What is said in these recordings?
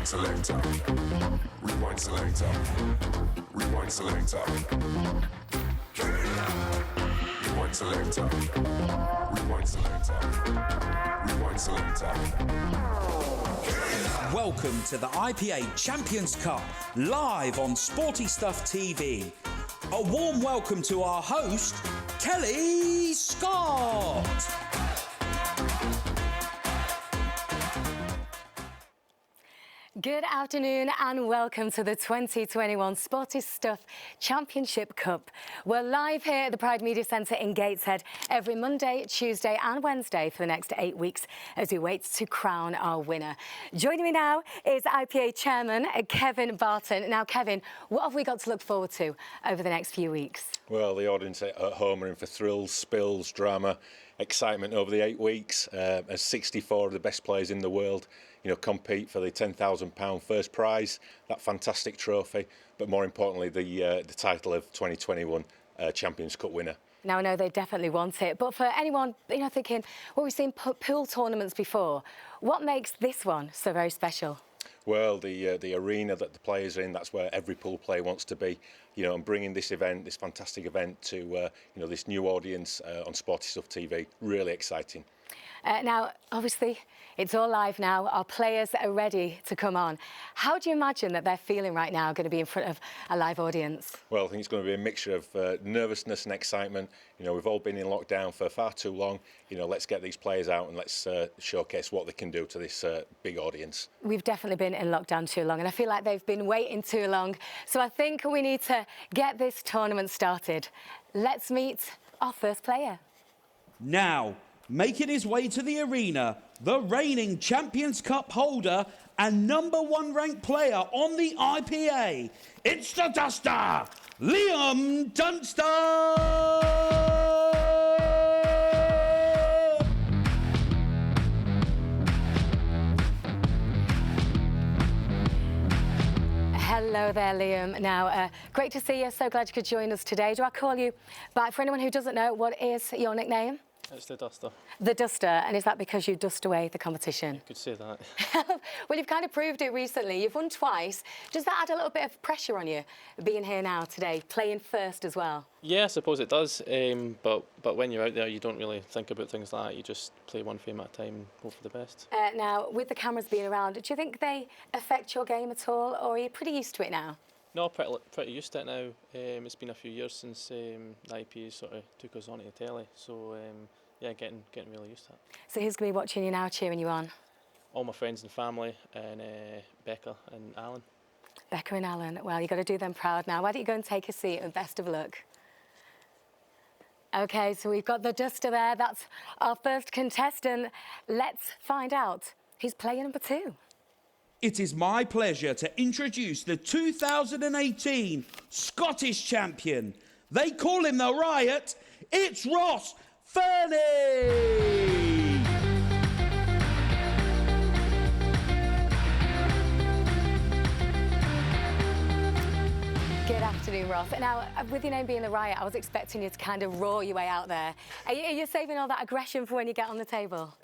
selector. Rewind selector. Rewind selector. Rewind selector. Rewind selector. Rewind selector. Welcome to the IPA Champions Cup, live on Sporty Stuff TV. A warm welcome to our host, Kelly Scott. Good afternoon and welcome to the 2021 Sporty Stuff Championship Cup. We're live here at the Pride Media Centre in Gateshead every Monday, Tuesday and Wednesday for the next 8 weeks as we wait to crown our winner. Joining me now is IPA Chairman Kevin Barton. Now, Kevin, what have we got to look forward to over the next few weeks? Well, the audience at home are in for thrills, spills, drama, excitement over the 8 weeks as 64 of the best players in the world compete for the £10,000 first prize, that fantastic trophy, but more importantly, the title of 2021 Champions Cup winner. Now, I know they definitely want it, but for anyone, thinking, well, we've seen pool tournaments before, what makes this one so very special? Well, the arena that the players are in, that's where every pool player wants to be, and bringing this event, this fantastic event to, this new audience on Sporty Stuff TV, really exciting. Now, obviously, it's all live now. Our players are ready to come on. How do you imagine that they're feeling right now, going to be in front of a live audience? Well, I think it's going to be a mixture of nervousness and excitement. We've all been in lockdown for far too long. Let's get these players out and let's showcase what they can do to this big audience. We've definitely been in lockdown too long, and I feel like they've been waiting too long. So I think we need to get this tournament started. Let's meet our first player. Now, making his way to the arena, the reigning Champions Cup holder and #1 ranked player on the IPA. It's the Duster, Liam Dunster! Hello there, Liam. Now, great to see you. So glad you could join us today. Do I call you back? For anyone who doesn't know, what is your nickname? It's the Duster. The Duster, and is that because you dust away the competition? You could say that. Well, you've kind of proved it recently. You've won twice. Does that add a little bit of pressure on you, being here now today, playing first as well? Yeah, I suppose it does. But when you're out there, you don't really think about things like that. You just play one frame at a time and hope for the best. Now, with the cameras being around, do you think they affect your game at all, or are you pretty used to it now? No, pretty used to it now. It's been a few years since the IP sort of took us onto the telly, so yeah, getting really used to it. So who's going to be watching you now, cheering you on? All my friends and family, and Becca and Alan. Becca and Alan, well, you've got to do them proud now. Why don't you go and take a seat, and best of luck. OK, so we've got the Duster there. That's our first contestant. Let's find out who's player number 2. It is my pleasure to introduce the 2018 Scottish champion. They call him the Riot. It's Ross Fernie! Good afternoon, Ross. Now, with your name being the Riot, I was expecting you to kind of roar your way out there. Are you saving all that aggression for when you get on the table?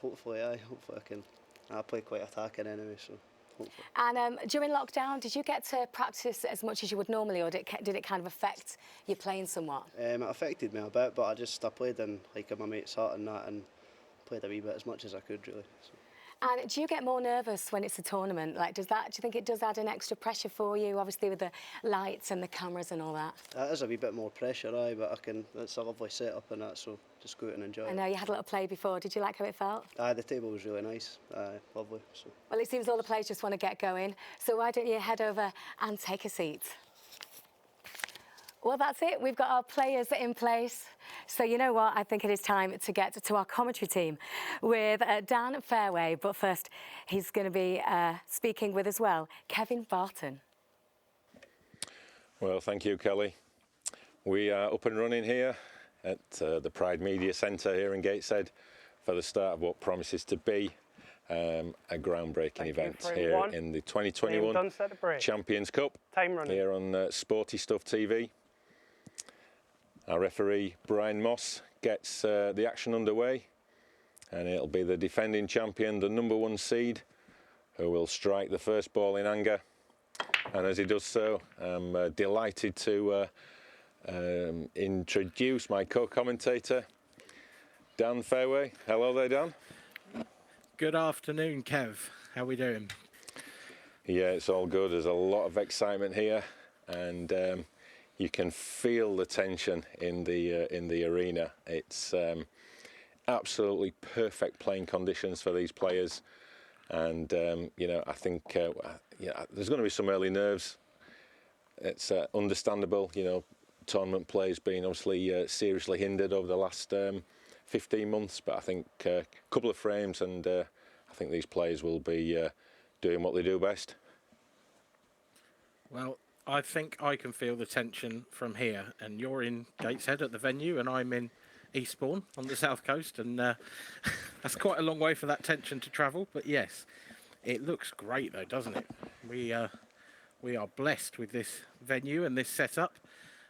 Hopefully I can. I play quite attacking anyway, so hopefully. And during lockdown, did you get to practice as much as you would normally, or did it kind of affect your playing somewhat? It affected me a bit, but I played in my mate's hut and that, and played a wee bit as much as I could really. So. And do you get more nervous when it's a tournament? Do you think it does add an extra pressure for you, obviously with the lights and the cameras and all that? It is a wee bit more pressure, but it's a lovely setup and that, so just go out and enjoy it. I know you had a little play before. Did you like how it felt? The table was really nice, lovely. So. Well, it seems all the players just want to get going, so why don't you head over and take a seat? Well, that's it. We've got our players in place. So you know what? I think it is time to get to our commentary team with Dan Fairway. But first, he's going to be speaking with as well, Kevin Barton. Well, thank you, Kelly. We are up and running here at the Pride Media Centre here in Gateshead for the start of what promises to be a groundbreaking event here in the 2021 Champions Cup here on Sporty Stuff TV. Our referee, Brian Moss, gets the action underway, and it'll be the defending champion, the #1 seed, who will strike the first ball in anger. And as he does so, I'm delighted to introduce my co-commentator, Dan Fairway. Hello there, Dan. Good afternoon, Kev. How are we doing? Yeah, it's all good. There's a lot of excitement here, and you can feel the tension in the arena. It's absolutely perfect playing conditions for these players, and you know, I think there's going to be some early nerves. It's understandable. You know, tournament play has been obviously seriously hindered over the last 15 months, but I think a couple of frames, and I think these players will be doing what they do best. Well, I think I can feel the tension from here, and you're in Gateshead at the venue, and I'm in Eastbourne on the south coast, and that's quite a long way for that tension to travel. But yes, it looks great though, doesn't it? We are blessed with this venue and this setup,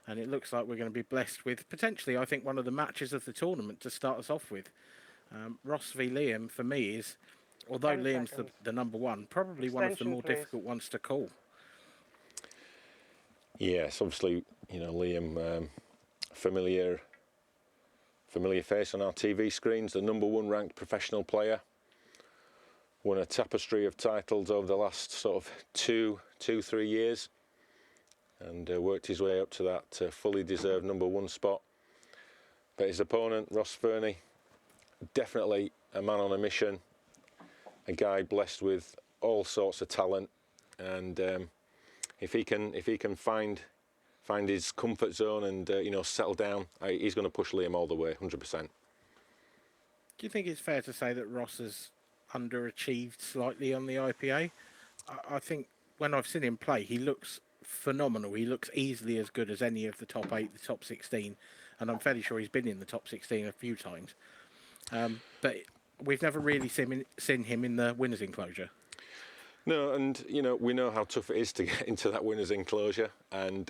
and it looks like we're going to be blessed with potentially, I think, one of the matches of the tournament to start us off with. Ross v Liam for me is, although Liam's the number one, probably one of the more difficult ones to call. Yes, obviously, you know, Liam, familiar face on our TV screens, the number one ranked professional player. Won a tapestry of titles over the last sort of 3 years, and worked his way up to that fully deserved number one spot. But his opponent, Ross Fernie, definitely a man on a mission, a guy blessed with all sorts of talent, and if he can find his comfort zone and you know, settle down, he's going to push Liam all the way, 100%. Do you think it's fair to say that Ross has underachieved slightly on the IPA? I think when I've seen him play, he looks phenomenal. He looks easily as good as any of the top 8, the top 16, and I'm fairly sure he's been in the top 16 a few times. But we've never really seen him in the winners' enclosure. No, and you know, we know how tough it is to get into that winners' enclosure, and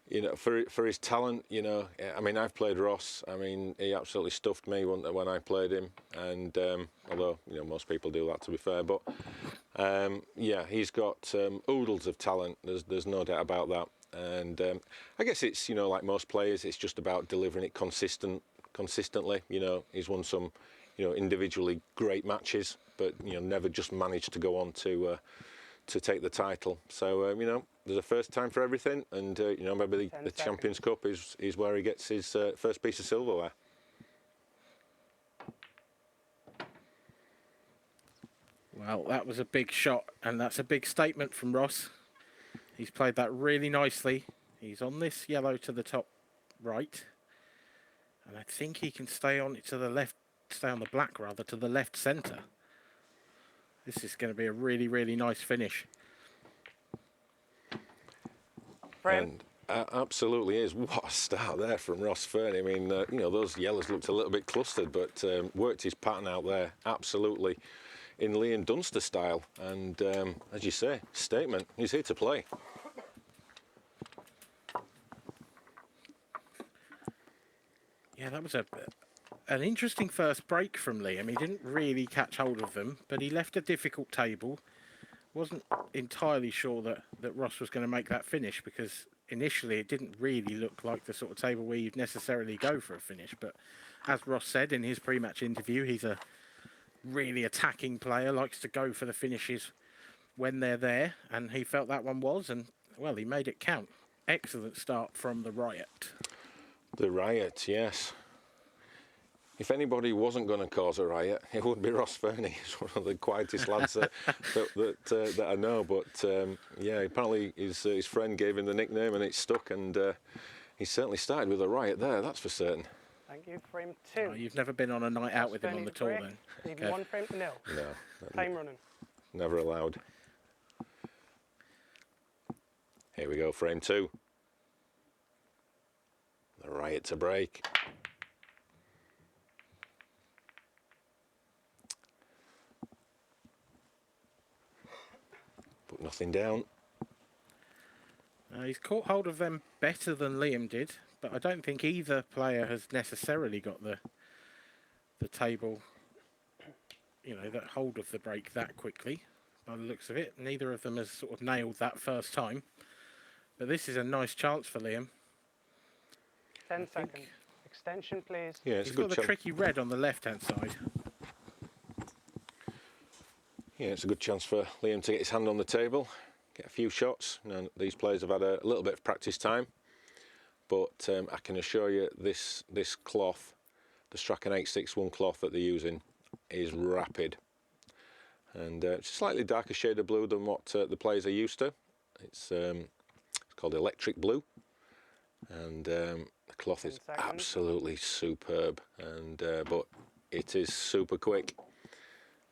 you know, for his talent, you know, I mean, I've played Ross. I mean, he absolutely stuffed me when I played him, and although, you know, most people do that, to be fair, but yeah, he's got oodles of talent. There's no doubt about that, and I guess it's, you know, like most players, it's just about delivering it consistently. You know, he's won some, you know, individually great matches, but you know, never just managed to go on to take the title. So you know, there's a first time for everything, and you know, maybe the Champions Cup is where he gets his first piece of silverware. Well, that was a big shot, and that's a big statement from Ross. He's played that really nicely. He's on this yellow to the top right, and I think he can stay on it to the left, stay on the black rather, to the left centre. This is going to be a really, really nice finish. And absolutely is. What a start there from Ross Fernie. I mean, you know, those yellows looked a little bit clustered, but worked his pattern out there absolutely in Liam Dunster style. And as you say, statement. He's here to play. Yeah, that was an interesting first break from Liam. He didn't really catch hold of them, but he left a difficult table. Wasn't entirely sure that Ross was going to make that finish, because initially it didn't really look like the sort of table where you'd necessarily go for a finish. But as Ross said in his pre-match interview, he's a really attacking player, likes to go for the finishes when they're there, and he felt that one was, and well, he made it count. Excellent start from the Riot. The Riot, yes. If anybody wasn't going to cause a riot, it would be Ross Fernie. He's one of the quietest lads that I know. But yeah, apparently his friend gave him the nickname, and it stuck. And he certainly started with a riot there. That's for certain. Thank you. Frame 2. Oh, you've never been on a night out with him on the tour, then? Leave you 1 frame to 0. No. Time running. Never allowed. Here we go. Frame 2. The riot to break. Put nothing down. He's caught hold of them better than Liam did, but I don't think either player has necessarily got the table, you know, that hold of the break that quickly. by the looks of it. Neither of them has sort of nailed that first time. But this is a nice chance for Liam. 10 seconds. Extension, please. Yeah, it's He's a good got the chance. tricky red on the left-hand side. Yeah, it's a good chance for Liam to get his hand on the table, get a few shots. Now, these players have had a little bit of practice time, but I can assure you this cloth, the Strachan 861 cloth that they're using, is rapid. And it's a slightly darker shade of blue than what the players are used to. It's called electric blue, and the cloth is 10 seconds. absolutely superb. And but it is super quick.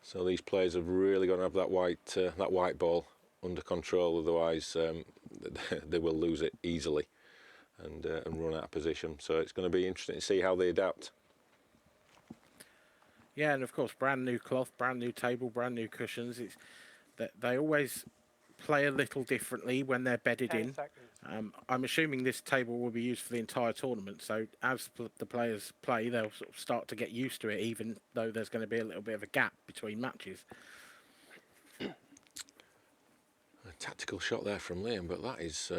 So these players have really got to have that white ball under control. Otherwise, they will lose it easily and run out of position. So it's going to be interesting to see how they adapt. Yeah, and of course, brand new cloth, brand new table, brand new cushions. It's that they always play a little differently when they're bedded 10 in. seconds. I'm assuming this table will be used for the entire tournament. So as the players play, they'll sort of start to get used to it, even though there's going to be a little bit of a gap between matches. A tactical shot there from Liam, but that is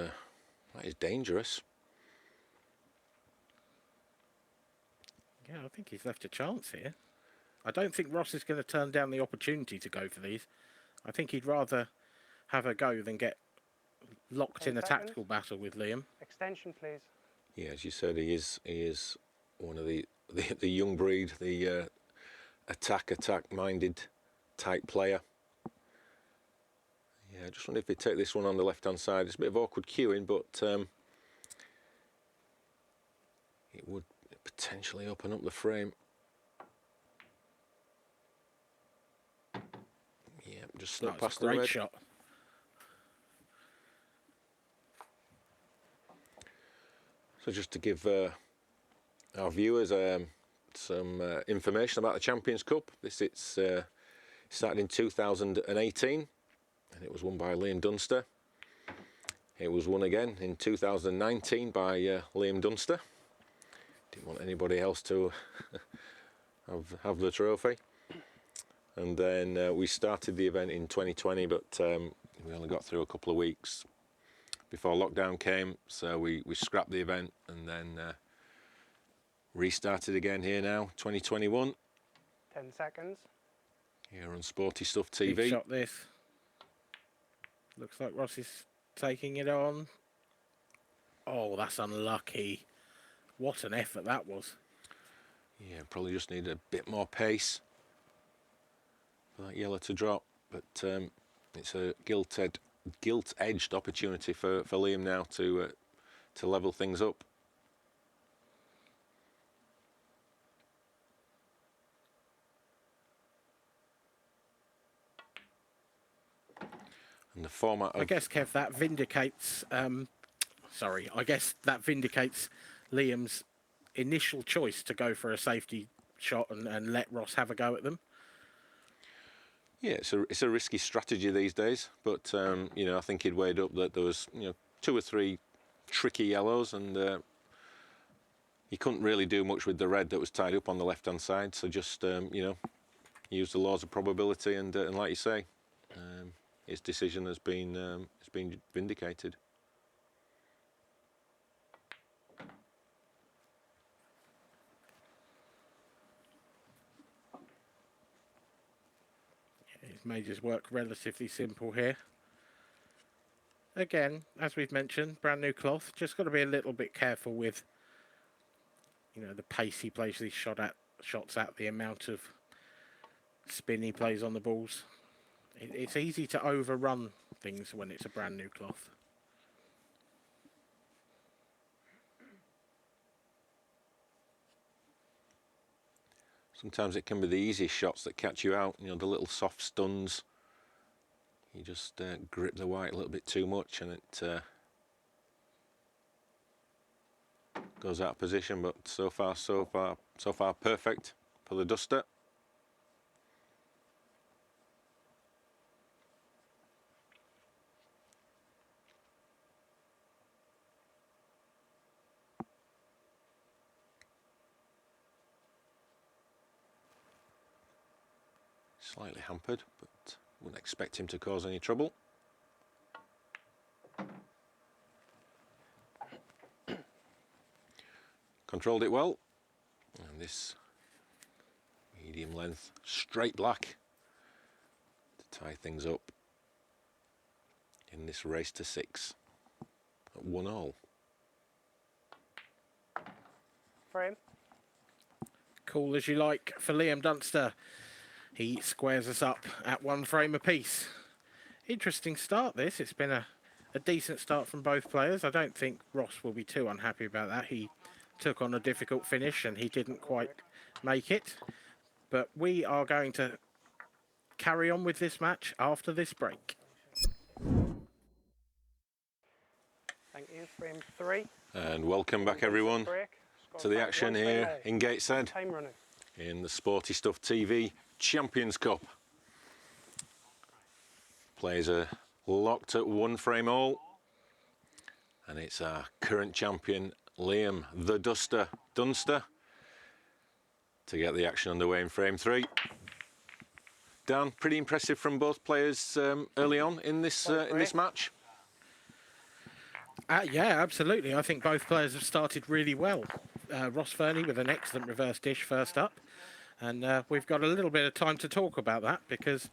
dangerous. Yeah, I think he's left a chance here. I don't think Ross is going to turn down the opportunity to go for these. I think he'd rather have a go than get locked 10 in a seconds. tactical battle with Liam. Extension, please. Yeah, as you said, he is one of the young breed, the attack-minded type player. Yeah, I just wonder if they take this one on the left-hand side. It's a bit of awkward queuing, but it would potentially open up the frame. Yeah, just slip past the red. Great shot. So just to give our viewers some information about the Champions Cup. It's started in 2018, and it was won by Liam Dunster. It was won again in 2019 by Liam Dunster. Didn't want anybody else to have the trophy. And then we started the event in 2020, but we only got through a couple of weeks before lockdown came, so we scrapped the event and then restarted again here now, 2021. 10 seconds. Here on Sporty Stuff Big TV. shot this. Looks like Ross is taking it on. Oh, that's unlucky. What an effort that was. Yeah, probably just need a bit more pace for that yellow to drop, but it's a gilt-edged opportunity for Liam now to level things up. And the format of... I guess, Kev, that vindicates... I guess that vindicates Liam's initial choice to go for a safety shot and let Ross have a go at them. Yeah, it's a risky strategy these days, but you know, I think he'd weighed up that there was 2 or 3 tricky yellows, and he couldn't really do much with the red that was tied up on the left-hand side. So just use the laws of probability, and like you say, his decision has been vindicated. He's made his work relatively simple here. Again, as we've mentioned, brand new cloth. Just got to be a little bit careful with, the pace he plays these shots at, the amount of spin he plays on the balls. It's easy to overrun things when it's a brand new cloth. Sometimes it can be the easiest shots that catch you out, the little soft stuns. You just grip the white a little bit too much and it goes out of position, but so far perfect for the duster. Slightly hampered, but Wouldn't expect him to cause any trouble. Controlled it well. And this medium length straight black to tie things up in this race to 6 at 1-all. Frame. Cool as you like for Liam Dunster. He squares us up at 1 frame apiece. Interesting start this. It's been a decent start from both players. I don't think Ross will be too unhappy about that. He took on a difficult finish and he didn't quite make it. But we are going to carry on with this match after this break. Thank you. Frame 3. And welcome back everyone Break. to the action here in Gateshead Time running. in the Sporty Stuff TV Champions Cup. Players are locked at 1 frame all, and it's our current champion Liam the Duster Dunster to get the action underway in frame 3. Dan, pretty impressive from both players early on in this match. Yeah, absolutely. I think both players have started really well. Ross Fernie with an excellent reverse dish first up. And we've got a little bit of time to talk about that because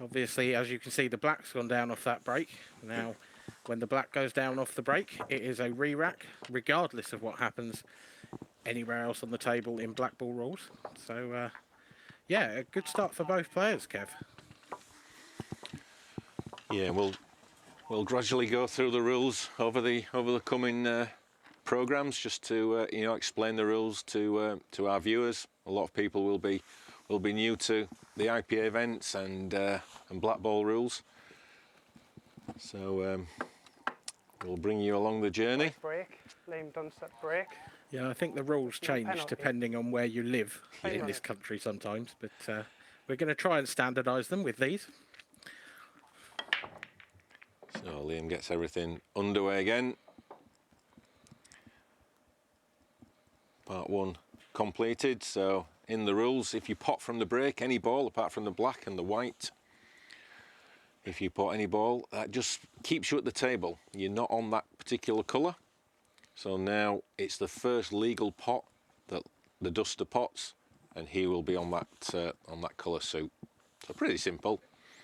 obviously, as you can see, the black's gone down off that break. Now, when the black goes down off the break, it is a re-rack, regardless of what happens anywhere else on the table in black ball rules. So, yeah, a good start for both players, Kev. Yeah, we'll gradually go through the rules over the coming programs, just to explain the rules to our viewers. A lot of people will be new to the IPA events and black ball rules, so we'll bring you along the journey. Break. Liam Dunster break. Yeah, I think the rules change depending on where you live in this country sometimes, but we're going to try and standardise them with these. So Liam gets everything underway again. Part 1 completed. So in the rules, if you pot from the break any ball apart from the black and the white, if you pot any ball, that just keeps you at the table. You're not on that particular colour. So now it's the first legal pot that the Duster pots, and he will be on that colour suit. So pretty simple.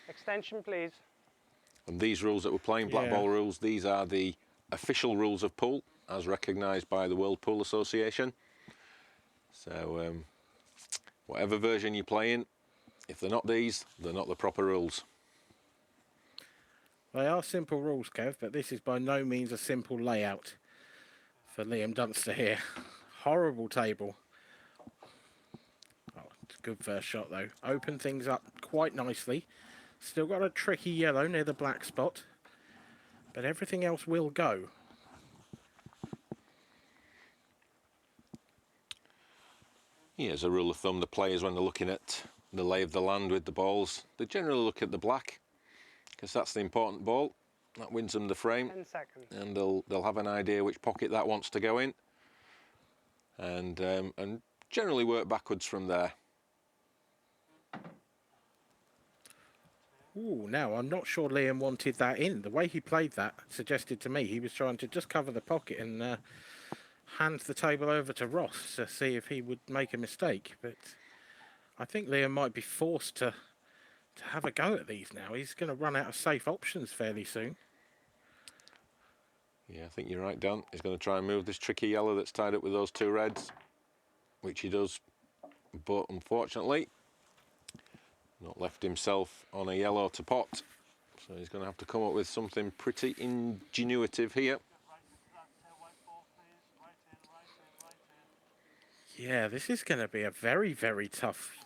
Extension, please. And these rules that we're playing, black ball rules, these are the official rules of pool as recognised by the World Pool Association. So whatever version you're playing, if they're not these, they're not the proper rules. They are simple rules, Kev, but this is by no means a simple layout for Liam Dunster here. Horrible table. Oh, it's a good first shot, though. Open things up quite nicely. Still got a tricky yellow near the black spot, but everything else will go. Yeah, as a rule of thumb, the players, when they're looking at the lay of the land with the balls, they generally look at the black, because that's the important ball. That wins them the frame. 10 seconds. And they'll have an idea which pocket that wants to go in, and generally work backwards from there. Ooh, now I'm not sure Liam wanted that in. The way he played that suggested to me he was trying to just cover the pocket and hand the table over to Ross to see if he would make a mistake. But I think Liam might be forced to have a go at these now. He's going to run out of safe options fairly soon. Yeah, I think you're right, Dan. He's going to try and move this tricky yellow that's tied up with those 2 reds, which he does, but unfortunately not left himself on a yellow to pot, so he's going to have to come up with something pretty ingenuitive here. Yeah, this is going to be a very, very tough.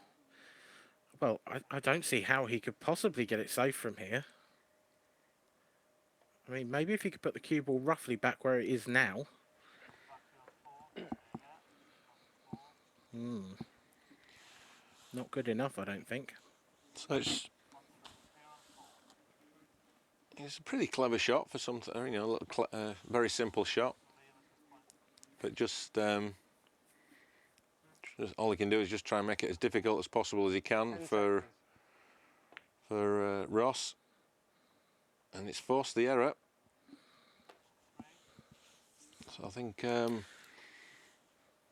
Well, I don't see how he could possibly get it safe from here. I mean, maybe if he could put the cue ball roughly back where it is now. Not good enough, I don't think. So it's a pretty clever shot for something, a little very simple shot. But just all he can do is just try and make it as difficult as possible as he can for for Ross, and it's forced the error. So I think the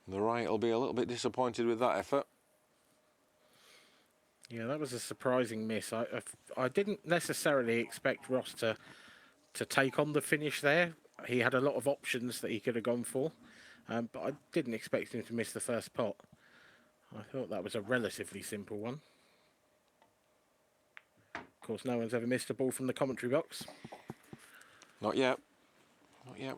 right will be a little bit disappointed with that effort. Yeah, that was a surprising miss. I didn't necessarily expect Ross to take on the finish there. He had a lot of options that he could have gone for, but I didn't expect him to miss the first pot. I thought that was a relatively simple one. Of course, no one's ever missed a ball from the commentary box. Not yet. Not yet.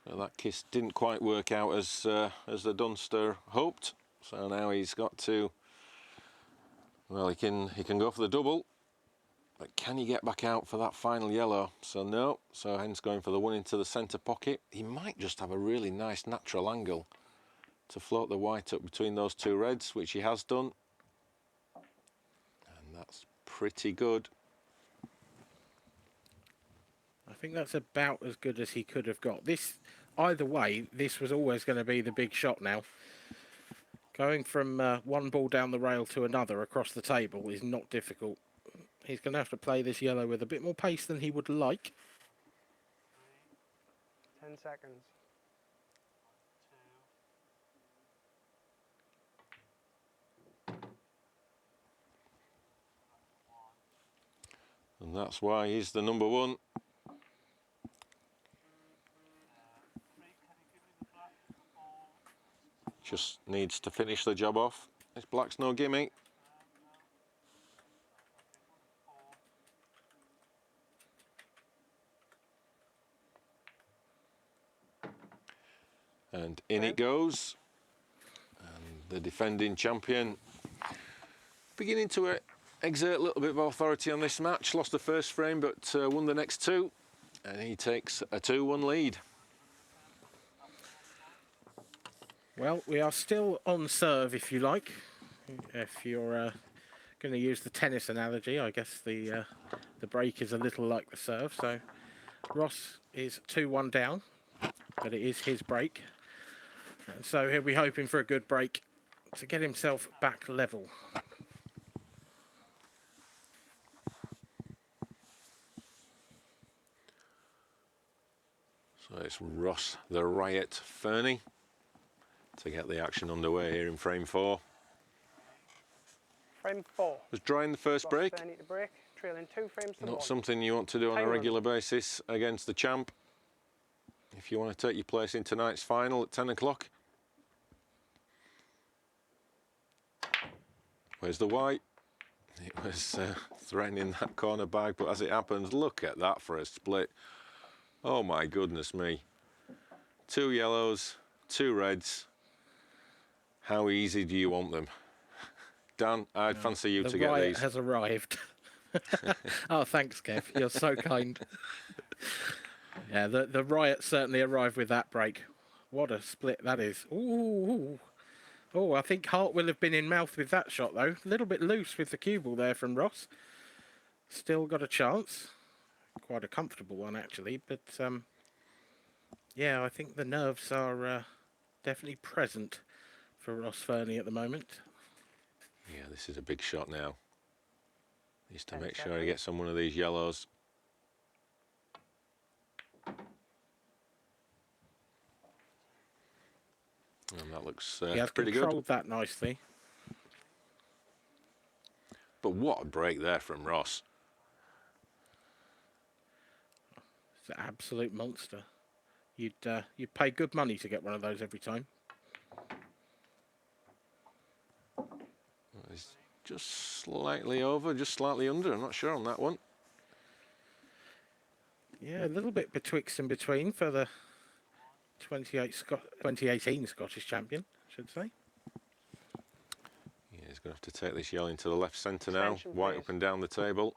Well, that kiss didn't quite work out as the Dunster hoped. So now he's got to. Well, he can go for the double, but can he get back out for that final yellow? So no. So hence going for the one into the centre pocket. He might just have a really nice natural angle to float the white up between those two reds, which he has done, and that's pretty good. I think that's about as good as he could have got. This, either way, this was always going to be the big shot now. Going from one ball down the rail to another across the table is not difficult. He's going to have to play this yellow with a bit more pace than he would like. 10 seconds. And that's why he's the number one. Just needs to finish the job off. This black's no gimme. And in it goes. And the defending champion beginning to exert a little bit of authority on this match. Lost the first frame, but won the next two. And he takes a 2-1 lead. Well, we are still on serve, if you like. If you're going to use the tennis analogy, I guess the break is a little like the serve. So Ross is 2-1 down, but it is his break. And so he'll be hoping for a good break to get himself back level. So it's Ross the Riot Fernie to get the action underway here in frame 4. Frame 4. Was drawing the first break. Fernie to break, trailing 2 frames to 1. Not something you want to do on a regular basis against the champ. If you want to take your place in tonight's final at 10 o'clock. Where's the white? It was threatening that corner bag, but as it happens, look at that for a split. Oh my goodness me. 2 yellows, 2 reds. How easy do you want them? Dan, I'd fancy you to get The these. riot has arrived. Oh, thanks, Kev. You're so kind. Yeah, the riot certainly arrived with that break. What a split that is. Ooh. Oh, I think Hart will have been in mouth with that shot, though. A little bit loose with the cue ball there from Ross. Still got a chance. Quite a comfortable one, actually. But, yeah, I think the nerves are definitely present for Ross Fernie at the moment. Yeah, this is a big shot now. Needs to make sure he gets on one of these yellows. And that looks He has pretty good. controlled that nicely. But what a break there from Ross. It's an absolute monster. You'd pay good money to get one of those every time. He's just slightly over, just slightly under. I'm not sure on that one. Yeah, a little bit betwixt and between for the 2018 Scottish champion, I should say. Yeah, he's going to have to take this yellow into the left centre now. White up and down the table.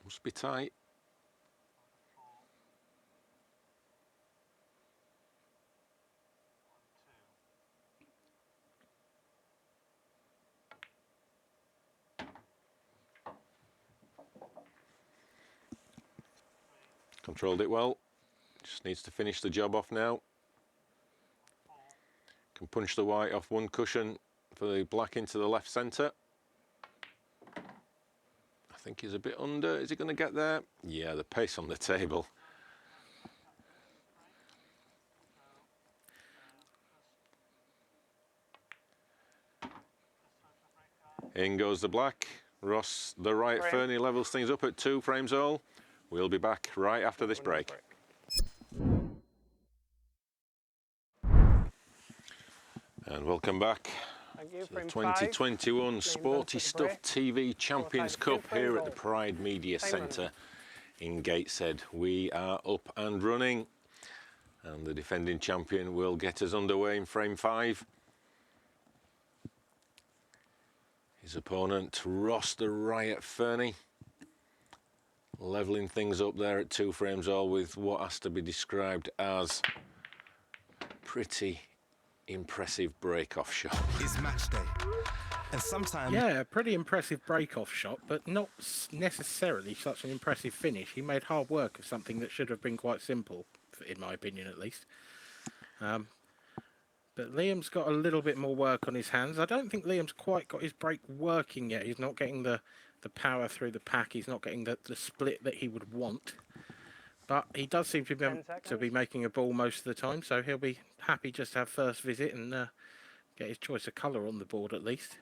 Must be tight. Controlled it well. Just needs to finish the job off now. Can punch the white off one cushion for the black into the left centre. I think he's a bit under. Is he going to get there? Yeah, the pace on the table. In goes the black. Ross, the right, Fernie levels things up at 2 frames all. We'll be back right after this break. And welcome back to the 2021 Sporty Stuff TV Champions Cup here at the Pride Media Centre in Gateshead. We are up and running, and the defending champion will get us underway in frame 5. His opponent, Ross the Riot Fernie, levelling things up there at 2 frames all with what has to be described as pretty impressive break-off shot. It's match day, and sometimes... Yeah, a pretty impressive break-off shot, but not necessarily such an impressive finish. He made hard work of something that should have been quite simple, in my opinion at least. But Liam's got a little bit more work on his hands. I don't think Liam's quite got his break working yet. He's not getting the power through the pack. He's not getting the split that he would want. But he does seem to be making a ball most of the time, so he'll be happy just to have first visit and get his choice of colour on the board at least.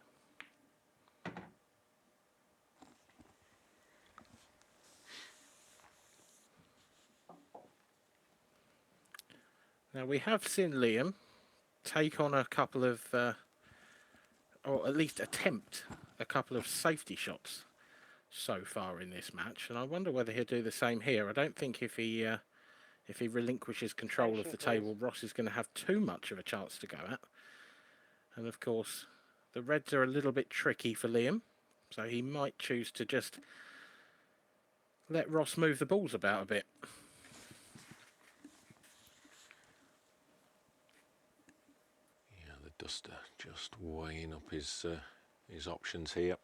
Now, we have seen Liam take on a couple of, or at least attempt a couple of safety shots so far in this match, and I wonder whether he'll do the same here. I don't think if he relinquishes control of the table, Ross is going to have too much of a chance to go at. And of course, the reds are a little bit tricky for Liam, so he might choose to just let Ross move the balls about a bit. Dunster just weighing up his options here.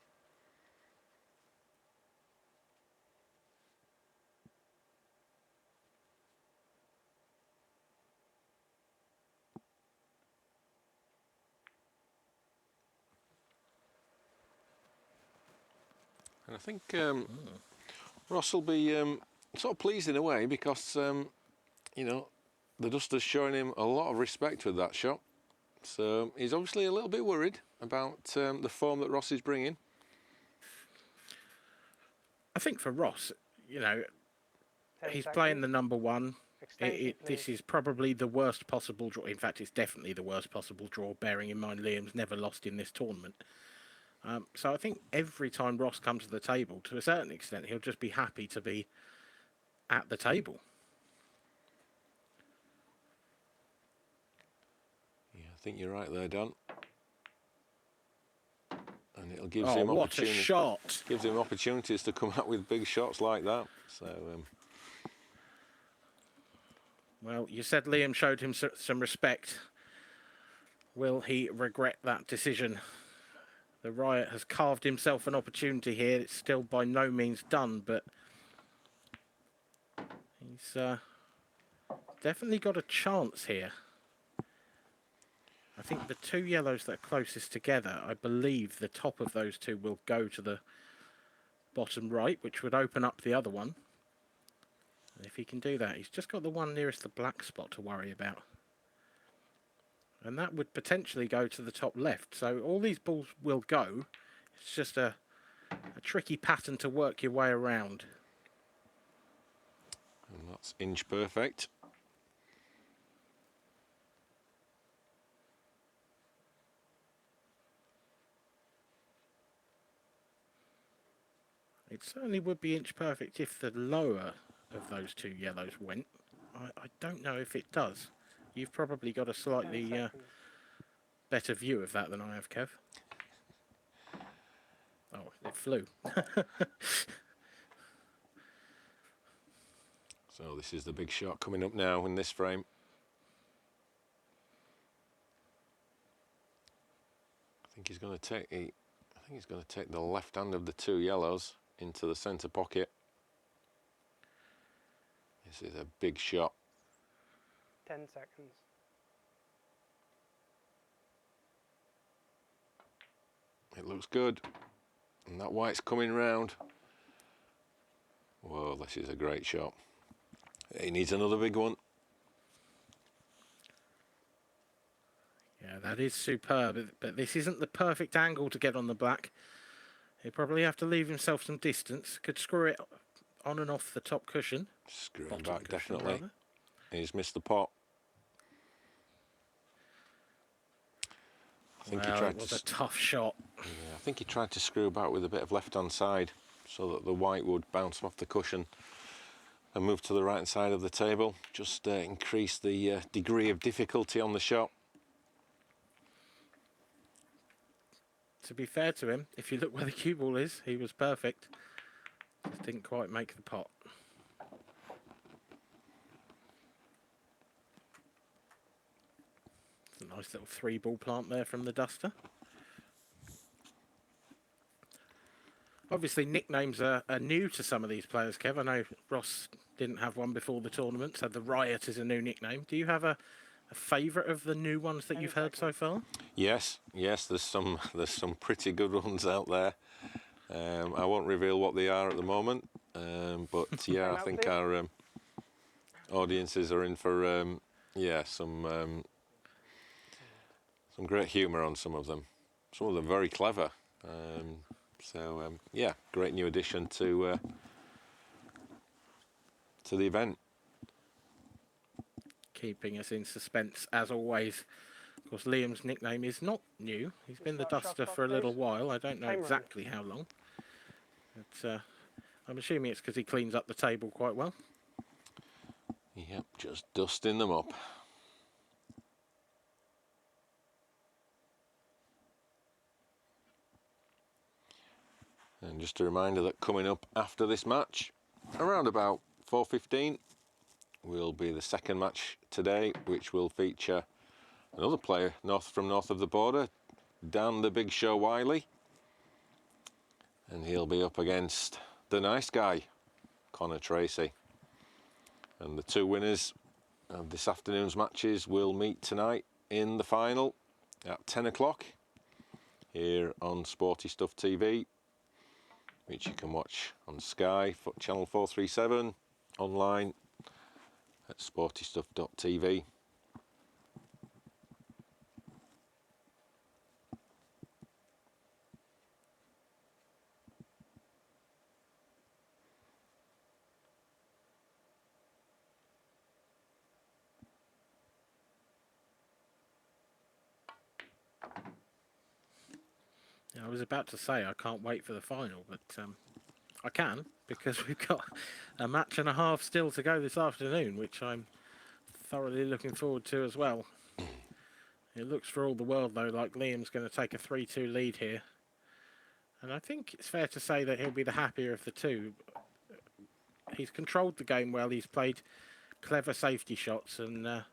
And I think Ross will be sort of pleased in a way because, you know, the Dunster's showing him a lot of respect with that shot. So he's obviously a little bit worried about the form that Ross is bringing. I think for Ross, you know, he's playing the number 1. This is probably the worst possible draw. In fact, it's definitely the worst possible draw, bearing in mind Liam's never lost in this tournament. So I think every time Ross comes to the table, to a certain extent, he'll just be happy to be at the table. I think you're right there, Don. And it'll give him what a shot! Gives him opportunities to come out with big shots like that. So, well, you said Liam showed him some respect. Will he regret that decision? The Riot has carved himself an opportunity here. It's still by no means done, but he's definitely got a chance here. I think the 2 yellows that are closest together, I believe the top of those 2 will go to the bottom right, which would open up the other one. And if he can do that, he's just got the one nearest the black spot to worry about. And that would potentially go to the top left. So all these balls will go. It's just a tricky pattern to work your way around. And that's inch perfect. It certainly would be inch perfect if the lower of those 2 yellows went. I don't know if it does. You've probably got a slightly better view of that than I have, Kev. Oh, it flew. So this is the big shot coming up now in this frame. I think he's going to take the left hand of the 2 yellows into the centre pocket. This is a big shot. 10 seconds. It looks good. And that white's coming round. Whoa, this is a great shot. He needs another big one. Yeah, that is superb, but this isn't the perfect angle to get on the black. He'll probably have to leave himself some distance. Could screw it on and off the top cushion. Screwing Bottom back, cushion, definitely. rather. He's missed the pot. I think he Well, tried it was to a tough shot. Yeah, I think he tried to screw about with a bit of left-hand side so that the white would bounce off the cushion and move to the right-hand side of the table. Just increase the degree of difficulty on the shot. To be fair to him, if you look where the cue ball is, he was perfect. Just didn't quite make the pot. It's a nice little 3-ball plant there from the Duster. Obviously, nicknames are new to some of these players, Kev. I know Ross didn't have one before the tournament, so the Riot is a new nickname. Do you have a favourite of the new ones that you've heard so far? Yes, there's some pretty good ones out there. I won't reveal what they are at the moment, but yeah, I think our audiences are in for some great humour on some of them. Some of them very clever. Yeah, great new addition to the event. Keeping us in suspense as always. Of course, Liam's nickname is not new. He's been the Duster for a little while. I don't know exactly how long. But I'm assuming it's because he cleans up the table quite well. Yep, just dusting them up. And just a reminder that coming up after this match, around about 4:15, will be the second match today, which will feature another player from north of the border, Dan the Big Show Wylie. And he'll be up against the nice guy, Conor Treacy. And the two winners of this afternoon's matches will meet tonight in the final at 10 o'clock here on Sporty Stuff TV, which you can watch on Sky, channel 437, online at sportystuff.tv. I was about to say I can't wait for the final, but I can, because we've got a match and a half still to go this afternoon, which I'm thoroughly looking forward to as well. It looks for all the world, though, like Liam's going to take a 3-2 lead here. And I think it's fair to say that he'll be the happier of the two. He's controlled the game well. He's played clever safety shots and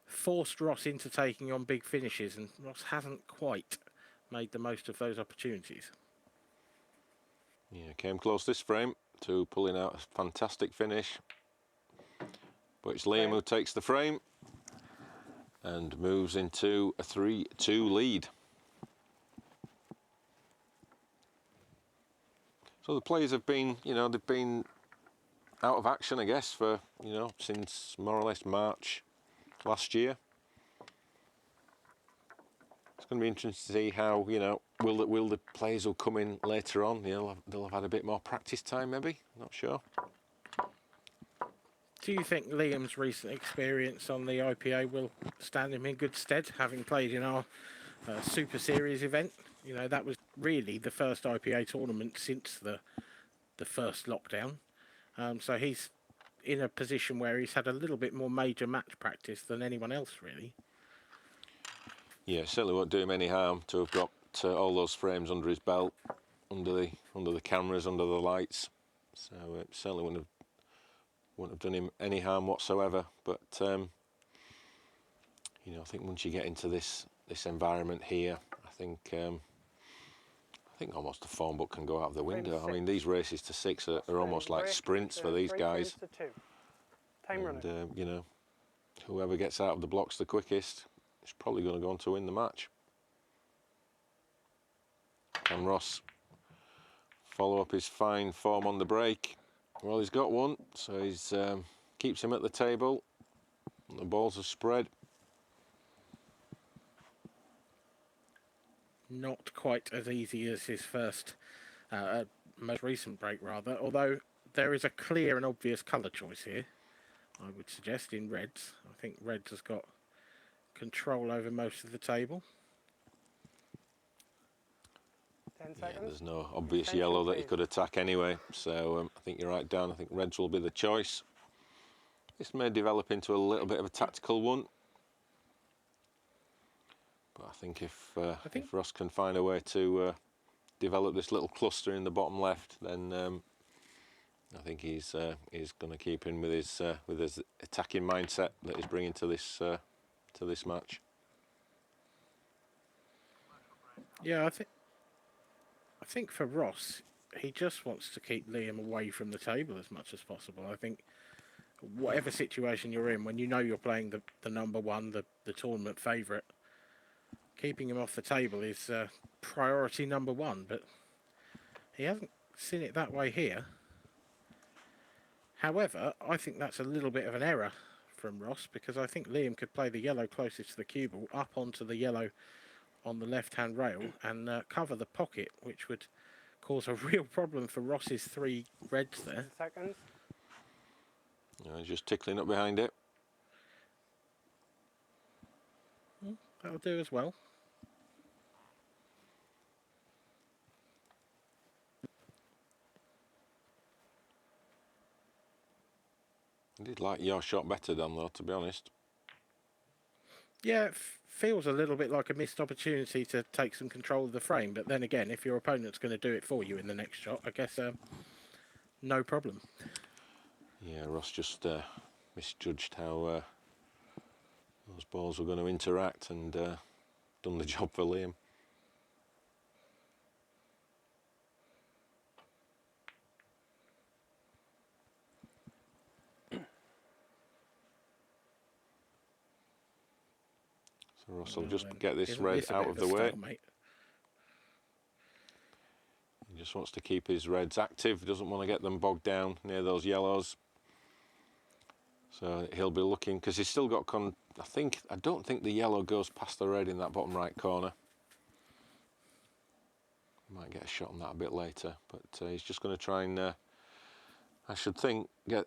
forced Ross into taking on big finishes, and Ross hasn't quite made the most of those opportunities. Yeah, came close this frame to pulling out a fantastic finish. But it's Liam who takes the frame and moves into a 3-2 lead. So the players have been, they've been out of action, I guess, for, since more or less March last year. It's going to be interesting to see how, will the players who come in later on, they'll have had a bit more practice time, maybe. Not sure. Do you think Liam's recent experience on the IPA will stand him in good stead, having played in our Super Series event? That was really the first IPA tournament since the first lockdown. So he's in a position where he's had a little bit more major match practice than anyone else, really. Yeah, certainly won't do him any harm to have got all those frames under his belt, under the cameras, under the lights. So it certainly wouldn't have done him any harm whatsoever. But I think once you get into this environment here, I think almost the form book can go out of the window. I mean, these races to 6 are almost like sprints for these guys. And whoever gets out of the blocks the quickest is probably going to go on to win the match. Can Ross follow up his fine form on the break? Well, he's got one, so he's keeps him at the table. The balls are spread. Not quite as easy as his first, most recent break rather, although there is a clear and obvious colour choice here, I would suggest, in reds. I think reds has got control over most of the table. 10 Yeah, seconds. there's no obvious Attention, yellow that he please. could attack anyway, so I think you're right, Dan. I think reds will be the choice. This may develop into a little bit of a tactical one, but I think if Ross can find a way to develop this little cluster in the bottom left, then I think he's going to keep in with his attacking mindset that he's bringing to this match. Yeah, I think for Ross, he just wants to keep Liam away from the table as much as possible. I think whatever situation you're in, when you know you're playing the number one, the tournament favourite, keeping him off the table is priority number one, but he hasn't seen it that way here. However, I think that's a little bit of an error from Ross, because I think Liam could play the yellow closest to the cue ball up onto the yellow on the left-hand rail and cover the pocket, which would cause a real problem for Ross's 3 reds there. 10 seconds. He's just tickling up behind it. That'll do as well. I did like your shot better, Dan, though, to be honest. Yeah, it feels a little bit like a missed opportunity to take some control of the frame, but then again, if your opponent's going to do it for you in the next shot, I guess no problem. Yeah, Ross just misjudged how those balls were going to interact and done the job for Liam. So Ross will just get this red out of the way. He just wants to keep his reds active, doesn't want to get them bogged down near those yellows. So he'll be looking, because he's still got I don't think the yellow goes past the red in that bottom right corner. Might get a shot on that a bit later, but he's just going to try and, I should think, get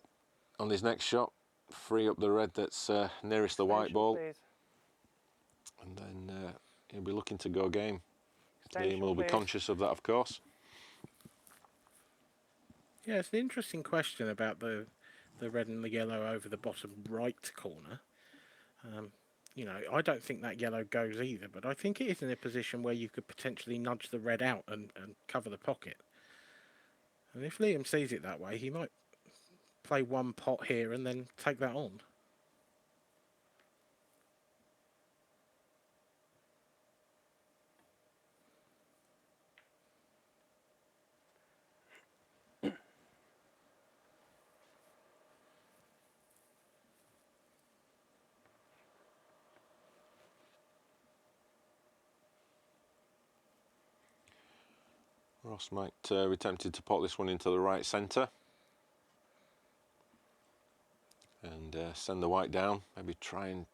on his next shot, free up the red that's nearest the white ball. Please. And then he'll be looking to go game. Extension, Liam will be please. conscious of that, of course. Yeah, it's an interesting question about the red and the yellow over the bottom right corner. You know, I don't think that yellow goes either, but I think it is in a position where you could potentially nudge the red out and cover the pocket. And if Liam sees it that way, he might play one pot here and then take that on. Ross might be tempted to pop this one into the right centre and send the white down. Maybe try and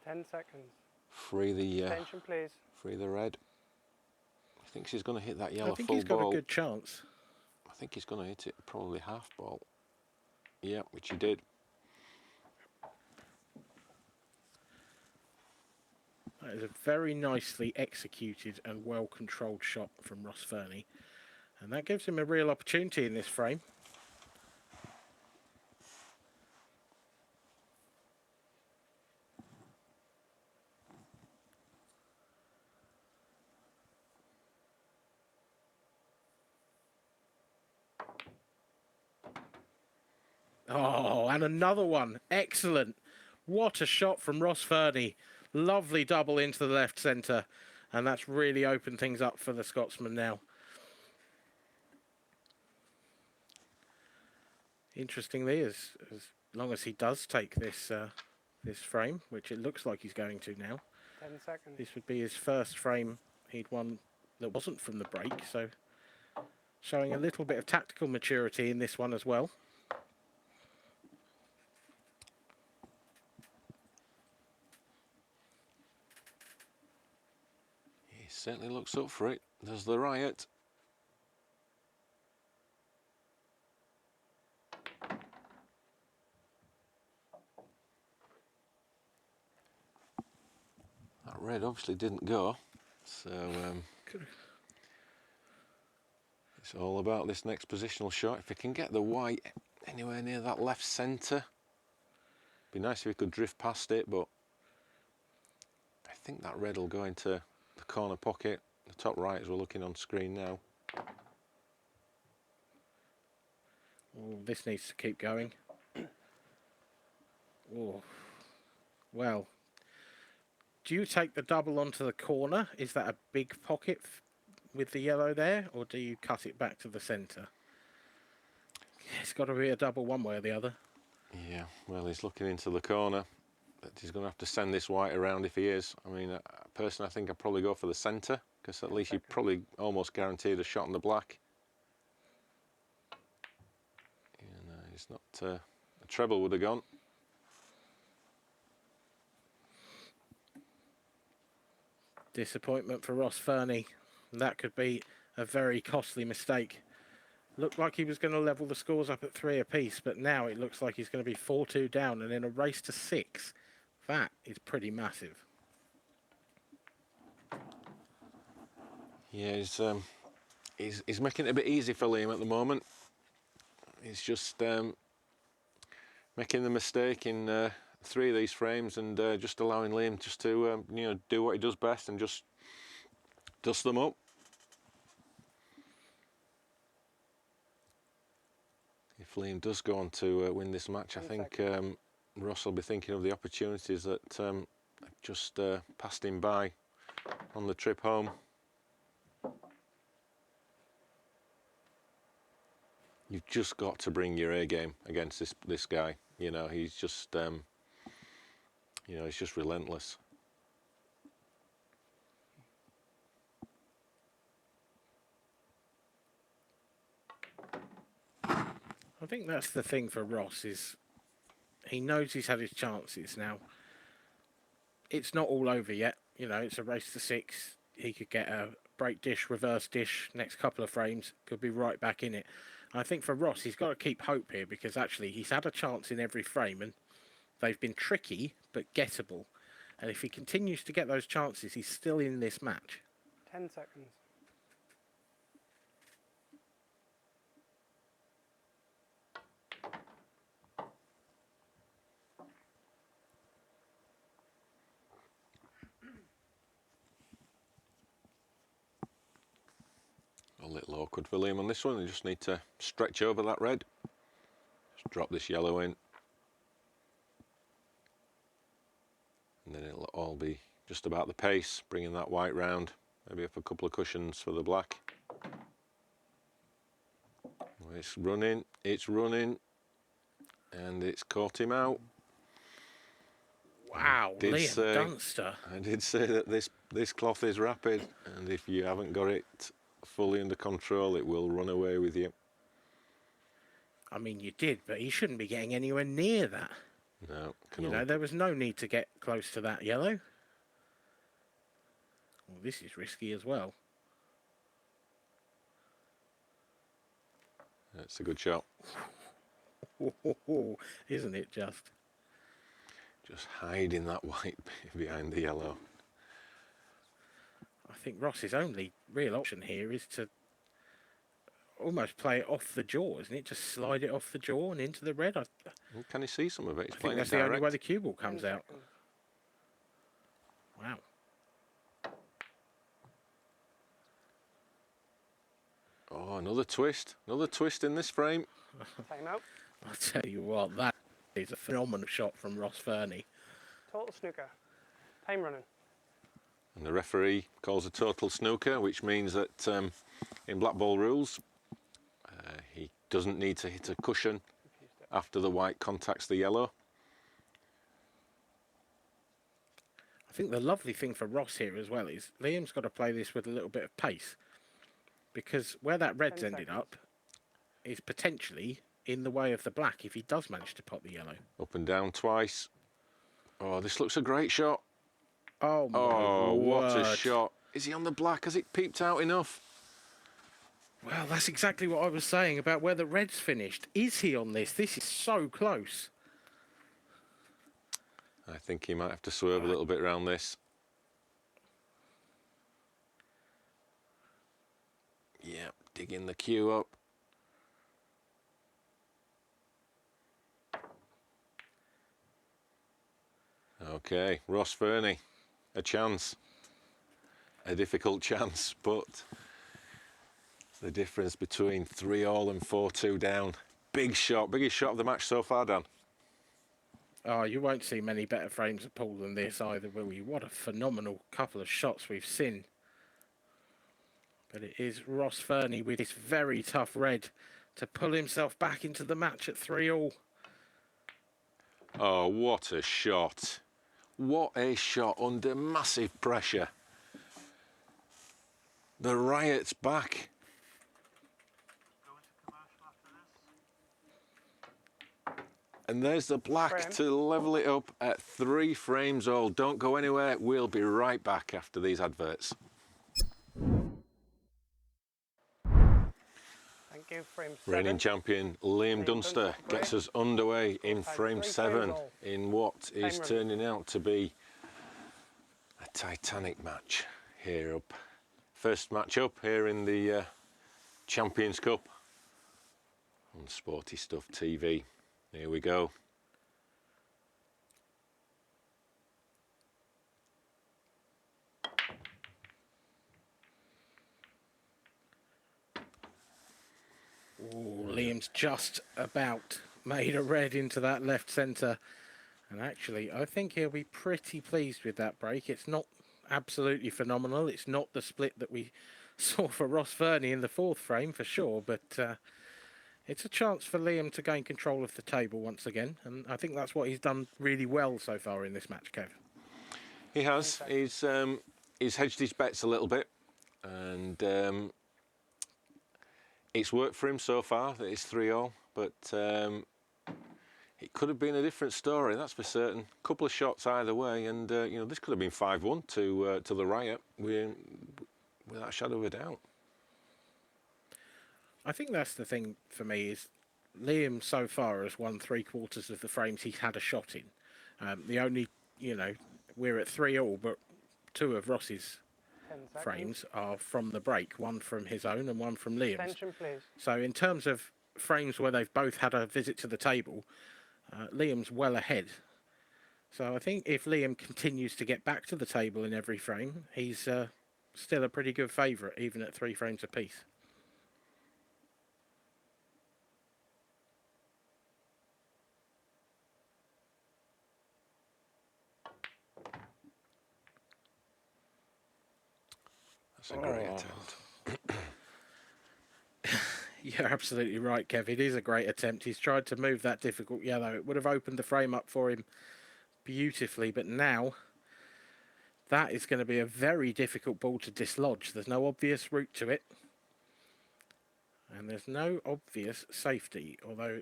10 seconds. free the Attention, please. free the red. He thinks he's going to hit that yellow I think full he's got ball. a good chance. I think he's going to hit it probably half ball. Yeah, which he did. That is a very nicely executed and well-controlled shot from Ross Fernie. And that gives him a real opportunity in this frame. Oh, and another one. Excellent. What a shot from Ross Fernie. Lovely double into the left centre. And that's really opened things up for the Scotsman now. Interestingly, as long as he does take this this frame, which it looks like he's going to now, 10 seconds. this would be his first frame he'd won that wasn't from the break, so showing a little bit of tactical maturity in this one as well. He certainly looks up for it. There's the riot. That red obviously didn't go, so it's all about this next positional shot. If he can get the white anywhere near that left centre, be nice if he could drift past it, but I think that red will go into the corner pocket, the top right as we're looking on screen now. Oh, this needs to keep going. Oh, well. Do you take the double onto the corner? Is that a big pocket with the yellow there, or do you cut it back to the centre? It's got to be a double one way or the other. Yeah, well, he's looking into the corner, but he's going to have to send this white around if he is. I mean, personally, I think I'd probably go for the centre, because at least you're probably almost guaranteed a shot on the black. And he's not... a treble would have gone. Disappointment for Ross Fernie. That could be a very costly mistake. Looked like he was going to level the scores up at 3 apiece, but now it looks like he's going to be 4-2 down and in a race to 6. That is pretty massive. Yeah, he's making it a bit easy for Liam at the moment. He's just making the mistake in 3 of these frames and just allowing Liam just to you know, do what he does best and just dust them up. If Liam does go on to win this match, I think Ross will be thinking of the opportunities that just passed him by on the trip home. You've just got to bring your A game against this guy. You know, he's just you know, he's just relentless. I think that's the thing for Ross, is he knows he's had his chances now. It's not all over yet. You know, it's a race to 6. He could get a break dish, reverse dish, next couple of frames, could be right back in it. I think for Ross, he's got to keep hope here, because actually he's had a chance in every frame and they've been tricky but gettable. And if he continues to get those chances, he's still in this match. 10 seconds. A little awkward for Liam on this one. They just need to stretch over that red. Just drop this yellow in. And then it'll all be just about the pace, bringing that white round, maybe up a couple of cushions for the black. It's running, and it's caught him out. Wow, Liam Dunster. I did say that this cloth is rapid, and if you haven't got it fully under control, it will run away with you. I mean, you did, but he shouldn't be getting anywhere near that. No, you know, there was no need to get close to that yellow. Well, this is risky as well. That's a good shot. Isn't it just? Just hiding that white behind the yellow. I think Ross's only real option here is to almost play it off the jaw, isn't it? Just slide it off the jaw and into the red. Can you see some of it? He's I think that's the only way the cue ball comes out. Wow. Oh, another twist. Another twist in this frame. Time out. I'll tell you what, that is a phenomenal shot from Ross Fernie. Total snooker. Time running. And the referee calls a total snooker, which means that in black ball rules, he doesn't need to hit a cushion after the white contacts the yellow. think the lovely thing for Ross here as well is Liam's got to play this with a little bit of pace, because where that red's 10 ended seconds. up is potentially in the way of the black if he does manage to pot the yellow. Up and down twice. Oh, this looks a great shot. Oh, my Oh, what a word. shot. Is he on the black? Has it peeped out enough? Well, that's exactly what I was saying about where the red's finished. Is he on this? This is so close. I think he might have to swerve a little bit around this. Yeah, digging the cue up. Okay, Ross Fernie, a chance. A difficult chance, but the difference between 3-all and 4-2 down. Big shot, biggest shot of the match so far, Dan. Oh, you won't see many better frames of Paul than this either, will you? What a phenomenal couple of shots we've seen. But it is Ross Fernie with this very tough red to pull himself back into the match at 3-all. Oh, what a shot. What a shot under massive pressure. The riot's back. And there's the black to level it up at 3 frames all. Don't go anywhere. We'll be right back after these adverts. Thank you. Frame 7. Reigning champion Liam Dunster gets us underway in frame 7 in what is turning out to be a titanic match here up. First match up here in the Champions Cup on Sporty Stuff TV. Here we go. Ooh, Liam's just about made a red into that left centre. And actually, I think he'll be pretty pleased with that break. It's not absolutely phenomenal. It's not the split that we saw for Ross Fernie in the 4th frame for sure, but it's a chance for Liam to gain control of the table once again, and I think that's what he's done really well so far in this match, Kev. He has. He's hedged his bets a little bit, and it's worked for him so far. That it's 3-all, but it could have been a different story. That's for certain. Couple of shots either way, and you know, this could have been 5-1 to the riot, without a shadow of a doubt. I think that's the thing for me is Liam so far has won 3/4 of the frames he's had a shot in. The only, you know, we're at 3-all, but 2 of Ross's 10 seconds. frames are from the break, one from his own and one from Liam's. Attention, please. So in terms of frames where they've both had a visit to the table, Liam's well ahead. So I think if Liam continues to get back to the table in every frame, he's still a pretty good favourite, even at 3 frames apiece. That's a great attempt. You're absolutely right, Kev. It is a great attempt. He's tried to move that difficult yellow. It would have opened the frame up for him beautifully, but now that is going to be a very difficult ball to dislodge. There's no obvious route to it, and there's no obvious safety, although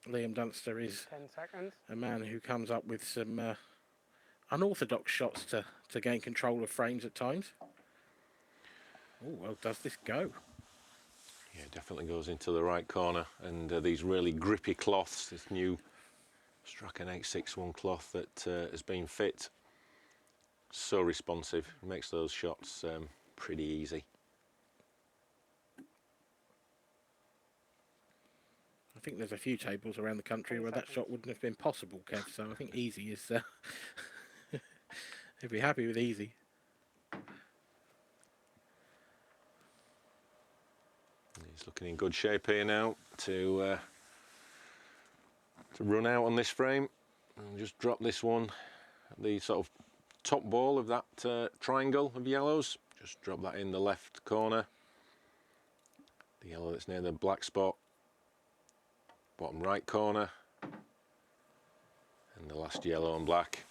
Liam Dunster is 10 seconds. a man who comes up with some unorthodox shots to gain control of frames at times. Oh, well, does this go? Yeah, definitely goes into the right corner, and these really grippy cloths, this new Strachan 861 cloth that has been fit, so responsive, makes those shots pretty easy. I think there's a few tables around the country where that shot wouldn't have been possible, Kev, so I think easy is... he'd be happy with easy. He's looking in good shape here now to run out on this frame and just drop this one, the sort of top ball of that triangle of yellows. Just drop that in the left corner. The yellow that's near the black spot, bottom right corner, and the last yellow and black.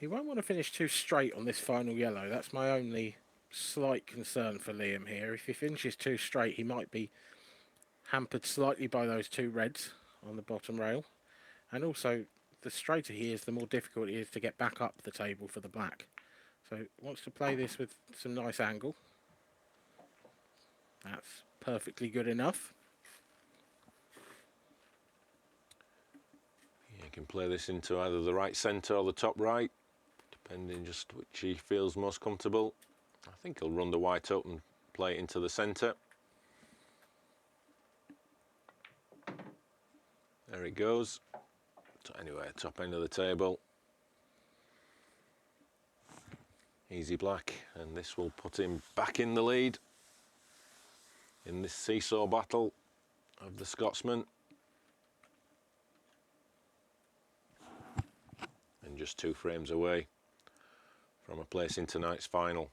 He won't want to finish too straight on this final yellow. That's my only slight concern for Liam here. If he finishes too straight, he might be hampered slightly by those 2 reds on the bottom rail. And also, the straighter he is, the more difficult it is to get back up the table for the black. So wants to play this with some nice angle. That's perfectly good enough. You can play this into either the right centre or the top right, depending just which he feels most comfortable. I think he'll run the white up and play it into the centre. There it goes. Anyway, top end of the table. Easy black, and this will put him back in the lead in this seesaw battle of the Scotsman. And just 2 frames away from a place in tonight's final.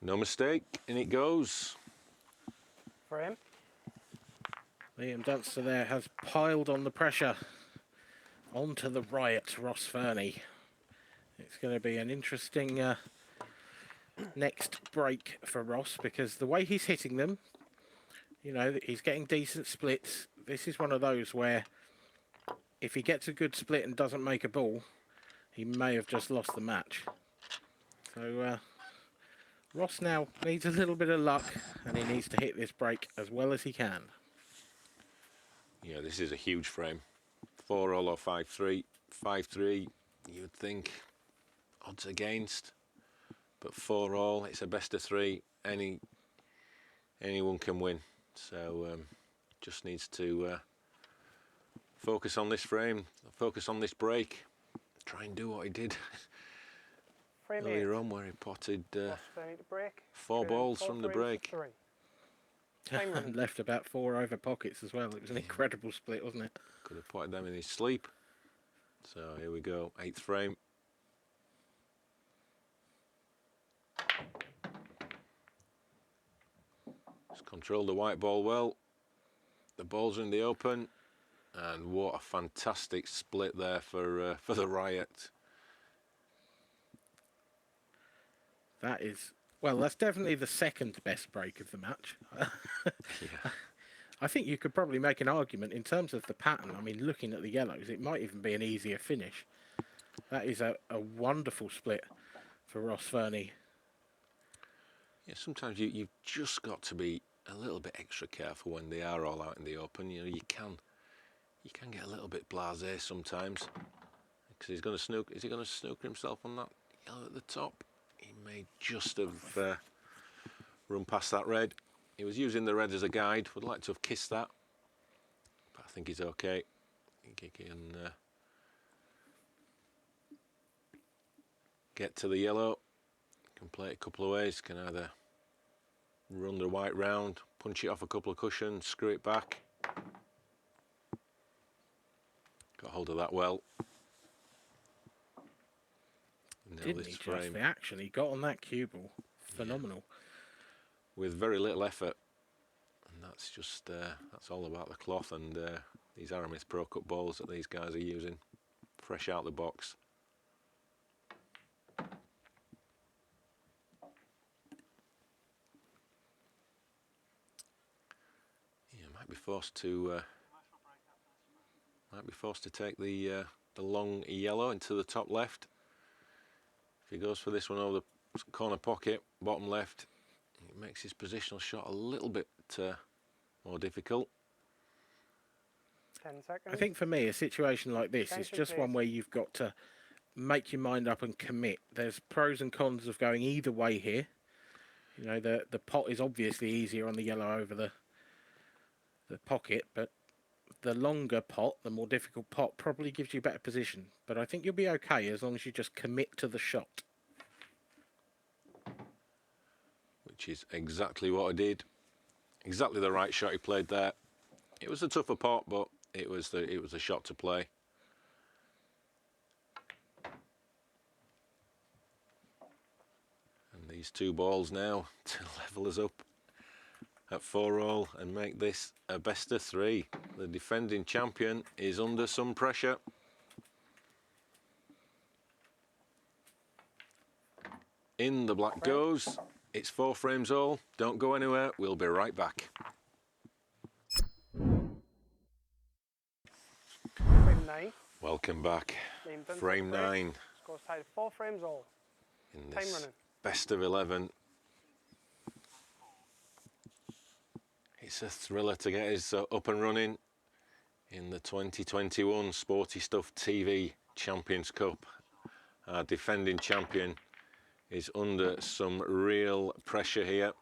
No mistake, in it goes. For him. Liam Dunster there has piled on the pressure onto the riot, Ross Fernie. It's going to be an interesting next break for Ross, because the way he's hitting them, you know, he's getting decent splits. This is one of those where if he gets a good split and doesn't make a ball, he may have just lost the match. So Ross now needs a little bit of luck, and he needs to hit this break as well as he can. Yeah, this is a huge frame. 4-all or 5-3. 5-3, you'd think odds against, but 4-all, it's a best of 3. Anyone can win. So just needs to focus on this frame, focus on this break, try and do what he did earlier on, where he potted 4 balls from the break. And left about 4 over pockets as well. It was an incredible split, wasn't it? Could have potted them in his sleep. So here we go, 8th frame. Just control the white ball well. The ball's in the open, and what a fantastic split there for the Riot. That is, well, that's definitely the second best break of the match. Yeah. I think you could probably make an argument in terms of the pattern. I mean, looking at the yellows, it might even be an easier finish. That is a wonderful split for Ross Fernie. Yeah, sometimes you've just got to be a little bit extra careful when they are all out in the open. You know, you can get a little bit blasé sometimes, because he's going to snook. Is he going to snooker himself on that yellow at the top? He may just have run past that red. He was using the red as a guide. Would like to have kissed that, but I think he's okay. I think he can get to the yellow. Can play it a couple of ways. Can either run the white round, punch it off a couple of cushions, screw it back. Got hold of that well. Didn't he just? The action he got on that cue ball, phenomenal. Yeah. With very little effort, and that's just that's all about the cloth and these Aramis Pro Cup balls that these guys are using, fresh out the box. Yeah, might be forced to take the long yellow into the top left. If he goes for this one over the corner pocket, bottom left, it makes his positional shot a little bit more difficult. 10 seconds. I think for me, a situation like this is just one where you've got to make your mind up and commit. There's pros and cons of going either way here. You know, the pot is obviously easier on the yellow over the pocket, but the longer pot, the more difficult pot, probably gives you better position. But I think you'll be okay as long as you just commit to the shot. Which is exactly what I did. Exactly the right shot he played there. It was a tougher pot, but it was a shot to play. And these 2 balls now to level us up at 4-all and make this a best of 3. The defending champion is under some pressure. In the black goes. It's 4 frames all. Don't go anywhere. We'll be right back. Frame 9. Welcome back. Liam Dunster Frame break. 9 Scores tied at 4 frames all. in Time this running. best of 11. It's a thriller to get us up and running in the 2021 Sporty Stuff TV Champions Cup. Our defending champion is under some real pressure here.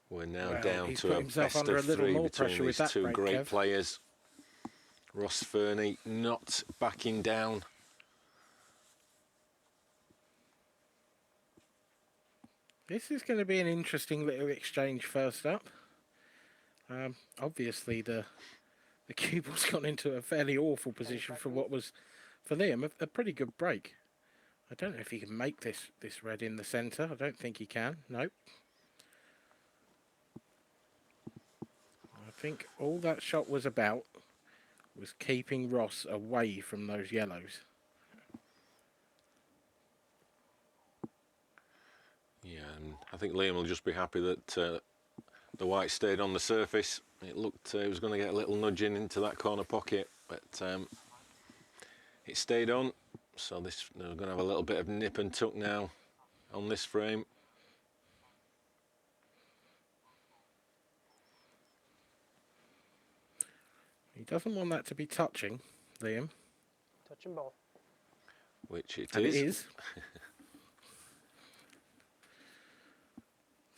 We're now down to a best of 3 between these 2 great players. Ross Fernie not backing down. This is going to be an interesting little exchange first up. Obviously, the cue ball's gone into a fairly awful position for what was, for Liam, a pretty good break. I don't know if he can make this red in the centre. I don't think he can. Nope. I think all that shot was about was keeping Ross away from those yellows. Yeah, and I think Liam will just be happy that the white stayed on the surface. It looked it was going to get a little nudging into that corner pocket, but it stayed on. So they're going to have a little bit of nip and tuck now on this frame. He doesn't want that to be touching, Liam. Touching ball. Which it and is. It is.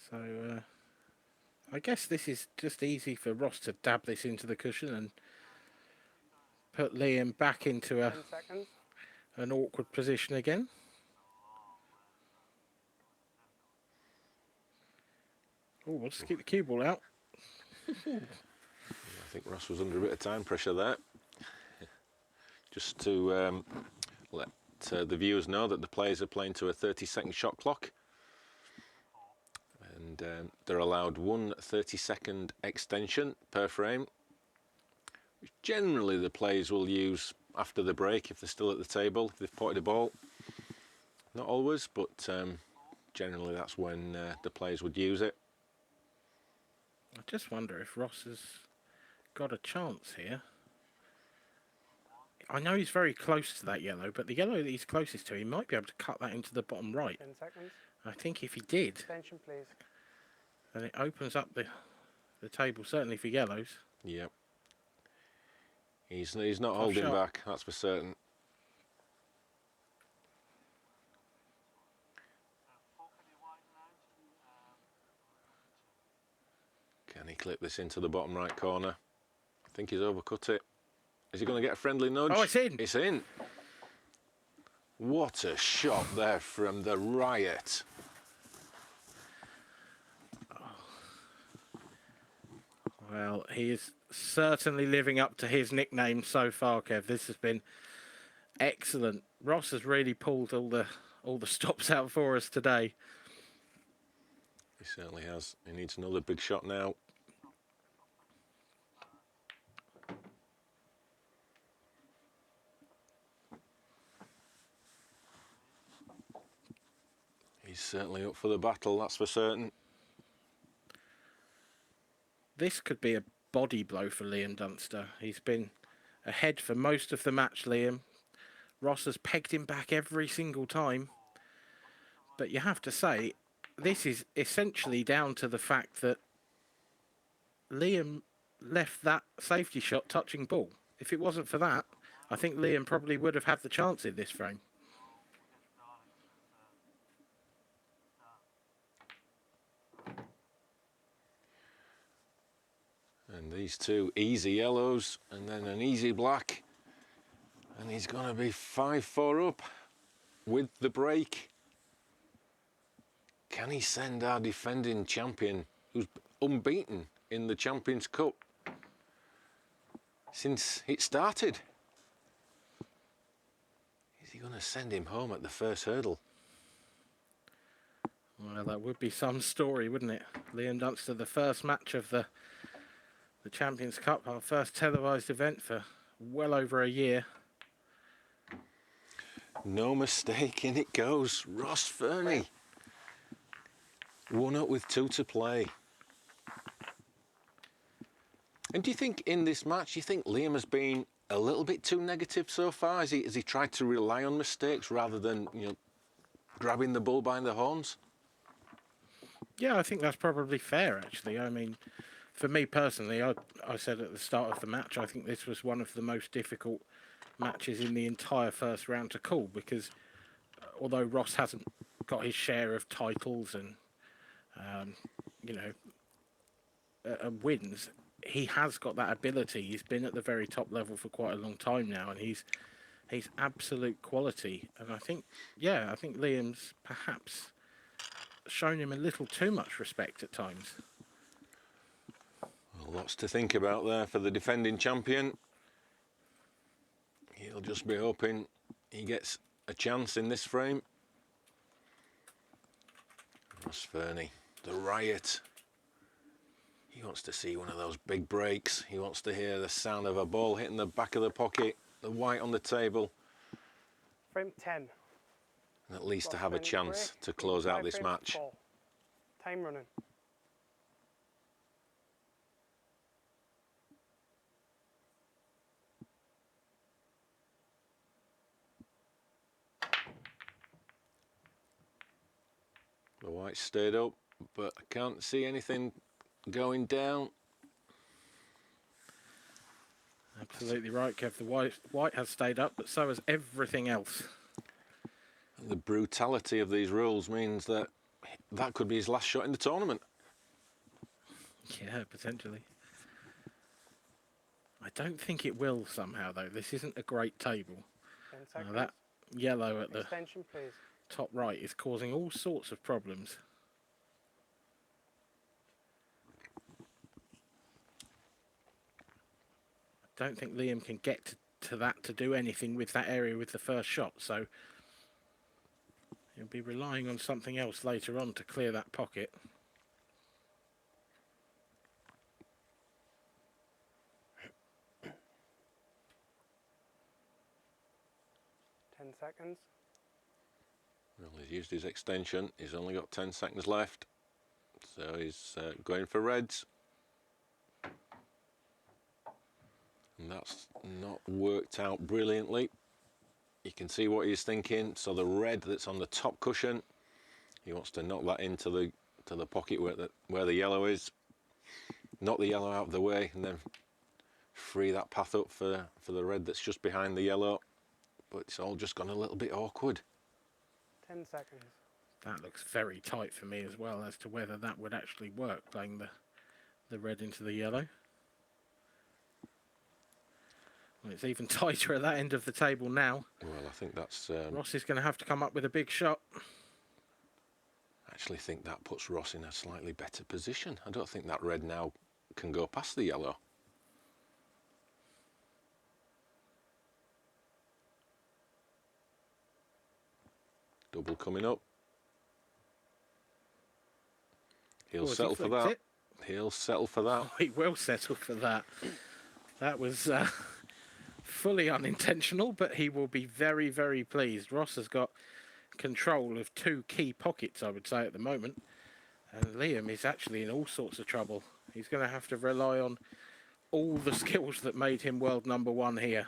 So I guess this is just easy for Ross to dab this into the cushion and put Liam back into an awkward position again. Oh, we'll just keep the cue ball out. I think Ross was under a bit of time pressure there. Just to let the viewers know that the players are playing to a 30-second shot clock. And they're allowed 1 30-second extension per frame, which generally the players will use after the break if they're still at the table, if they've potted a ball. Not always, but generally that's when the players would use it. I just wonder if Ross has got a chance here. I know he's very close to that yellow, but the yellow that he's closest to, he might be able to cut that into the bottom right. 10 seconds. I think if he did, Extension, please. then it opens up the table, certainly for yellows. Yep. He's not holding back, that's for certain. Can he clip this into the bottom right corner? I think he's overcut it. Is he going to get a friendly nudge? Oh, it's in. It's in. What a shot there from the Riot. Well, he is certainly living up to his nickname so far, Kev. This has been excellent. Ross has really pulled all the stops out for us today. He certainly has. He needs another big shot now. He's certainly up for the battle, that's for certain. This could be a body blow for Liam Dunster. He's been ahead for most of the match, Liam. Ross has pegged him back every single time. But you have to say, this is essentially down to the fact that Liam left that safety shot touching ball. If it wasn't for that, I think Liam probably would have had the chance in this frame. And these 2 easy yellows and then an easy black. And he's going to be 5-4 up with the break. Can he send our defending champion, who's unbeaten in the Champions Cup since it started? Is he going to send him home at the first hurdle? Well, that would be some story, wouldn't it? Liam Dunster, the first match of the Champions Cup, our first televised event for well over a year. No mistake, in it goes. Ross Fernie. 1 up with 2 to play. And do you think in this match, you think Liam has been a little bit too negative so far? Has he tried to rely on mistakes rather than, grabbing the bull by the horns? Yeah, I think that's probably fair, actually. I mean, for me personally, I said at the start of the match, I think this was one of the most difficult matches in the entire first round to call, because although Ross hasn't got his share of titles and, wins, he has got that ability. He's been at the very top level for quite a long time now, and he's absolute quality. And I think Liam's perhaps shown him a little too much respect at times. Well, lots to think about there for the defending champion. He'll just be hoping he gets a chance in this frame. Ross Fernie, the riot. He wants to see one of those big breaks. He wants to hear the sound of a ball hitting the back of the pocket, the white on the table. Frame 10. And at least to have a chance to close out this match. Time running. The white stayed up, but I can't see anything going down. Absolutely right, Kev. The white has stayed up, but so has everything else. And the brutality of these rules means that could be his last shot in the tournament. Yeah, potentially. I don't think it will somehow, though. This isn't a great table. 10 seconds. That yellow at the Extension, please. top right is causing all sorts of problems. I don't think Liam can get to that to do anything with that area with the first shot, so he'll be relying on something else later on to clear that pocket. Seconds. Well, he's used his extension. He's only got 10 seconds left. So he's going for reds. And that's not worked out brilliantly. You can see what he's thinking. So the red that's on the top cushion, he wants to knock that into the pocket where the yellow is. Knock the yellow out of the way and then free that path up for the red that's just behind the yellow. But it's all just gone a little bit awkward. 10 seconds. That looks very tight for me as well as to whether that would actually work, playing the red into the yellow. Well, it's even tighter at that end of the table now. Well, I think that's... Ross is going to have to come up with a big shot. I actually think that puts Ross in a slightly better position. I don't think that red now can go past the yellow. Double coming up. He'll settle for that. He'll settle for that. Oh, he will settle for that. That was fully unintentional, but he will be very, very pleased. Ross has got control of 2 key pockets, I would say, at the moment. And Liam is actually in all sorts of trouble. He's going to have to rely on all the skills that made him world #1 here.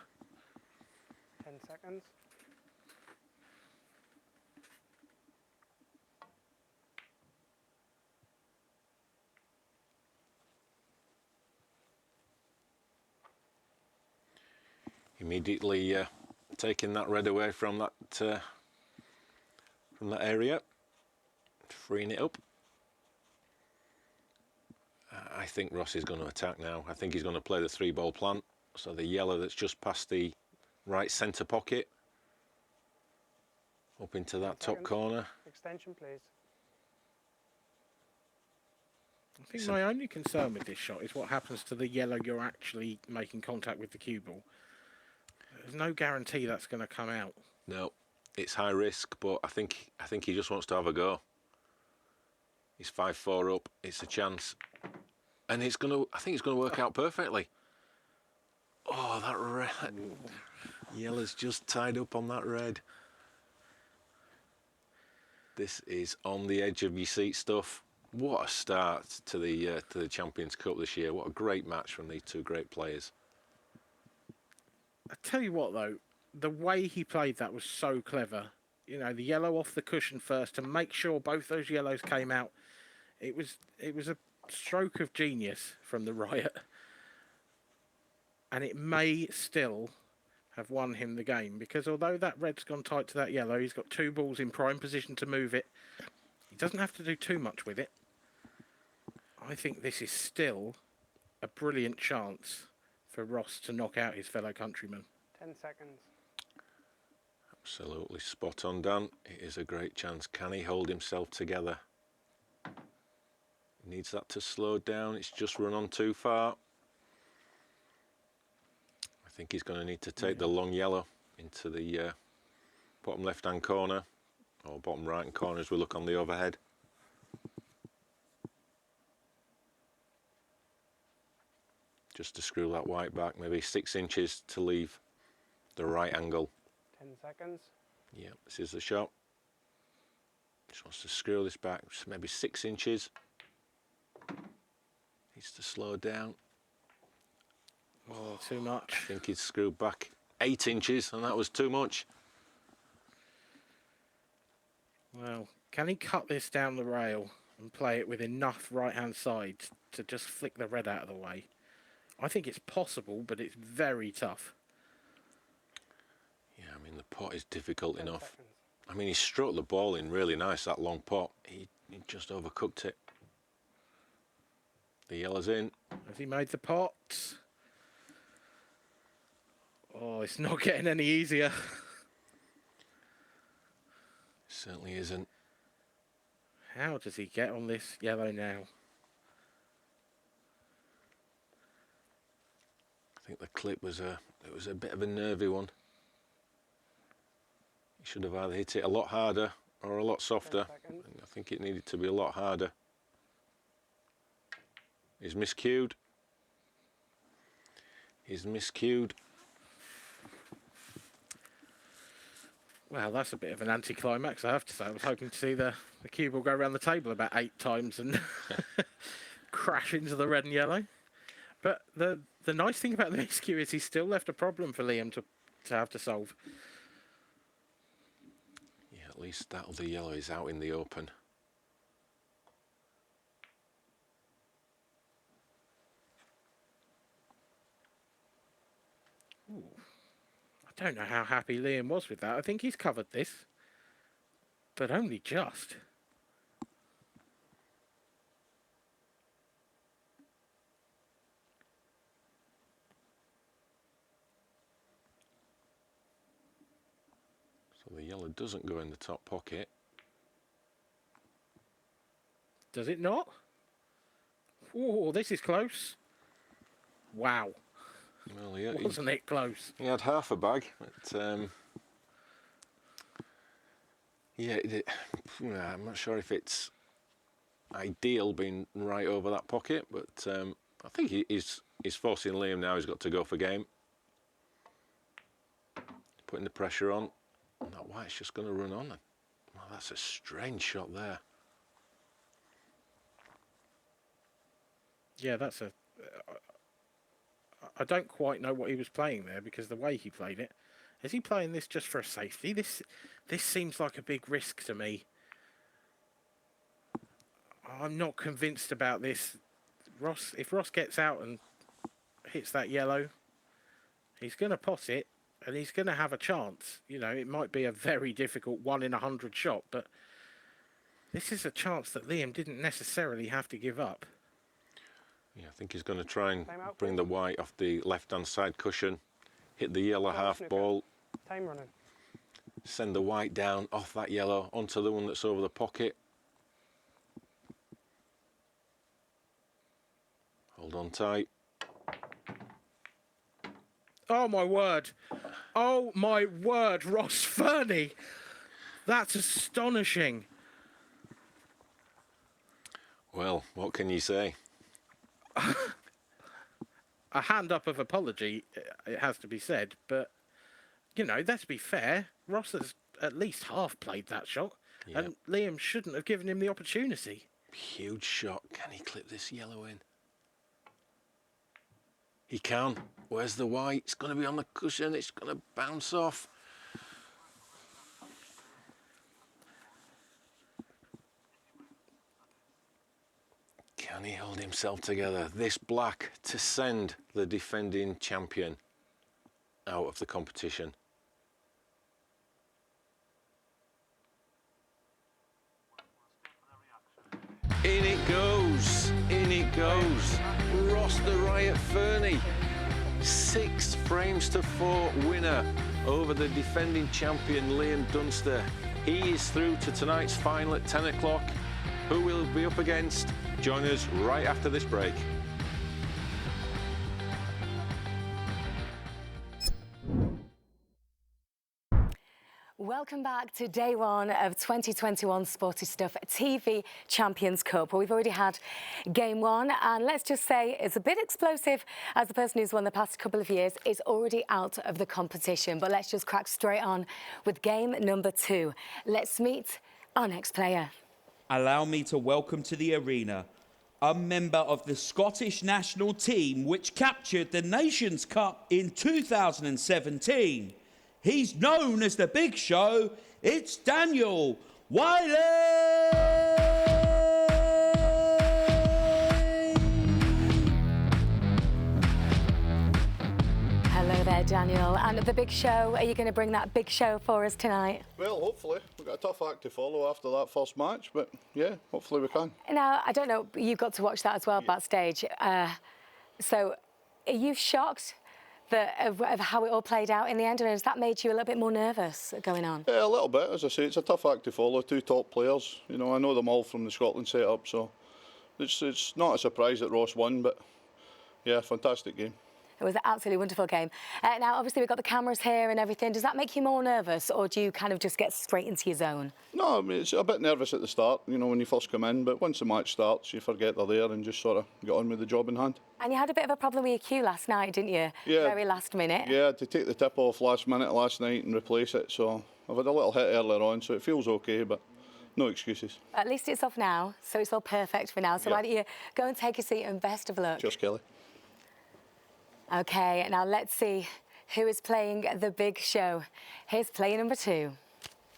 10 seconds. Immediately taking that red away from that area, freeing it up. I think Ross is going to attack now. I think he's going to play the 3-ball plant. So the yellow that's just past the right centre pocket, up into that top corner. Extension, please. I think my only concern with this shot is what happens to the yellow you're actually making contact with the cue ball. There's no guarantee that's going to come out. No, it's high risk, but I think he just wants to have a go. He's 5-4 up. It's a chance. And it's going to, I think it's going to work out perfectly. Oh, that red. Yellow's just tied up on that red. This is on the edge of your seat stuff. What a start to the Champions Cup this year. What a great match from these two great players. I tell you what, though, the way he played that was so clever. You know, the yellow off the cushion first to make sure both those yellows came out. It was a stroke of genius from the Riot. And it may still have won him the game, because although that red's gone tight to that yellow, he's got 2 balls in prime position to move it. He doesn't have to do too much with it. I think this is still a brilliant chance for Ross to knock out his fellow countryman. 10 seconds. Absolutely spot on, Dan. It is a great chance. Can he hold himself together? He needs that to slow down. It's just run on too far. I think he's going to need to take the long yellow into the bottom left-hand corner, or bottom right-hand corner as we look on the overhead. Just to screw that white back, maybe 6 inches to leave the right angle. 10 seconds. Yeah, this is the shot. Just wants to screw this back, just maybe 6 inches. Needs to slow down. Oh, too much. I think he's screwed back 8 inches, and that was too much. Well, can he cut this down the rail and play it with enough right-hand side to just flick the red out of the way? I think it's possible, but it's very tough. Yeah, I mean, the pot is difficult enough. I mean, he struck the ball in really nice, that long pot. He just overcooked it. The yellow's in. Has he made the pot? Oh, it's not getting any easier. Certainly isn't. How does he get on this yellow now? I think the clip was a bit of a nervy one. He should have either hit it a lot harder or a lot softer. I think it needed to be a lot harder. He's miscued. He's miscued. Well, that's a bit of an anticlimax, I have to say. I was hoping to see the cue ball go around the table about 8 times and crash into the red and yellow. But the nice thing about the miscue is he's still left a problem for Liam to have to solve. Yeah, at least that other yellow is out in the open. Ooh. I don't know how happy Liam was with that. I think he's covered this, but only just. So the yellow doesn't go in the top pocket. Does it not? Oh, this is close. Wow. Well, yeah, wasn't it close? He had half a bag, but yeah, I'm not sure if it's ideal being right over that pocket, but I think he's forcing Liam now. He's got to go for game, putting the pressure on. And that white's just going to run on. Well, that's a strange shot there. Yeah, that's a. I don't quite know what he was playing there, because the way he played it. Is he playing this just for a safety? This seems like a big risk to me. I'm not convinced about this. If Ross gets out and hits that yellow, he's going to pot it, and he's going to have a chance. You know, it might be a very difficult 1 in 100 shot, but this is a chance that Liam didn't necessarily have to give up. Yeah, I think he's going to try and bring the white off the left-hand side cushion, hit the yellow half ball, Time running. send the white down off that yellow onto the one that's over the pocket. Hold on tight. Oh, my word. Oh, my word, Ross Fernie. That's astonishing. Well, what can you say? A hand up of apology, it has to be said, but, you know, let's be fair. Ross has at least half played that shot, and Liam shouldn't have given him the opportunity. Huge shot. Can he clip this yellow in? He can. Where's the white? It's going to be on the cushion. It's going to bounce off. Can he hold himself together? This black to send the defending champion out of the competition. In it goes. In it goes. Ross the Riot Fernie. 6 frames to 4 winner over the defending champion Liam Dunster. He is through to tonight's final at 10 o'clock. Who will be up against? Join us right after this break. Welcome back to day one of 2021 Sporty Stuff TV Champions Cup. Well, we've already had game one, and let's just say it's a bit explosive as the person who's won the past couple of years is already out of the competition. But let's just crack straight on with game number 2. Let's meet our next player. Allow me to welcome to the arena a member of the Scottish national team which captured the Nations Cup in 2017. He's known as the Big Show. It's Daniel Wylie! Hello there, Daniel. And the Big Show, are you going to bring that big show for us tonight? Well, hopefully. We've got a tough act to follow after that first match, but yeah, hopefully we can. Now, I don't know, you've got to watch that as well backstage. So, are you shocked of how it all played out in the end, and has that made you a little bit more nervous going on? Yeah, a little bit. As I say, it's a tough act to follow. 2 top players. You know, I know them all from the Scotland setup, so it's not a surprise that Ross won, but yeah, fantastic game. It was an absolutely wonderful game. Now, obviously, we've got the cameras here and everything. Does that make you more nervous, or do you kind of just get straight into your zone? No, I mean, it's a bit nervous at the start, you know, when you first come in, but once the match starts, you forget they're there and just sort of get on with the job in hand. And you had a bit of a problem with your cue last night, didn't you? Yeah. Very last minute. Yeah, to take the tip off last minute last night and replace it, so I've had a little hit earlier on, so it feels okay, but no excuses. At least it's off now, so it's all perfect for now. So why don't you go and take a seat, and best of luck. Cheers, Kelly. OK, now let's see who is playing the Big Show. Here's player number 2.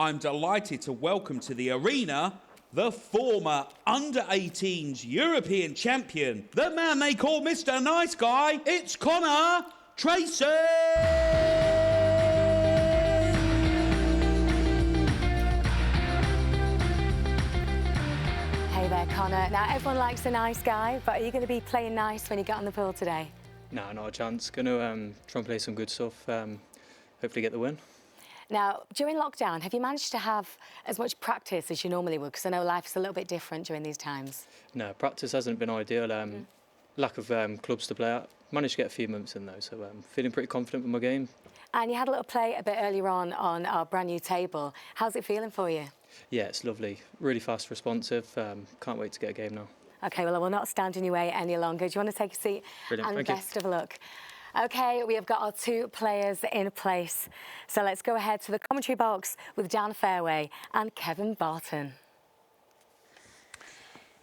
I'm delighted to welcome to the arena the former under-18s European champion, the man they call Mr. Nice Guy. It's Conor Treacy! Hey there, Conor. Now, everyone likes a nice guy, but are you going to be playing nice when you get on the pool today? No, not a chance. Going to try and play some good stuff, hopefully get the win. Now, during lockdown, have you managed to have as much practice as you normally would? Because I know life is a little bit different during these times. No, practice hasn't been ideal. Lack of clubs to play at. Managed to get a few months in though, so feeling pretty confident with my game. And you had a little play a bit earlier on our brand new table. How's it feeling for you? Yeah, it's lovely. Really fast, responsive. Can't wait to get a game now. OK, well, I will not stand in your way any longer. Do you want to take a seat? Brilliant, and thank best of luck. OK, we have got our 2 players in place. So let's go ahead to the commentary box with Dan Fairway and Kevin Barton.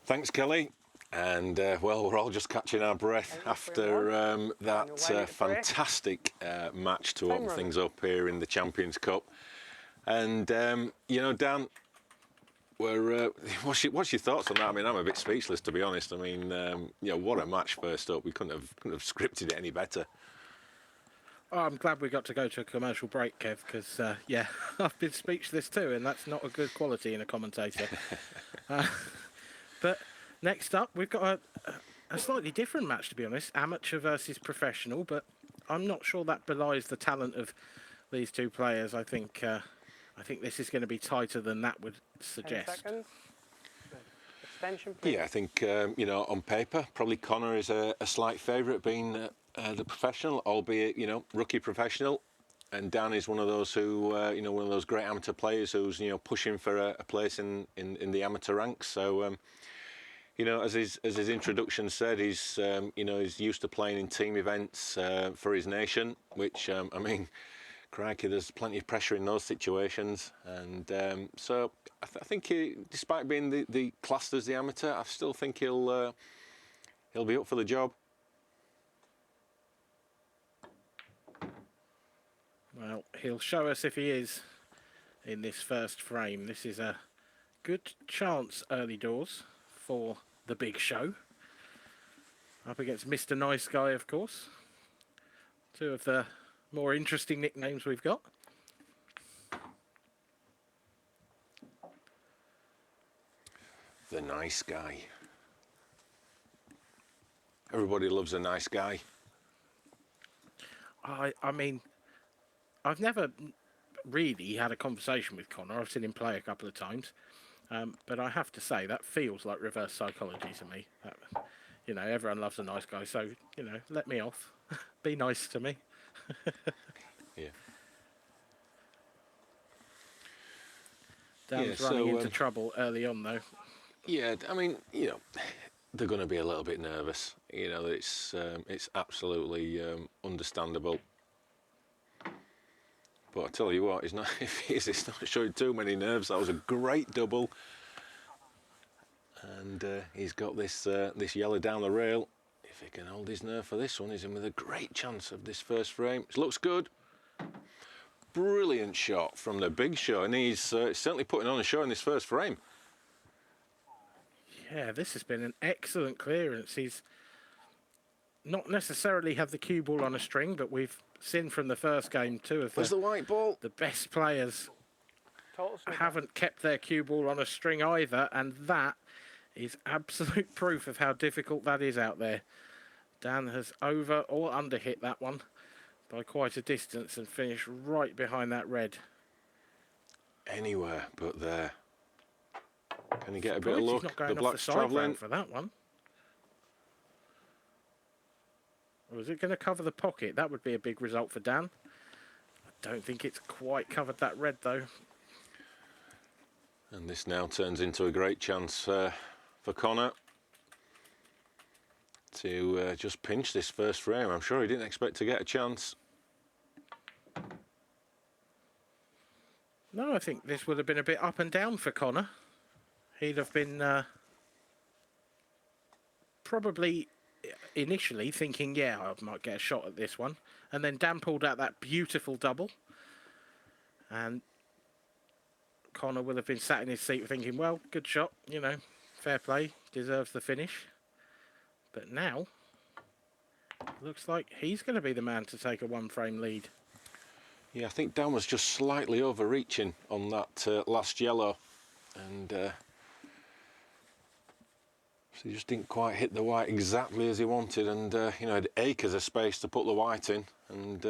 Thanks, Kelly. And, well, we're all just catching our breath after that fantastic match to open things up here in the Champions Cup. And, you know, Dan, what's your thoughts on that? I mean, I'm a bit speechless, to be honest. I mean, you know, what a match first up. We couldn't have scripted it any better. Oh, I'm glad we got to go to a commercial break, Kev, because, yeah, I've been speechless too, and that's not a good quality in a commentator. But next up, we've got a slightly different match, to be honest, amateur versus professional, but I'm not sure that belies the talent of these 2 players. I think this is going to be tighter than that would suggest. 10 seconds. Extension, please. Yeah, I think, you know, on paper, probably Conor is a slight favourite, being the professional, albeit, you know, rookie professional. And Dan is one of those who, you know, one of those great amateur players who's, you know, pushing for a place in the amateur ranks. So, you know, as his introduction said, he's you know, he's used to playing in team events for his nation, which I mean, crikey, there's plenty of pressure in those situations, and so I think he, despite being the classed as the amateur, I still think he'll be up for the job. Well, he'll show us if he is in this first frame. This is a good chance early doors for the big show. Up against Mr. Nice Guy, of course. Two of the more interesting nicknames we've got. The nice guy. Everybody loves a nice guy. I mean, I've never really had a conversation with Conor. I've seen him play a couple of times. But I have to say, that feels like reverse psychology to me. You know, everyone loves a nice guy, so, you know, let me off. Be nice to me. Yeah. Dan's running into trouble early on, though. Yeah, I mean, you know, they're going to be a little bit nervous. You know, it's absolutely understandable. But I tell you what, he's not, it's not showing too many nerves. That was a great double. And he's got this yellow down the rail. If he can hold his nerve for this one, he's in with a great chance of this first frame. It looks good. Brilliant shot from the big show, and he's certainly putting on a show in this first frame. Yeah, this has been an excellent clearance. He's not necessarily had the cue ball on a string, but we've seen from the first game two of the white ball? The best players haven't kept their cue ball on a string either, and that is absolute proof of how difficult that is out there. Dan has over or under hit that one by quite a distance and finished right behind that red. Anywhere but there. Can you get a bit of luck? Not going the off black's the side travelling round for that one. Or is it going to cover the pocket? That would be a big result for Dan. I don't think it's quite covered that red though. And this now turns into a great chance for Conor to just pinch this first frame. I'm sure he didn't expect to get a chance. No, I think this would have been a bit up and down for Conor. He'd have been probably initially thinking, yeah, I might get a shot at this one. And then Dan pulled out that beautiful double. And Conor will have been sat in his seat thinking, well, good shot, you know, fair play, deserves the finish. But now, looks like he's going to be the man to take a one-frame lead. Yeah, I think Dan was just slightly overreaching on that last yellow. And so he just didn't quite hit the white exactly as he wanted. And, you know, had acres of space to put the white in. And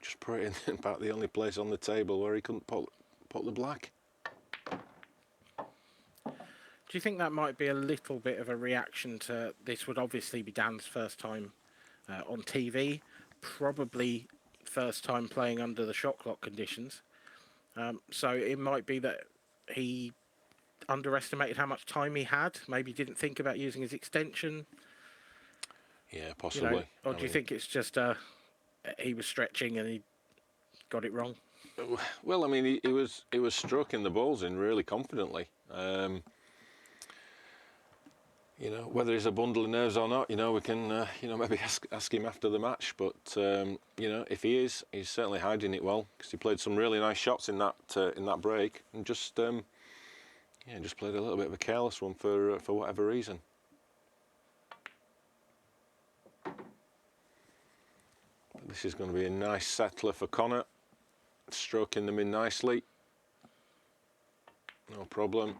just put it in about the only place on the table where he couldn't put the black. Do you think that might be a little bit of a reaction to, this would obviously be Dan's first time on TV, probably first time playing under the shot clock conditions. So it might be that he underestimated how much time he had, maybe didn't think about using his extension. Yeah, possibly. You know, or do you think it's just he was stretching and he got it wrong? Well, I mean, he was stroking the balls in really confidently. You know, whether he's a bundle of nerves or not, you know, we can, you know, maybe ask him after the match. But you know, if he is, he's certainly hiding it well because he played some really nice shots in that break and just, yeah, just played a little bit of a careless one for whatever reason. But this is going to be a nice settler for Conor, stroking them in nicely. No problem.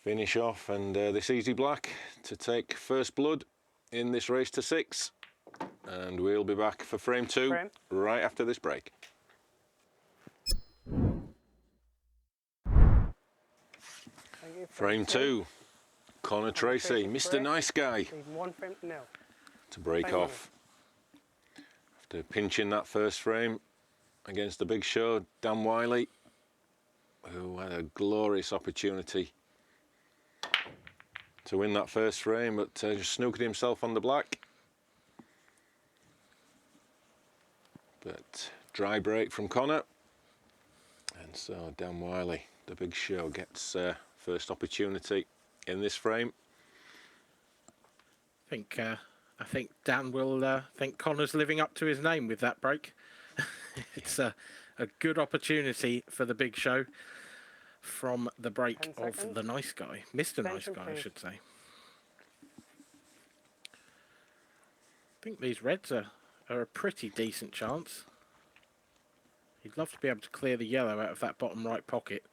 Finish off, and this easy black to take first blood in this race to 6. And we'll be back for frame 2 right after this break. Frame 2, Conor Treacy, Mr. Nice Guy, One frame now. to break off. After pinching that first frame against the big show, Dan Wylie, who had a glorious opportunity to win that first frame, but just snookered himself on the black. But dry break from Conor. And so Dan Wylie, the big show, gets first opportunity in this frame. I think Dan will think Conor's living up to his name with that break. It's a good opportunity for the big show from the break of the nice guy, Mr. Nice Guy, I should say. I think these reds are a pretty decent chance. He'd love to be able to clear the yellow out of that bottom right pocket,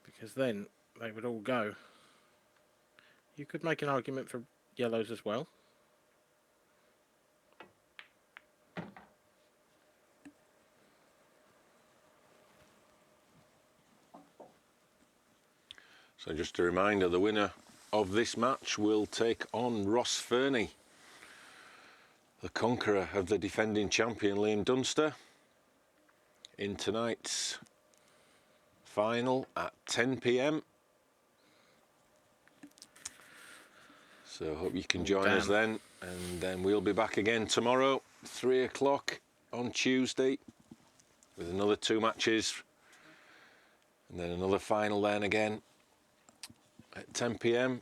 because then they would all go. You could make an argument for yellows as well. So just a reminder, the winner of this match will take on Ross Fernie, the conqueror of the defending champion Liam Dunster, in tonight's final at 10 p.m. So hope you can join us then, and then we'll be back again tomorrow, 3 o'clock on Tuesday, with another 2 matches, and then another final then again at 10 p.m.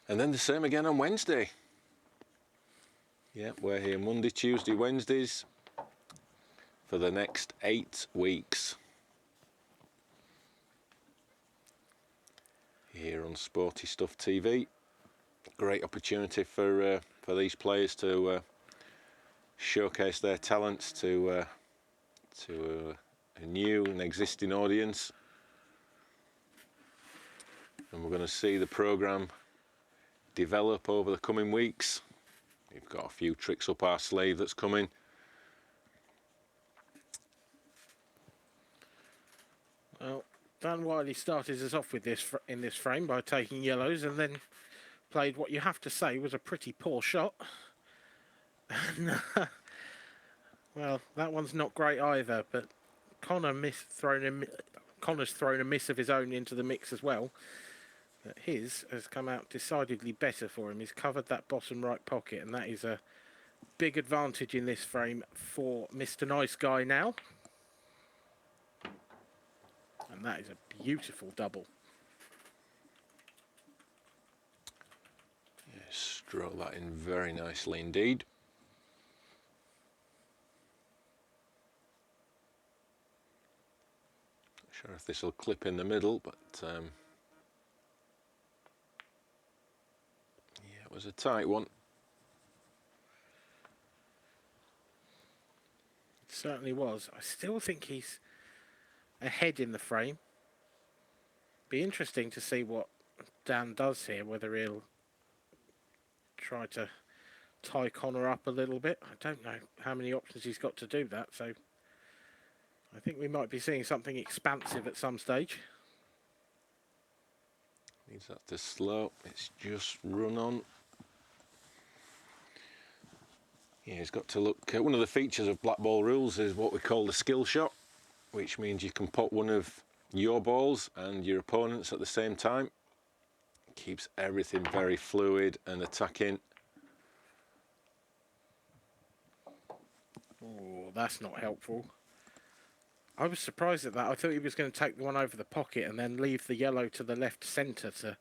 and then the same again on Wednesday. Yeah, we're here Monday, Tuesday, Wednesdays for the next 8 weeks here on Sporty Stuff TV. Great opportunity for these players to showcase their talents to a new and existing audience. And we're going to see the programme develop over the coming weeks. We've got a few tricks up our sleeve that's coming. Well, Dan Wylie started us off with this in this frame by taking yellows, and then played what you have to say was a pretty poor shot. And, well, that one's not great either, but Conor's thrown a miss of his own into the mix as well. But his has come out decidedly better for him. He's covered that bottom right pocket, and that is a big advantage in this frame for Mr. Nice Guy now. And that is a beautiful double. Yeah, stroke that in very nicely indeed. Not sure if this will clip in the middle, but yeah, it was a tight one. It certainly was. I still think he's ahead in the frame. Be interesting to see what Dan does here, whether he'll try to tie Conor up a little bit. I don't know how many options he's got to do that, so I think we might be seeing something expansive at some stage. Needs that to slow. It's just run on. Yeah, he's got to look. One of the features of black ball rules is what we call the skill shot, which means you can put one of your balls and your opponent's at the same time. Keeps everything very fluid and attacking. Oh, that's not helpful. I was surprised at that. I thought he was going to take the one over the pocket and then leave the yellow to the left centre to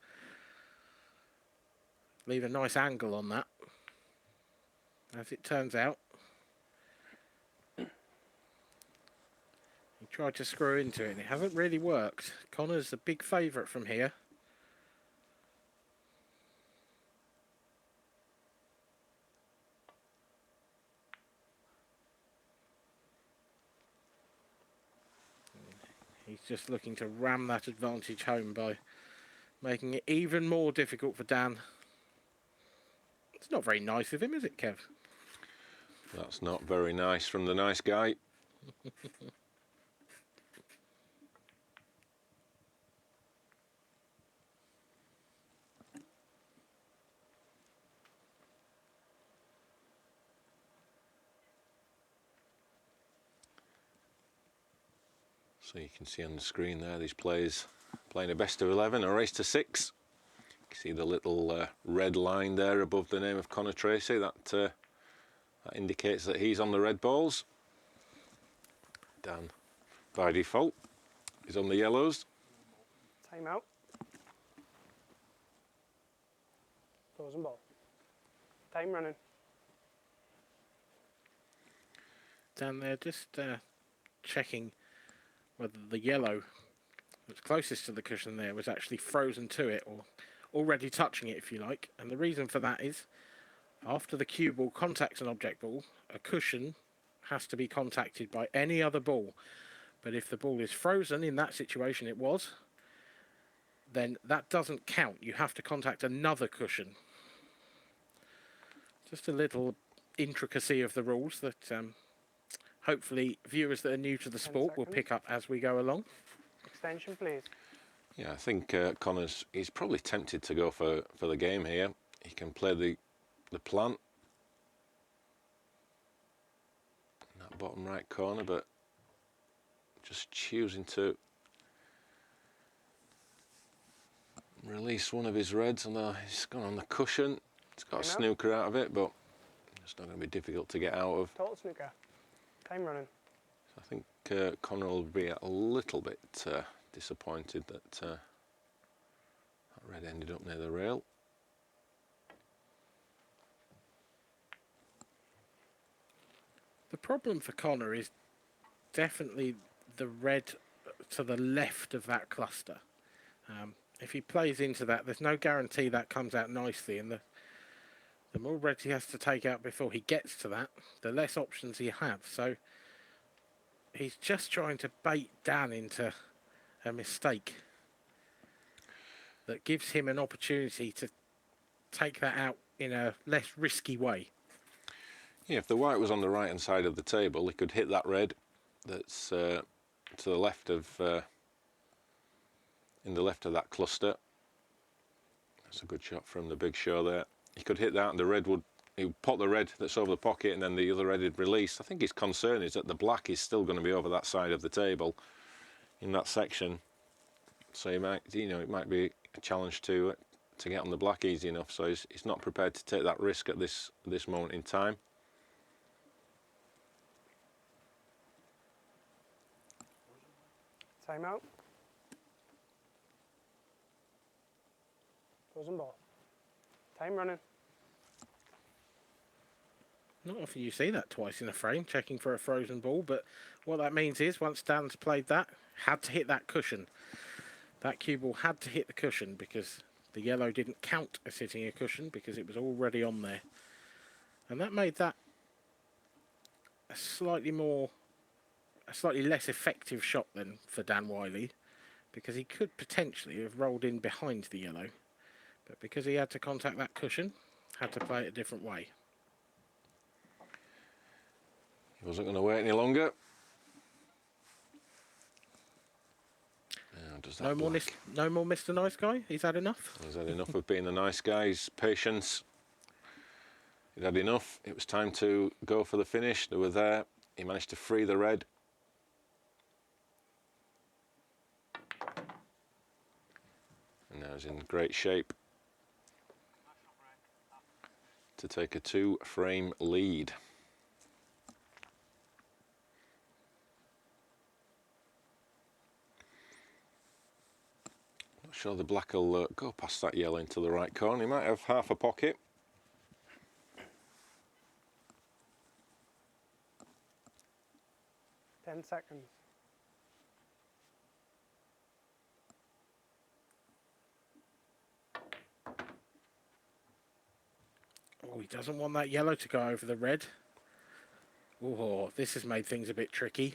leave a nice angle on that. As it turns out, he tried to screw into it and it hasn't really worked. Conor's the big favourite from here. He's just looking to ram that advantage home by making it even more difficult for Dan. It's not very nice of him, is it, Kev? That's not very nice from the nice guy. So you can see on the screen there these players playing a best of 11, a race to 6. You See the little red line there above the name of Conor Treacy. That indicates that he's on the red balls. Dan, by default, is on the yellows. Time out. Frozen ball. Time running. Dan there, just checking whether the yellow that's closest to the cushion there was actually frozen to it, or already touching it, if you like. And the reason for that is, after the cue ball contacts an object ball, a cushion has to be contacted by any other ball. But if the ball is frozen, in that situation it was, then that doesn't count. You have to contact another cushion. Just a little intricacy of the rules that hopefully viewers that are new to the sport will pick up as we go along. Extension, please. Yeah, I think he's probably tempted to go for the game here. He can play the plant in that bottom right corner, but just choosing to release one of his reds, and he's gone on the cushion. It's got a snooker out of it, but it's not going to be difficult to get out of. Total snooker. Time running. So I think Conor will be a little bit disappointed that that red ended up near the rail. The problem for Conor is definitely the red to the left of that cluster. If he plays into that, there's no guarantee that comes out nicely, and the more reds he has to take out before he gets to that, the less options he has. So he's just trying to bait Dan into a mistake that gives him an opportunity to take that out in a less risky way. Yeah, if the white was on the right hand side of the table, he could hit that red that's to the left of in the left of that cluster. That's a good shot from the big show there. He could hit that, and the red he would pop the red that's over the pocket, and then the other red would release. I think his concern is that the black is still going to be over that side of the table in that section. So he might, it might be a challenge to get on the black easy enough. So he's not prepared to take that risk at this moment in time. Time out. Frozen ball. Time running. Not often you see that twice in a frame, checking for a frozen ball, but what that means is once Dan's played that, had to hit that cushion. That cue ball had to hit the cushion because the yellow didn't count as hitting a cushion because it was already on there. And that made that a slightly less effective shot than for Dan Wylie, because he could potentially have rolled in behind the yellow. But because he had to contact that cushion, had to play it a different way. He wasn't going to wait any longer. No more Mr. Nice Guy? He's had enough? He's had enough of being the nice guy. His patience. He'd had enough. It was time to go for the finish. They were there. He managed to free the red. And now he's in great shape to take a 2-frame lead. Not sure the black will go past that yellow into the right corner. He might have half a pocket. Ten seconds. Oh, he doesn't want that yellow to go over the red. Oh, this has made things a bit tricky.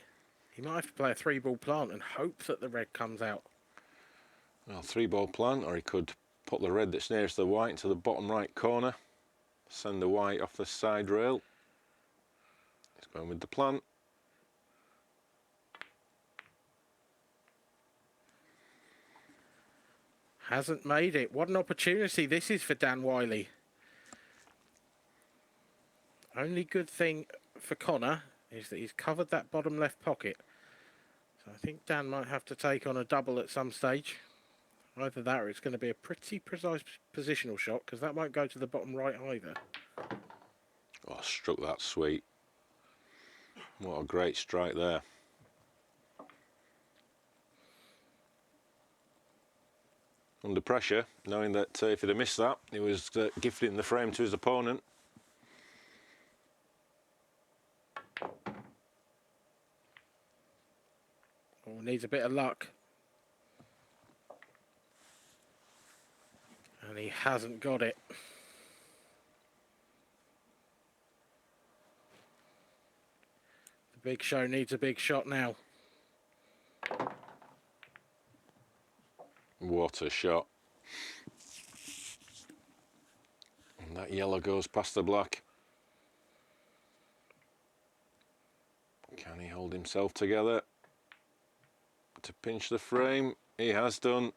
He might have to play a 3-ball plant and hope that the red comes out. Well, 3-ball plant, or he could put the red that's nearest the white into the bottom right corner. Send the white off the side rail. He's going with the plant. Hasn't made it. What an opportunity this is for Dan Wylie. Only good thing for Conor is that he's covered that bottom left pocket. So I think Dan might have to take on a double at some stage. Either that or it's going to be a pretty precise positional shot, because that won't go to the bottom right either. Oh, struck that sweet. What a great strike there. Under pressure, knowing that if he'd have missed that, he was gifting the frame to his opponent. Oh, needs a bit of luck. And he hasn't got it. The big show needs a big shot now. What a shot. And that yellow goes past the black. Can he hold himself together to pinch the frame? He has done.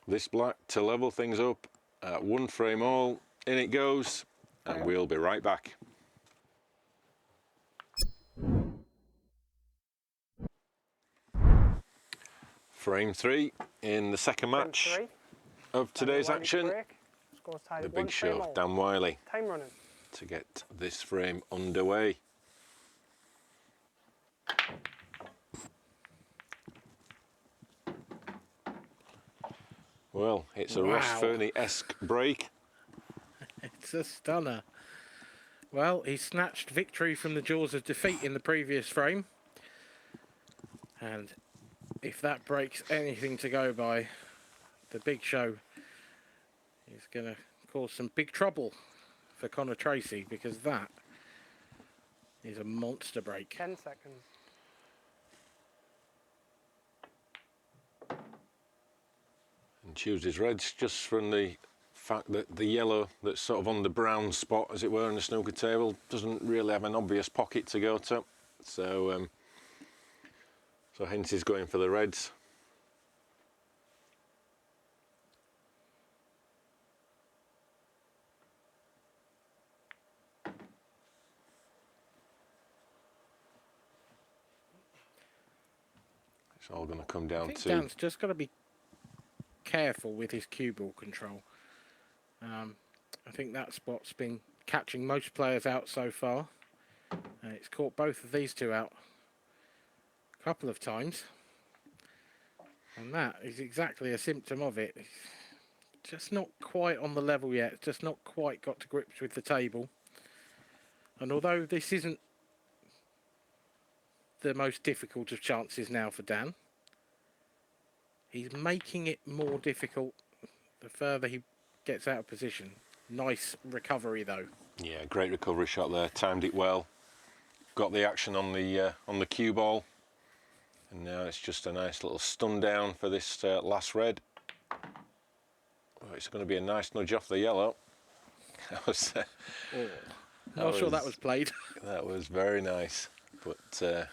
This black to level things up at 1 frame all. In it goes, and we'll be right back. Frame 3 in the second match of today's action. The big show, Dan Wylie, Time running. to get this frame underway. Well, it's a Ross Fernie-esque break. It's a stunner. Well, he snatched victory from the jaws of defeat in the previous frame. And if that breaks anything to go by, the big show is going to cause some big trouble for Conor Treacy, because that is a monster break. 10 seconds. And chooses reds just from the fact that the yellow that's sort of on the brown spot, as it were, on the snooker table doesn't really have an obvious pocket to go to. So hence he's going for the reds. It's all going to come down to... Dan's just got to be careful with his cue ball control. I think that spot's been catching most players out so far. It's caught both of these two out a couple of times. And that is exactly a symptom of it. It's just not quite on the level yet. It's just not quite got to grips with the table. And although this isn't the most difficult of chances now for Dan, he's making it more difficult the further he gets out of position. Nice recovery though. Yeah, great recovery shot there. Timed it well. Got the action on the cue ball. And now it's just a nice little stun down for this last red. Oh, it's going to be a nice nudge off the yellow. That was... Not sure that was played. That was very nice. But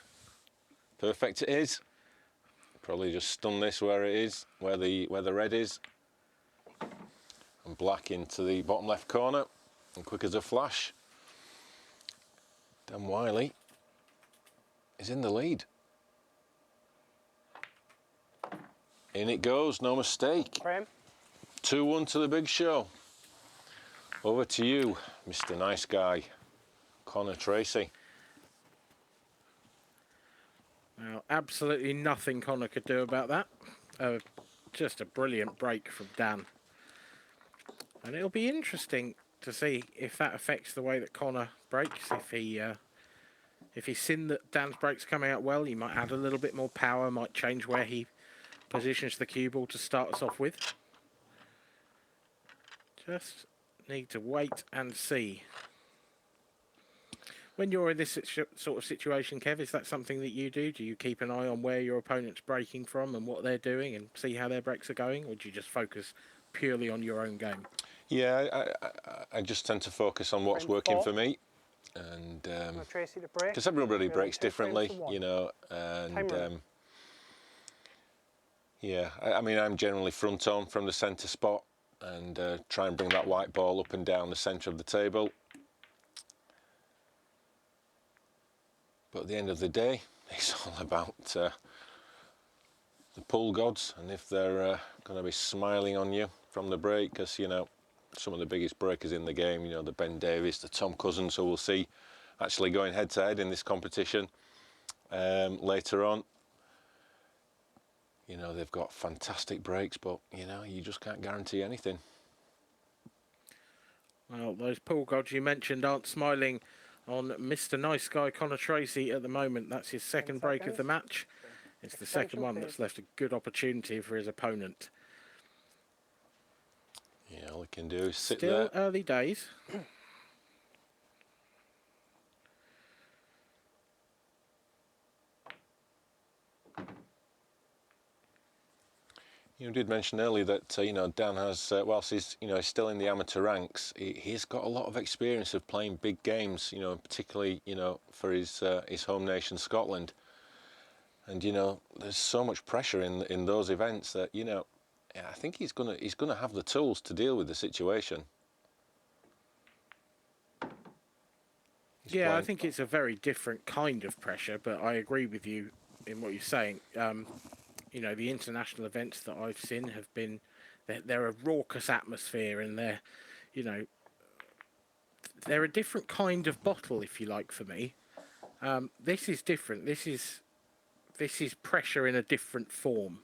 perfect it is. Probably just stun this where it is, where the red is. And black into the bottom left corner. And quick as a flash, Dan Wylie is in the lead. In it goes, no mistake. 2-1 to the big show. Over to you, Mr. Nice Guy, Conor Treacy. Now, absolutely nothing Conor could do about that. Just a brilliant break from Dan. And it'll be interesting to see if that affects the way that Conor breaks. If he's seen that Dan's break's coming out well, he might add a little bit more power, might change where he positions the cue ball to start us off with. Just need to wait and see. When you're in this sort of situation, Kev, is that something that you do? Do you keep an eye on where your opponent's breaking from and what they're doing and see how their breaks are going? Or do you just focus purely on your own game? Yeah, I just tend to focus on what's working for me. And because everybody breaks differently, you know, and yeah, I mean, I'm generally front on from the centre spot and try and bring that white ball up and down the centre of the table. But at the end of the day, it's all about the pool gods, and if they're going to be smiling on you from the break, because you know some of the biggest breakers in the game, you know, the Ben Davies, the Tom Cousins, who we'll see actually going head to head in this competition later on. You know, they've got fantastic breaks, but you know, you just can't guarantee anything. Well, those pool gods you mentioned aren't smiling on Mr. Nice Guy Conor Treacy at the moment. That's his second break of the match. It's the second one that's left a good opportunity for his opponent. Yeah, all he can do is sit there. Still early days. You did mention earlier that you know, Dan has, whilst he's still in the amateur ranks, he's got a lot of experience of playing big games. You know, particularly for his home nation Scotland. And you know, there's so much pressure in those events that I think he's gonna have the tools to deal with the situation. Yeah, I think it's a very different kind of pressure, but I agree with you in what you're saying. You know, the international events that I've seen have been, they're a raucous atmosphere, and they're a different kind of bottle, if you like, for me. This is different. This is pressure in a different form.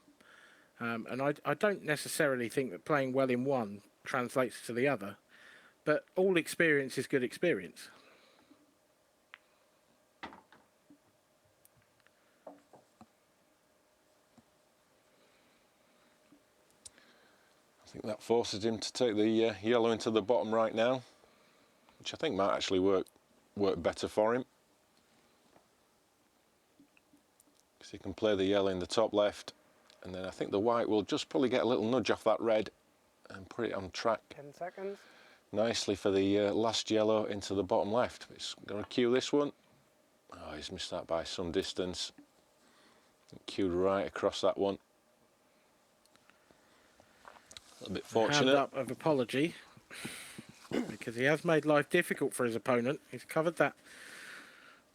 And I don't necessarily think that playing well in one translates to the other, but all experience is good experience. I think that forces him to take the yellow into the bottom right now, which I think might actually work better for him. Because he can play the yellow in the top left, and then I think the white will just probably get a little nudge off that red and put it on track 10 seconds. nicely for the last yellow into the bottom left. He's going to cue this one. Oh, he's missed that by some distance. Cued right across that one. A little bit fortunate. Hand up of apology, because he has made life difficult for his opponent. He's covered that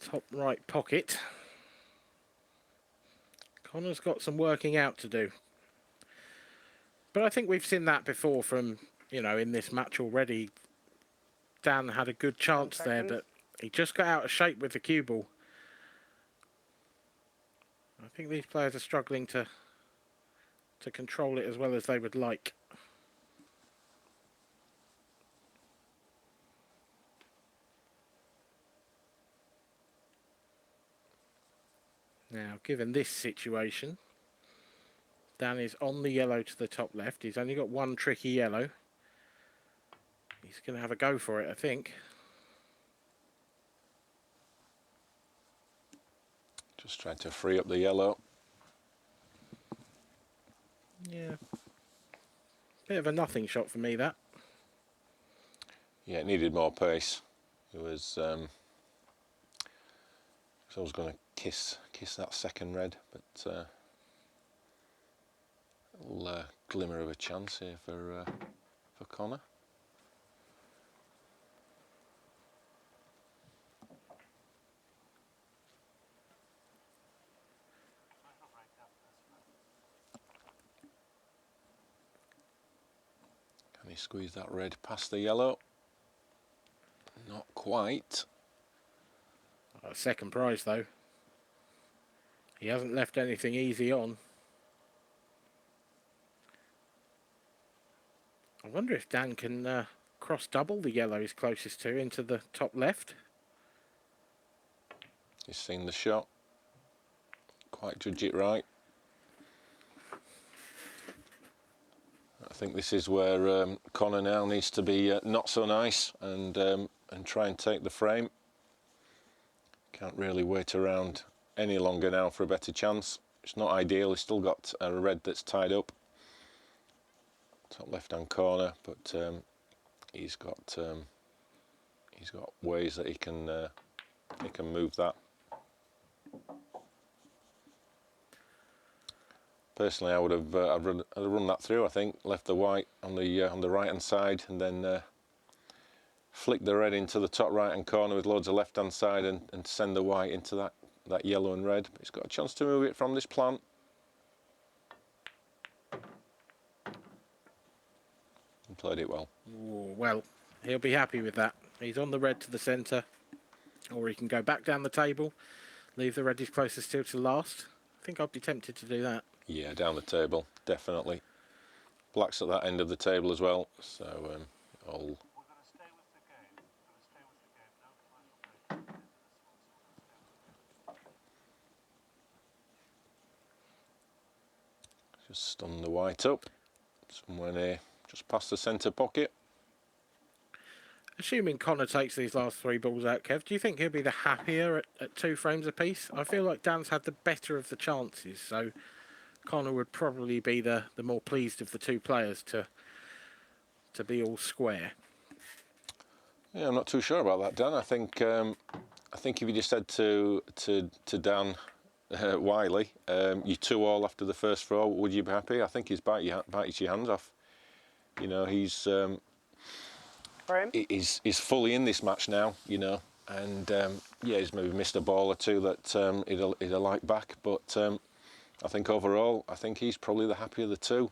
top right pocket. Conor's got some working out to do. But I think we've seen that before from, in this match already. Dan had a good chance there, but he just got out of shape with the cue ball. I think these players are struggling to control it as well as they would like. Now, given this situation, Dan is on the yellow to the top left. He's only got one tricky yellow. He's going to have a go for it, I think. Just trying to free up the yellow. Yeah. Bit of a nothing shot for me, that. Yeah, it needed more pace. It was... I was going to kiss that second red, but a little glimmer of a chance here for Conor. Can he squeeze that red past the yellow? Not quite. Second prize, though. He hasn't left anything easy on. I wonder if Dan can cross double the yellow he's closest to into the top left. He's seen the shot. Quite judge it right. I think this is where Conor now needs to be not so nice and try and take the frame. Can't really wait around any longer now for a better chance. It's not ideal. He's still got a red that's tied up. Top left-hand corner, but he's got ways that he can move that. Personally, I would have I'd run that through. I think left the white on the right-hand side, and then flick the red into the top right-hand corner with loads of left-hand side, and send the white into that yellow and red. But he's got a chance to move it from this plant. He played it well. Ooh, well, he'll be happy with that. He's on the red to the centre, or he can go back down the table, leave the reddies closest still to last. I think I'd be tempted to do that. Yeah, down the table, definitely. Black's at that end of the table as well, so all. Just stun the white up, somewhere near, just past the centre pocket. Assuming Conor takes these last 3 balls out, Kev, do you think he'll be the happier at 2 frames apiece? I feel like Dan's had the better of the chances, so Conor would probably be the more pleased of the 2 players to be all square. Yeah, I'm not too sure about that, Dan. I think if you just said to Dan Wylie, you 2-all after the first throw, would you be happy? I think he's biting your hands off. You know, he's fully in this match now. You know, and yeah, he's maybe missed a ball or 2 that he'd have liked back, but I think overall, I think he's probably the happier of the 2.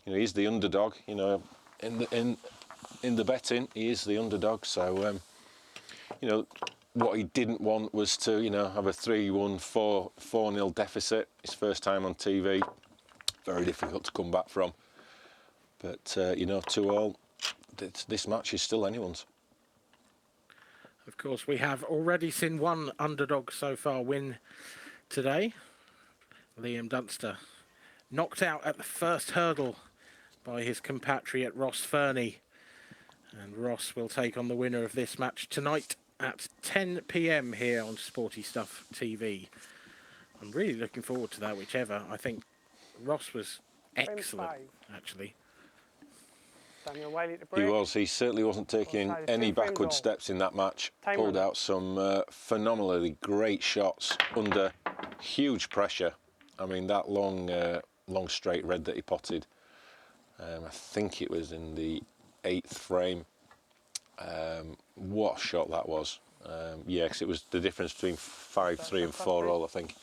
You know, he's the underdog. You know, in the betting, he is the underdog. So, you know, what he didn't want was to, you know, have a 3-1, 4-0 deficit. His first time on TV, very difficult to come back from. But you know, 2-all, this match is still anyone's. Of course, we have already seen one underdog so far win today. Liam Dunster knocked out at the first hurdle by his compatriot Ross Fernie. And Ross will take on the winner of this match tonight at 10 p.m. here on Sporty Stuff TV. I'm really looking forward to that, whichever. I think Ross was excellent, actually. He was. He certainly wasn't taking any backward steps in that match. Pulled out some phenomenally great shots under huge pressure. I mean, that long straight red that he potted, I think it was in the 8th frame. What a shot that was. Yeah, because it was the difference between 5-3 and 4-all, I think.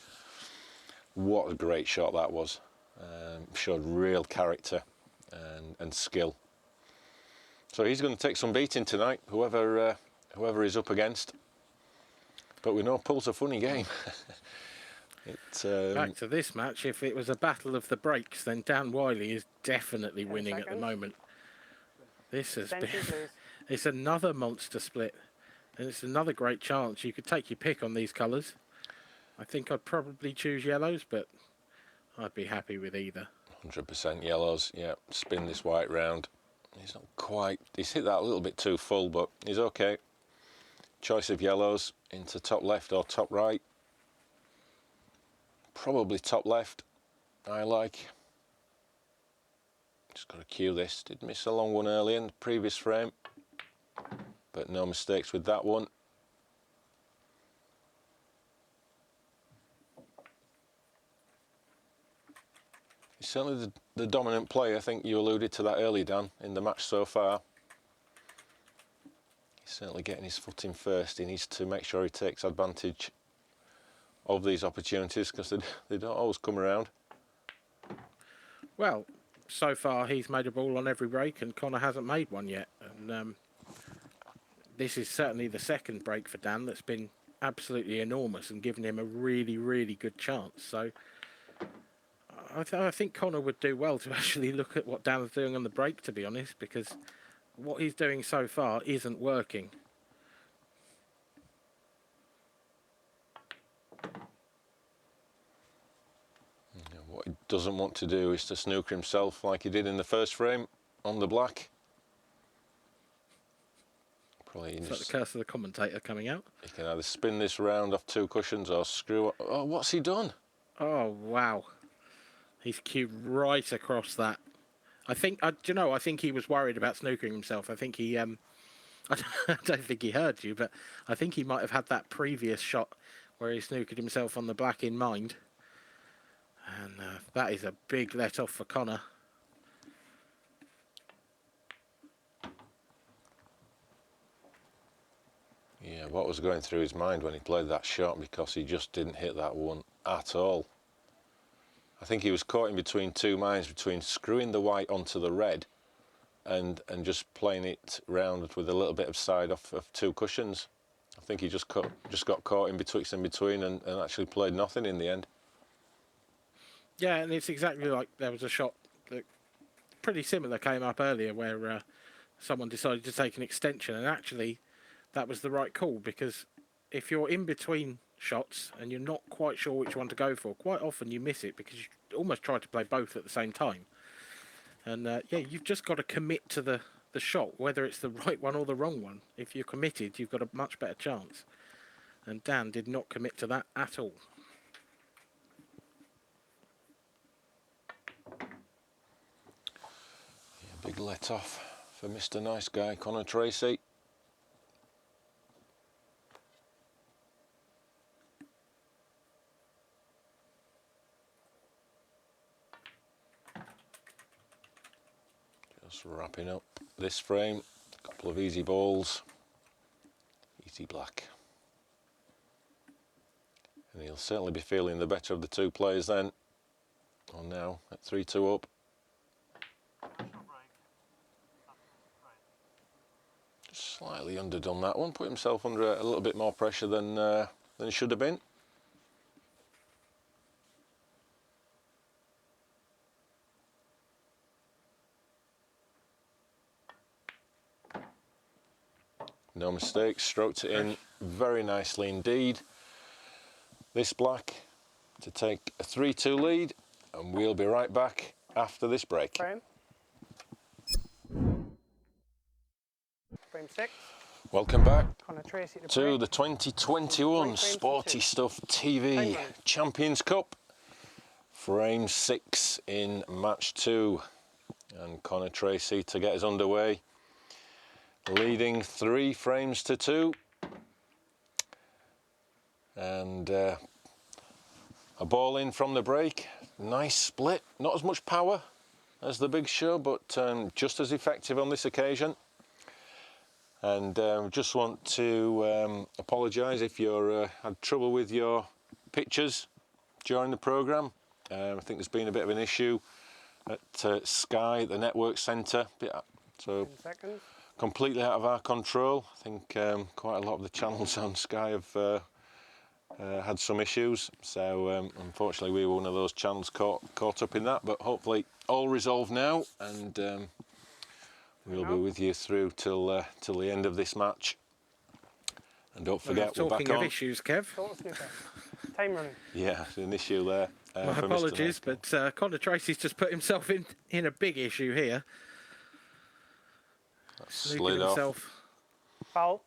What a great shot that was. Showed real character and skill. So he's going to take some beating tonight, whoever he's up against. But we know pool's a funny game. Back to this match, if it was a battle of the breaks, then Dan Wylie is definitely winning at the moment. This has been... It's another monster split, and it's another great chance. You could take your pick on these colours. I think I'd probably choose yellows, but I'd be happy with either. 100% yellows, yeah. Spin this white round. He's not quite... He's hit that a little bit too full, but he's okay. Choice of yellows into top left or top right. Probably top left, I like. Just got to cue this. Did miss a long one early in the previous frame, but no mistakes with that one. He's certainly the dominant player. I think you alluded to that early, Dan, in the match so far. He's certainly getting his foot in first. He needs to make sure he takes advantage of these opportunities, because they don't always come around. Well, so far he's made a ball on every break, and Conor hasn't made one yet. And this is certainly the second break for Dan that's been absolutely enormous and given him a really, really good chance. So I think Conor would do well to actually look at what Dan's doing on the break, to be honest, because what he's doing so far isn't working. What he doesn't want to do is to snooker himself like he did in the first frame on the black. Probably Is that the curse of the commentator coming out? He can either spin this round off 2 cushions or screw up. Oh, what's he done? Oh, wow. He's cued right across that. I think, do you know, I think he was worried about snookering himself. I think he, I don't think he heard you, but I think he might have had that previous shot where he snookered himself on the black in mind. And that is a big let off for Conor. Yeah, what was going through his mind when he played that shot, because he just didn't hit that one at all. I think he was caught in between 2 minds, between screwing the white onto the red and just playing it round with a little bit of side off of 2 cushions. I think he just got caught in betwixt and between and actually played nothing in the end. Yeah, and it's exactly like there was a shot that pretty similar came up earlier where someone decided to take an extension, and actually that was the right call, because if you're in between shots and you're not quite sure which one to go for, quite often you miss it because you almost try to play both at the same time. And yeah, you've just got to commit to the shot, whether it's the right one or the wrong one. If you're committed, you've got a much better chance. And Dan did not commit to that at all. Yeah, big let off for Mr. Nice Guy, Conor Treacy. Just wrapping up this frame, a couple of easy balls, easy black. And he'll certainly be feeling the better of the 2 players then. On now at 3-2 up. Just slightly underdone that one, put himself under a little bit more pressure than he should have been. No mistakes, stroked it in very nicely indeed. This black to take a 3-2 lead, and we'll be right back after this break. Frame 6. Welcome back Conor Treacy to the 2021 Sporty Stuff TV Champions Cup. Frame 6 in match 2, and Conor Treacy to get us underway, leading 3 frames to 2. And a ball in from the break, nice split, not as much power as the big show, but just as effective on this occasion. And just want to apologise if you had trouble with your pictures during the programme. I think there's been a bit of an issue at Sky, the network centre, so completely out of our control. I think quite a lot of the channels on Sky have had some issues, so unfortunately we were one of those channels caught up in that, but hopefully all resolved now, and we'll be with you through till the end of this match. And don't forget, we're back on. Talking of issues, Kev. Time running. Yeah, an issue there. My apologies, but Conor Treacy's just put himself in a big issue here. Slid off. Foul.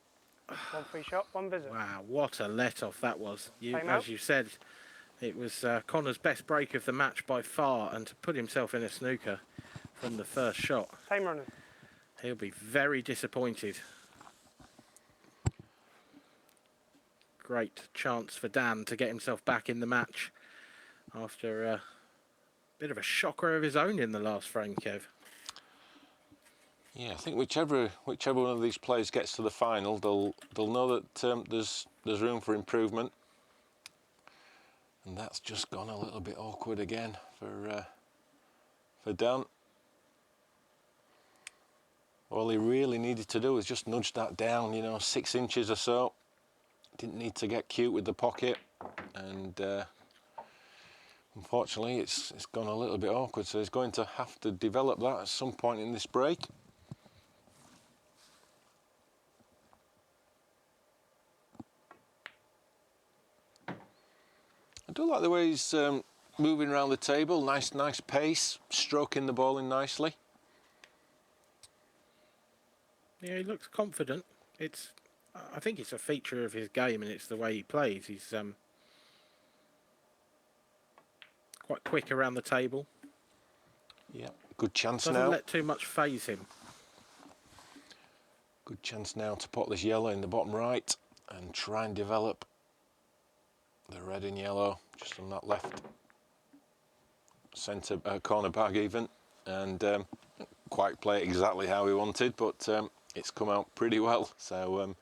1 free shot, 1 visit. Wow, what a let-off that was. Time as out. you said, it was Conor's best break of the match by far, and to put himself in a snooker from the first shot. Time running. He'll be very disappointed. Great chance for Dan to get himself back in the match after a bit of a shocker of his own in the last frame, Kev. Yeah, I think whichever one of these players gets to the final, they'll know that there's room for improvement, and that's just gone a little bit awkward again for Dan. All he really needed to do was just nudge that down, you know, 6 inches or so. Didn't need to get cute with the pocket, and unfortunately it's gone a little bit awkward, so he's going to have to develop that at some point in this break. I do like the way he's moving around the table, nice pace, stroking the ball in nicely. Yeah, he looks confident. I think it's a feature of his game, and it's the way he plays. He's quite quick around the table. Yeah, good chance now. Doesn't let too much phase him. Good chance now to put this yellow in the bottom right and try and develop the red and yellow just on that left centre corner bag even, and quite play it exactly how we wanted, but it's come out pretty well. So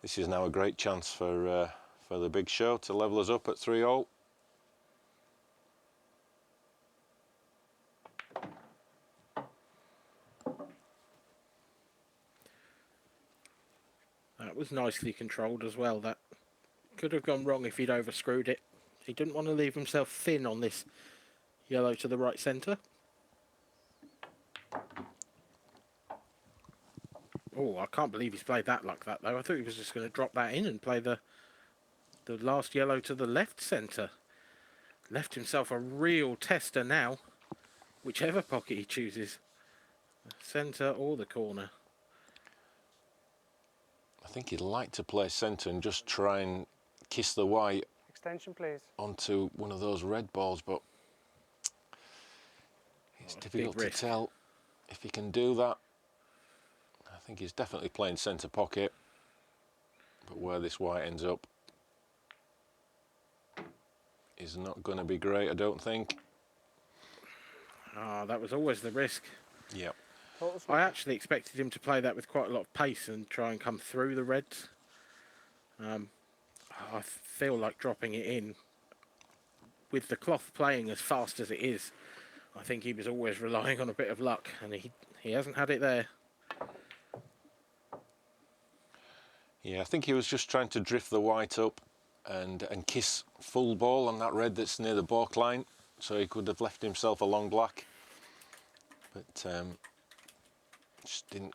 this is now a great chance for the big show to level us up at 3-all. That was nicely controlled as well. That could have gone wrong if he'd overscrewed it. He didn't want to leave himself thin on this yellow to the right centre. Oh, I can't believe he's played that like that, though. I thought he was just going to drop that in and play the last yellow to the left centre. Left himself a real tester now, whichever pocket he chooses. The centre or the corner. I think he'd like to play centre and just try and kiss the white Extension, please. onto one of those red balls, but it's difficult to tell if he can do that. I think he's definitely playing centre pocket, but where this white ends up is not going to be great, I don't think. Ah, that was always the risk. Yep. I actually expected him to play that with quite a lot of pace and try and come through the reds. I feel like dropping it in with the cloth playing as fast as it is. I think he was always relying on a bit of luck, and he hasn't had it there. Yeah, I think he was just trying to drift the white up and kiss full ball on that red that's near the baulk line, so he could have left himself a long black. But just didn't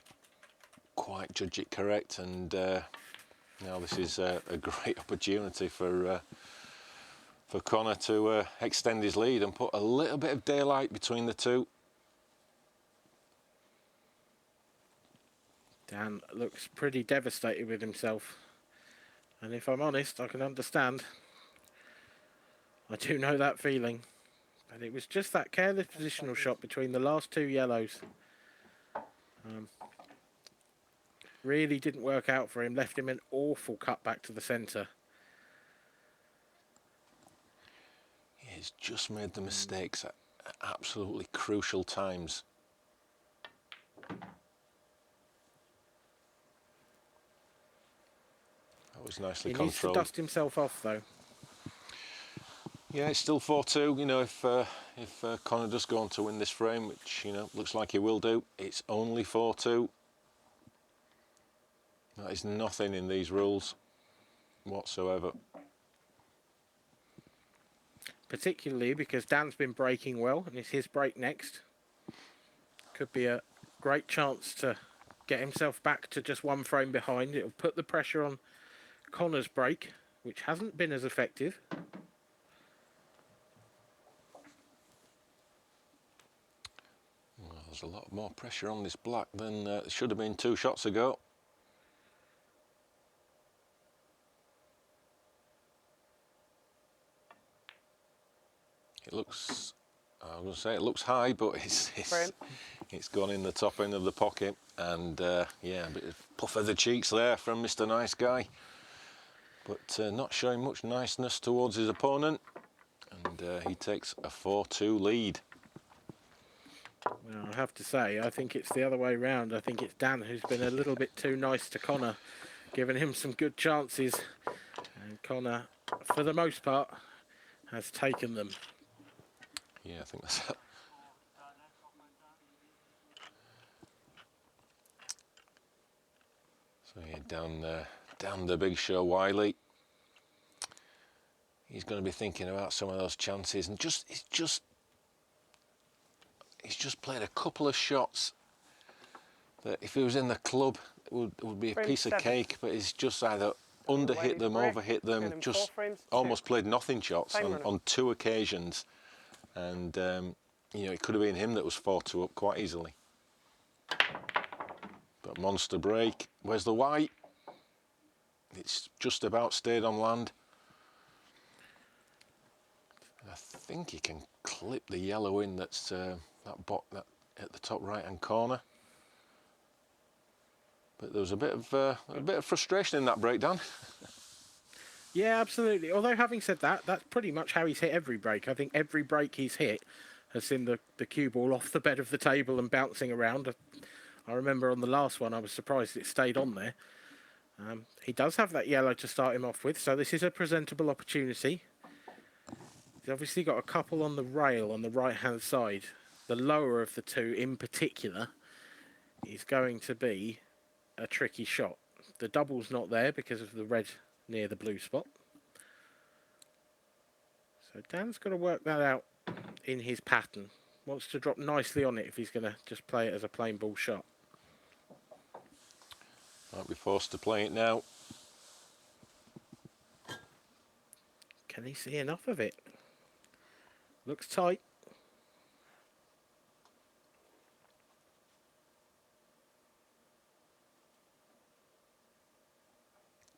quite judge it correct, and now this is a great opportunity for Conor to extend his lead and put a little bit of daylight between the two. Dan looks pretty devastated with himself, and if I'm honest, I can understand. I do know that feeling, but it was just that careless positional shot between the last two yellows. Really didn't work out for him, left him an awful cut back to the centre. He's just made the mistakes at absolutely crucial times. That was nicely controlled. He needs to dust himself off, though. Yeah, it's still 4-2. You know, if Conor does go on to win this frame, which, you know, looks like he will do, it's only 4-2. That is nothing in these rules whatsoever. Particularly because Dan's been breaking well, and it's his break next. Could be a great chance to get himself back to just one frame behind. It'll put the pressure on Conor's break, which hasn't been as effective. Well, there's a lot more pressure on this black than there should have been 2 shots ago. It looks, I was going to say it looks high, but it's gone in the top end of the pocket, and yeah, a bit of puff of the cheeks there from Mr. Nice Guy, but not showing much niceness towards his opponent, and he takes a 4-2 lead. Well, I have to say, I think it's the other way round. I think it's Dan who's been a little bit too nice to Conor, giving him some good chances, and Conor, for the most part, has taken them. Yeah, I think that's it. So yeah, down the big show, Wylie. He's going to be thinking about some of those chances, and he's just played a couple of shots that if he was in the club it would be a piece of cake, but he's just either underhit them, overhit them, just almost played nothing shots on 2 occasions. And, you know, it could have been him that was 4-2 up quite easily. But monster break. Where's the white? It's just about stayed on land. I think he can clip the yellow in that's that at the top right-hand corner. But there was a bit of frustration in that breakdown. Yeah, absolutely. Although, having said that, that's pretty much how he's hit every break. I think every break he's hit has seen the cue ball off the bed of the table and bouncing around. I remember on the last one, I was surprised it stayed on there. He does have that yellow to start him off with, so this is a presentable opportunity. He's obviously got a couple on the rail on the right-hand side. The lower of the two, in particular, is going to be a tricky shot. The double's not there because of the red near the blue spot. So Dan's got to work that out in his pattern. Wants to drop nicely on it if he's going to just play it as a plain ball shot. Might be forced to play it now. Can he see enough of it? Looks tight.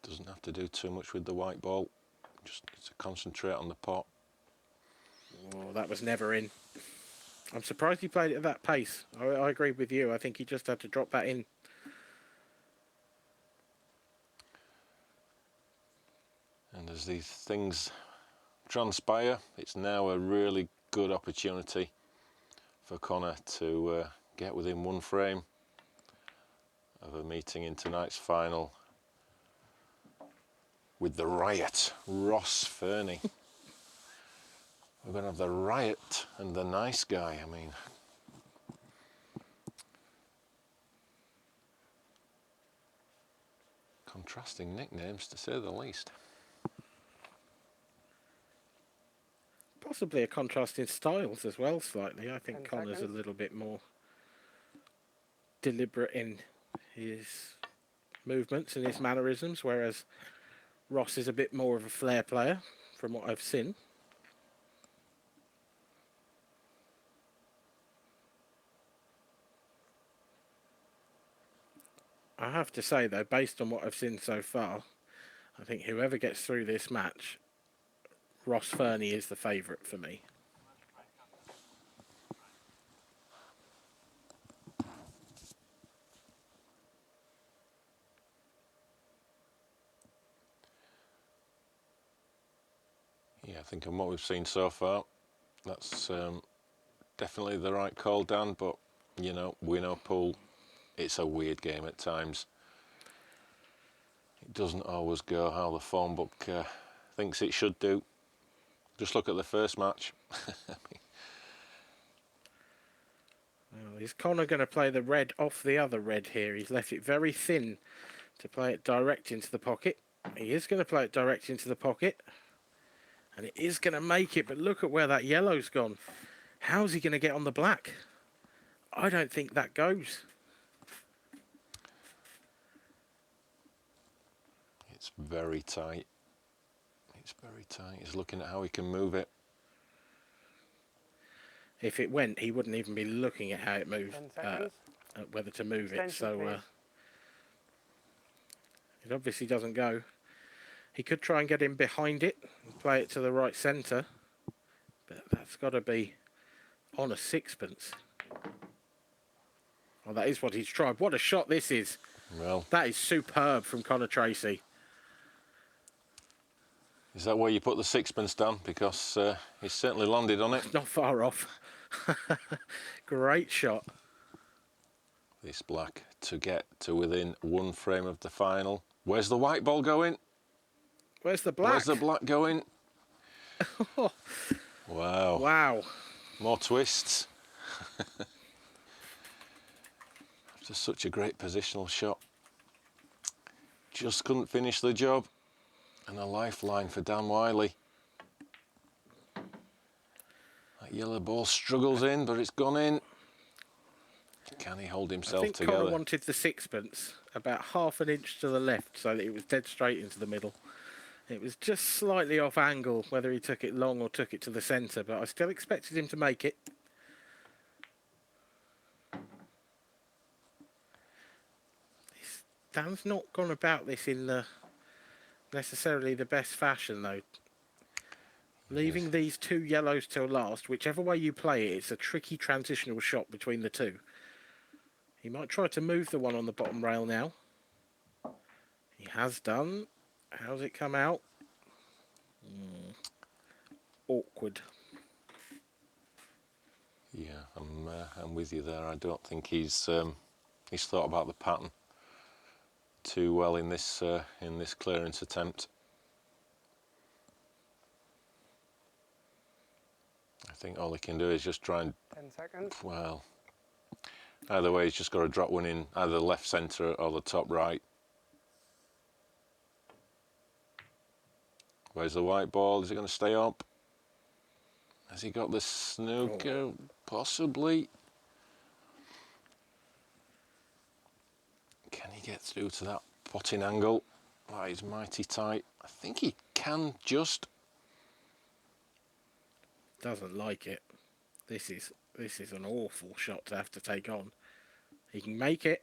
Doesn't have to do too much with the white ball. Just needs to concentrate on the pot. Oh, that was never in. I'm surprised he played it at that pace. I agree with you. I think he just had to drop that in. And as these things transpire, it's now a really good opportunity for Conor to get within one frame of a meeting in tonight's final with the Riot, Ross Fernie. We're going to have the Riot and the Nice Guy. I mean, contrasting nicknames to say the least. Possibly a contrast in styles as well, slightly. I think 10 Conor's seconds. a little bit more deliberate in his movements and his mannerisms, whereas Ross is a bit more of a flair player, from what I've seen. I have to say, though, based on what I've seen so far, I think whoever gets through this match, Ross Fernie is the favourite for me. Yeah, I think on what we've seen so far, that's definitely the right call, Dan, but, you know, winnow pool, it's a weird game at times. It doesn't always go how the form book thinks it should do. Just look at the first match. Well, is Conor going to play the red off the other red here? He's left it very thin to play it direct into the pocket. He is going to play it direct into the pocket. And it is going to make it, but look at where that yellow's gone. How's he going to get on the black? I don't think that goes. It's very tight. It's very tight. He's looking at how he can move it. If it went, he wouldn't even be looking at how it moved, 10 seconds. whether to move it. Extension, So please. it obviously doesn't go. He could try and get in behind it and play it to the right centre, but that's got to be on a sixpence. Oh, that is what he's tried. What a shot this is. Well, That is superb from Conor Treacy. is that where you put the sixpence, Dan? Because he's certainly landed on it. Not far off. Great shot. This black to get to within one frame of the final. Where's the white ball going? Where's the black? Where's the black going? Wow. Wow. More twists. After such a great positional shot. Just couldn't finish the job. And a lifeline for Dan Wylie. That yellow ball struggles in, but it's gone in. Can he hold I himself think together? Conor wanted the sixpence about half an inch to the left so that it was dead straight into the middle. It was just slightly off angle, whether he took it long or took it to the centre, but I still expected him to make it. Dan's not gone about this in the necessarily the best fashion, though. Leaving these two yellows till last, whichever way you play it, it's a tricky transitional shot between the two. He might try to move the one on the bottom rail now. He has done. How's it come out? Awkward. Yeah, I'm with you there. I don't think he's thought about the pattern too well in this clearance attempt. I think all he can do is just try and, 10 seconds. well, either way he's just got to drop one in either the left centre or the top right. Where's the white ball? Is it going to stay up? Has he got the snooker? Possibly. Can he get through to that potting angle? That is mighty tight. I think he can just. Doesn't like it. This is an awful shot to have to take on. He can make it.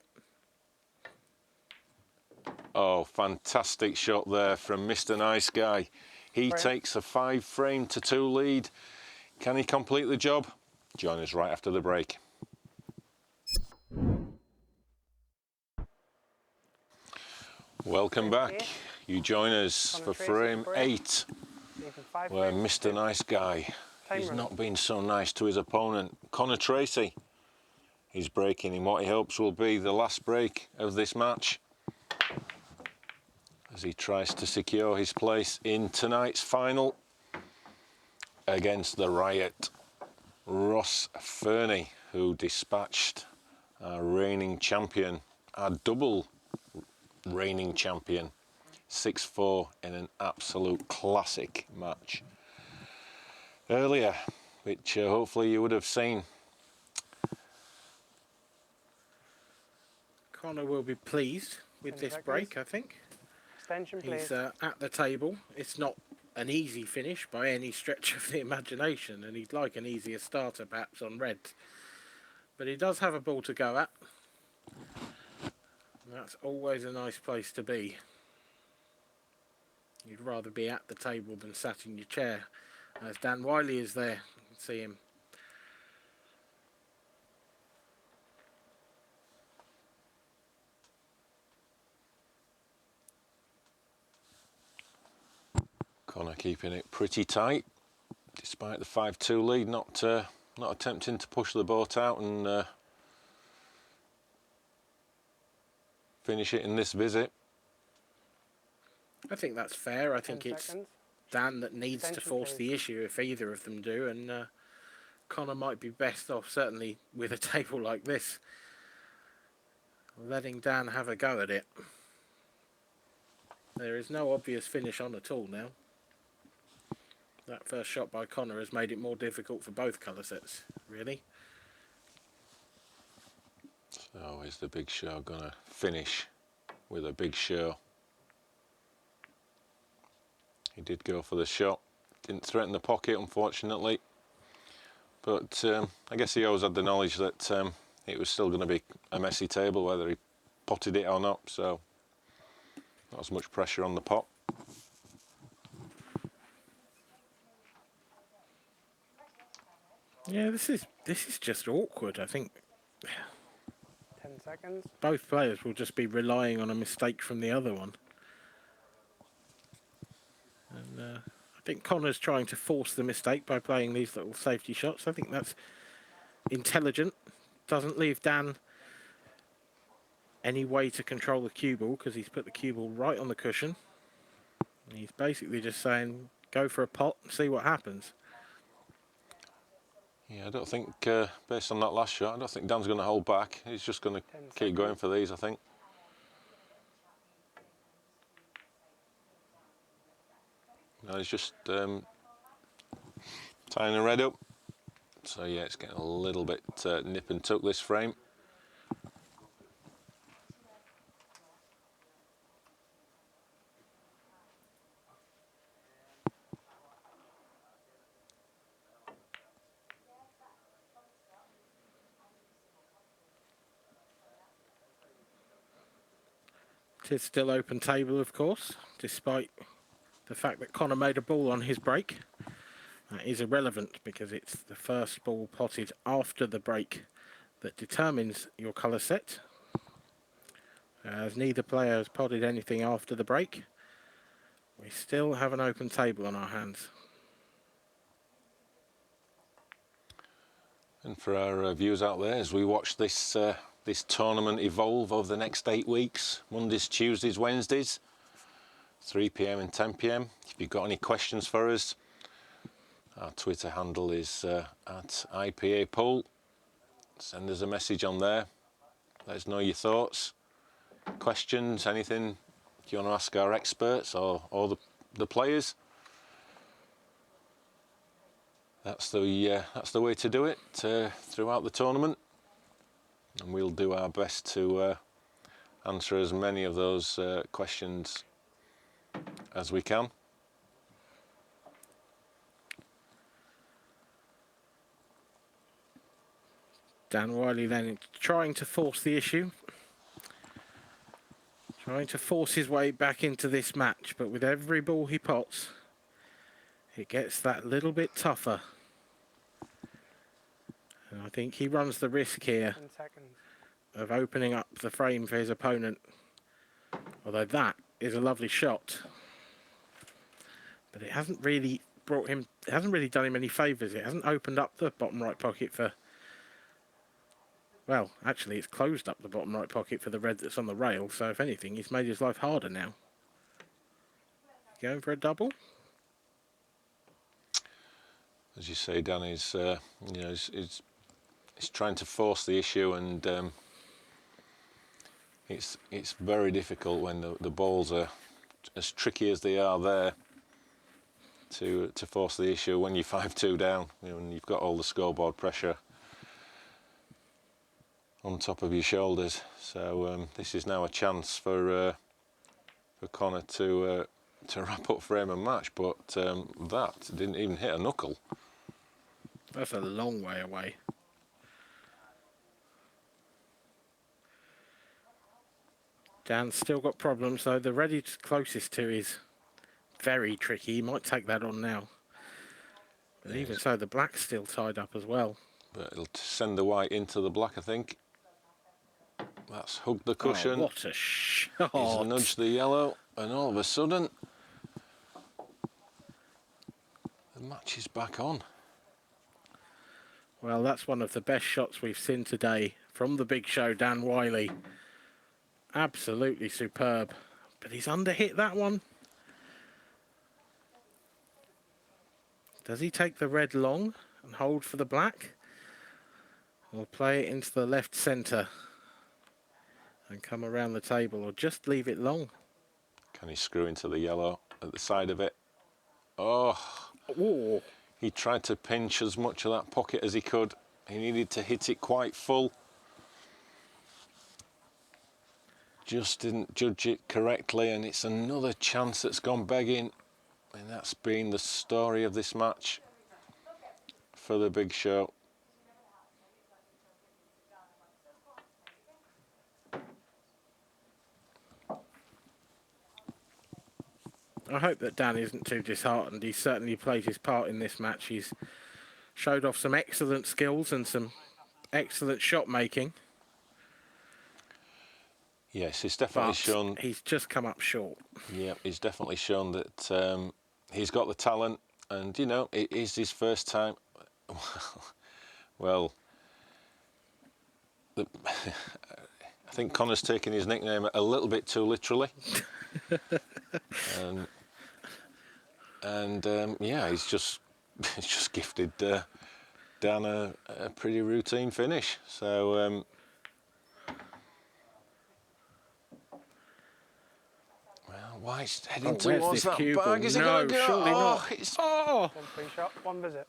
Oh, fantastic shot there from Mr. Nice Guy. He Right. takes a 5-frame-to-2 lead. Can he complete the job? Join us right after the break. Welcome back. You join us Conor for Treacy frame for it. 8, where Mr. Nice Guy is not being so nice to his opponent, Conor Treacy. He's breaking in what he hopes will be the last break of this match, as he tries to secure his place in tonight's final against the Riot, Ross Fernie, who dispatched our reigning champion, our double reigning champion, 6-4 in an absolute classic match earlier, which hopefully you would have seen. Conor will be pleased with this break, I think. Extension, please. He's at the table. It's not an easy finish by any stretch of the imagination, and he'd like an easier starter perhaps on red. But he does have a ball to go at. And that's always a nice place to be. You'd rather be at the table than sat in your chair. As Dan Wylie is there, you can see him. Conor keeping it pretty tight, despite the 5-2 lead, not attempting to push the boat out and finish it in this visit. I think that's fair. I think 10 it's seconds. Dan that needs to Extension, force please. the issue if either of them do, and Conor might be best off, certainly with a table like this, letting Dan have a go at it. There is no obvious finish on at all now. That first shot by Conor has made it more difficult for both colour sets, really. So is the Big Show going to finish with a Big Show? He did go for the shot, didn't threaten the pocket unfortunately, but I guess he always had the knowledge that it was still going to be a messy table whether he potted it or not, so not as much pressure on the pot. Yeah, this is just awkward. I think 10 seconds. both players will just be relying on a mistake from the other one. And I think Conor's trying to force the mistake by playing these little safety shots. I think that's intelligent. Doesn't leave Dan any way to control the cue ball because he's put the cue ball right on the cushion. And he's basically just saying, go for a pot and see what happens. Yeah, I don't think, based on that last shot, I don't think Dan's going to hold back. He's just going to keep going for these, I think. No, he's just tying the red up. So yeah, it's getting a little bit nip and tuck this frame. It is still open table, of course, despite the fact that Conor made a ball on his break. That is irrelevant because it's the first ball potted after the break that determines your colour set. As neither player has potted anything after the break, we still have an open table on our hands. And for our viewers out there, as we watch this this tournament evolve over the next 8 weeks, Mondays, Tuesdays, Wednesdays, 3 PM and 10 PM. If you've got any questions for us, our Twitter handle is at IPA Poll. Send us a message on there. Let us know your thoughts, questions, anything you want to ask our experts or the players. that's the way to do it throughout the tournament, and we'll do our best to answer as many of those questions as we can. Dan Wylie then trying to force the issue. Trying to force his way back into this match, but with every ball he pots, it gets that little bit tougher. And I think he runs the risk here 10 seconds. of opening up the frame for his opponent. Although that is a lovely shot. But it hasn't really brought him, it hasn't really done him any favours. It hasn't opened up the bottom right pocket for, well, actually it's closed up the bottom right pocket for the red that's on the rail. So if anything, it's made his life harder now. Going for a double? As you say, Dan, he's trying to force the issue, and it's very difficult when the balls are as tricky as they are there to force the issue when you're 5-2 down, and you've got all the scoreboard pressure on top of your shoulders. So this is now a chance for Conor to wrap up frame and match, but that didn't even hit a knuckle. That's a long way away. Dan's still got problems, though. The red he's closest to is very tricky. He might take that on now. But yes. Even so, the black's still tied up as well. But it'll send the white into the black, I think. That's hugged the cushion. Oh, what a shot. He's nudged the yellow, and all of a sudden, the match is back on. Well, that's one of the best shots we've seen today from the big show, Dan Wylie. Absolutely superb. But he's underhit that one. Does he take the red long and hold for the black? Or play it into the left centre and come around the table, or just leave it long? Can he screw into the yellow at the side of it? Oh! Ooh. He tried to pinch as much of that pocket as he could. He needed to hit it quite full. Just didn't judge it correctly, and it's another chance that's gone begging. And that's been the story of this match for the big show. I hope that Dan isn't too disheartened. He certainly played his part in this match. He's showed off some excellent skills and some excellent shot making. Yes, he's definitely shown. He's just come up short. Yeah, he's definitely shown that he's got the talent, and it is his first time. Well, I think Conor's taking his nickname a little bit too literally. Yeah, he's just gifted Dan a pretty routine finish. So White's heading towards that bag. Is it going to go? Surely not. One free shot, one visit.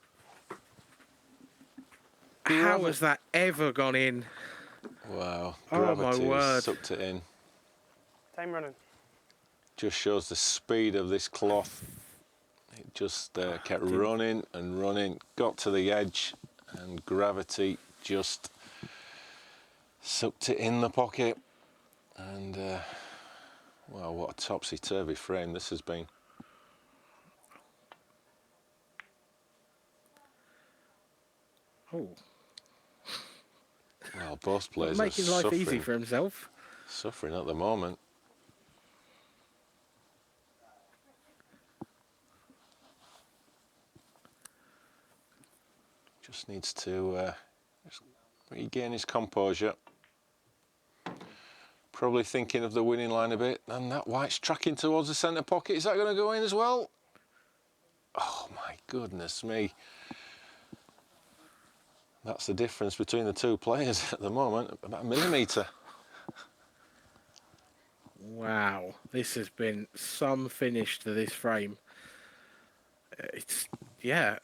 How has that ever gone in? Wow. Oh, my word. Sucked it in. Time running. Just shows the speed of this cloth. It just kept running and running, got to the edge, and gravity just sucked it in the pocket. And well, what a topsy-turvy frame this has been. Oh. Well, both players making are life easy for himself. Suffering at the moment. Just needs to just regain his composure. Probably thinking of the winning line a bit, and that white's tracking towards the centre pocket. Is that going to go in as well? Oh my goodness me. That's the difference between the two players at the moment, about a millimetre. Wow, this has been some finish to this frame. It's, yeah,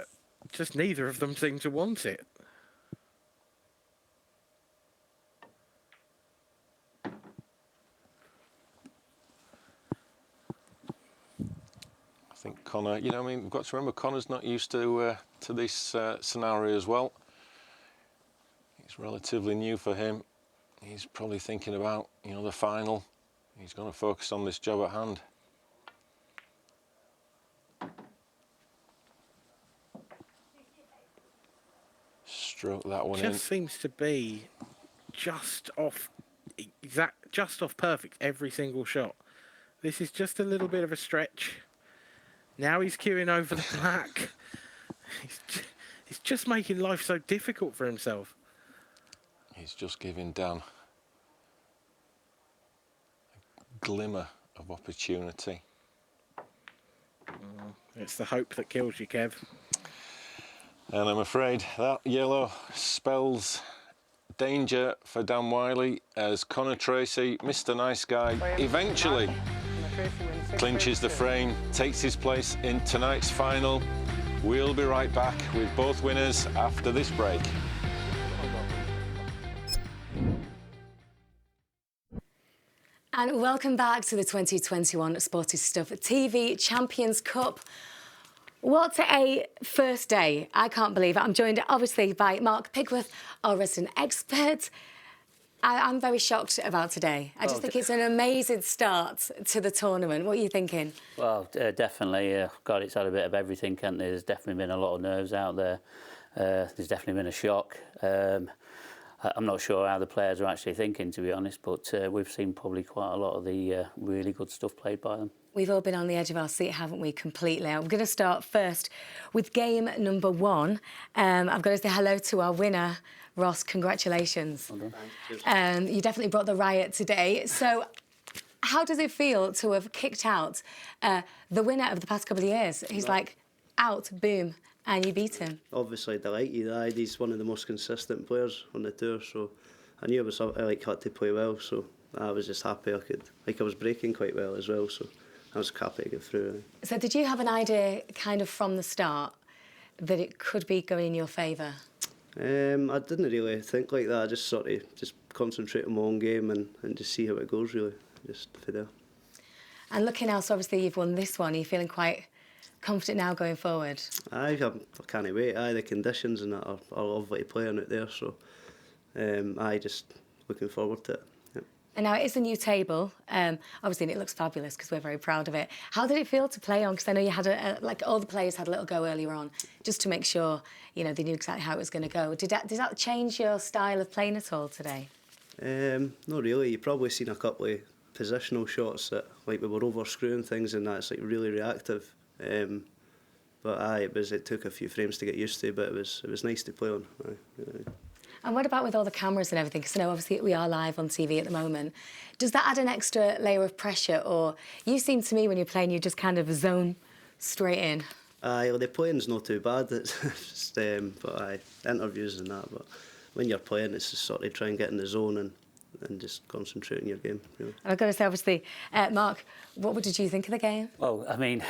just neither of them seem to want it. I think Conor, you know, I mean, we've got to remember Conor's not used to this scenario as well. It's relatively new for him. He's probably thinking about, you know, the final. He's going to focus on this job at hand. Stroke that one in. Just seems to be just off perfect every single shot. This is just a little bit of a stretch. Now he's queuing over the black. He's just making life so difficult for himself. He's just giving Dan a glimmer of opportunity. It's the hope that kills you, Kev. And I'm afraid that yellow spells danger for Dan Wylie as Conor Treacy, Mr. Nice Guy, eventually clinches the frame, takes his place in tonight's final. We'll be right back with both winners after this break. And welcome back to the 2021 Sporty Stuff TV Champions Cup. What a first day. I can't believe it. I'm joined obviously by Mark Pigworth, our resident expert. I'm very shocked about today. I just think it's an amazing start to the tournament. What are you thinking? Well, definitely. God, it's had a bit of everything, hasn't it? There's definitely been a lot of nerves out there. There's definitely been a shock. I'm not sure how the players are actually thinking, to be honest, but we've seen probably quite a lot of the really good stuff played by them. We've all been on the edge of our seat, haven't we, completely? I'm going to start first with game number one. I've got to say hello to our winner, Ross. Congratulations. Well done. You definitely brought the riot today. So how does it feel to have kicked out the winner of the past couple of years? He's like, out, boom, and you beat him. Obviously delighted. He's one of the most consistent players on the tour, so I knew I had to play well, so I was just happy I was breaking quite well as well, so I was happy to get through. So did you have an idea kind of from the start that it could be going in your favour? I didn't really think like that. I just sort of concentrate on my own game and just see how it goes, really, just for there. And looking else, obviously you've won this one. Are you feeling quite confident now going forward? I can't wait. The conditions and that are lovely to play on out there, so just looking forward to it. Yep. And now it is a new table, obviously, and it looks fabulous because we're very proud of it. How did it feel to play on? Because I know you had like all the players had a little go earlier on, just to make sure they knew exactly how it was going to go. Did that change your style of playing at all today? Not really. You've probably seen a couple of positional shots that we were over screwing things, and that's really reactive. But it took a few frames to get used to, but it was nice to play on. And what about with all the cameras and everything? Because obviously we are live on TV at the moment. Does that add an extra layer of pressure, or you seem to me when you're playing you just kind of zone straight in? The playing's not too bad. It's just, interviews and that. But when you're playing, it's just sort of try and get in the zone and just concentrate on your game. Really. And I've got to say, obviously, Mark, what did you think of the game? Well, I mean,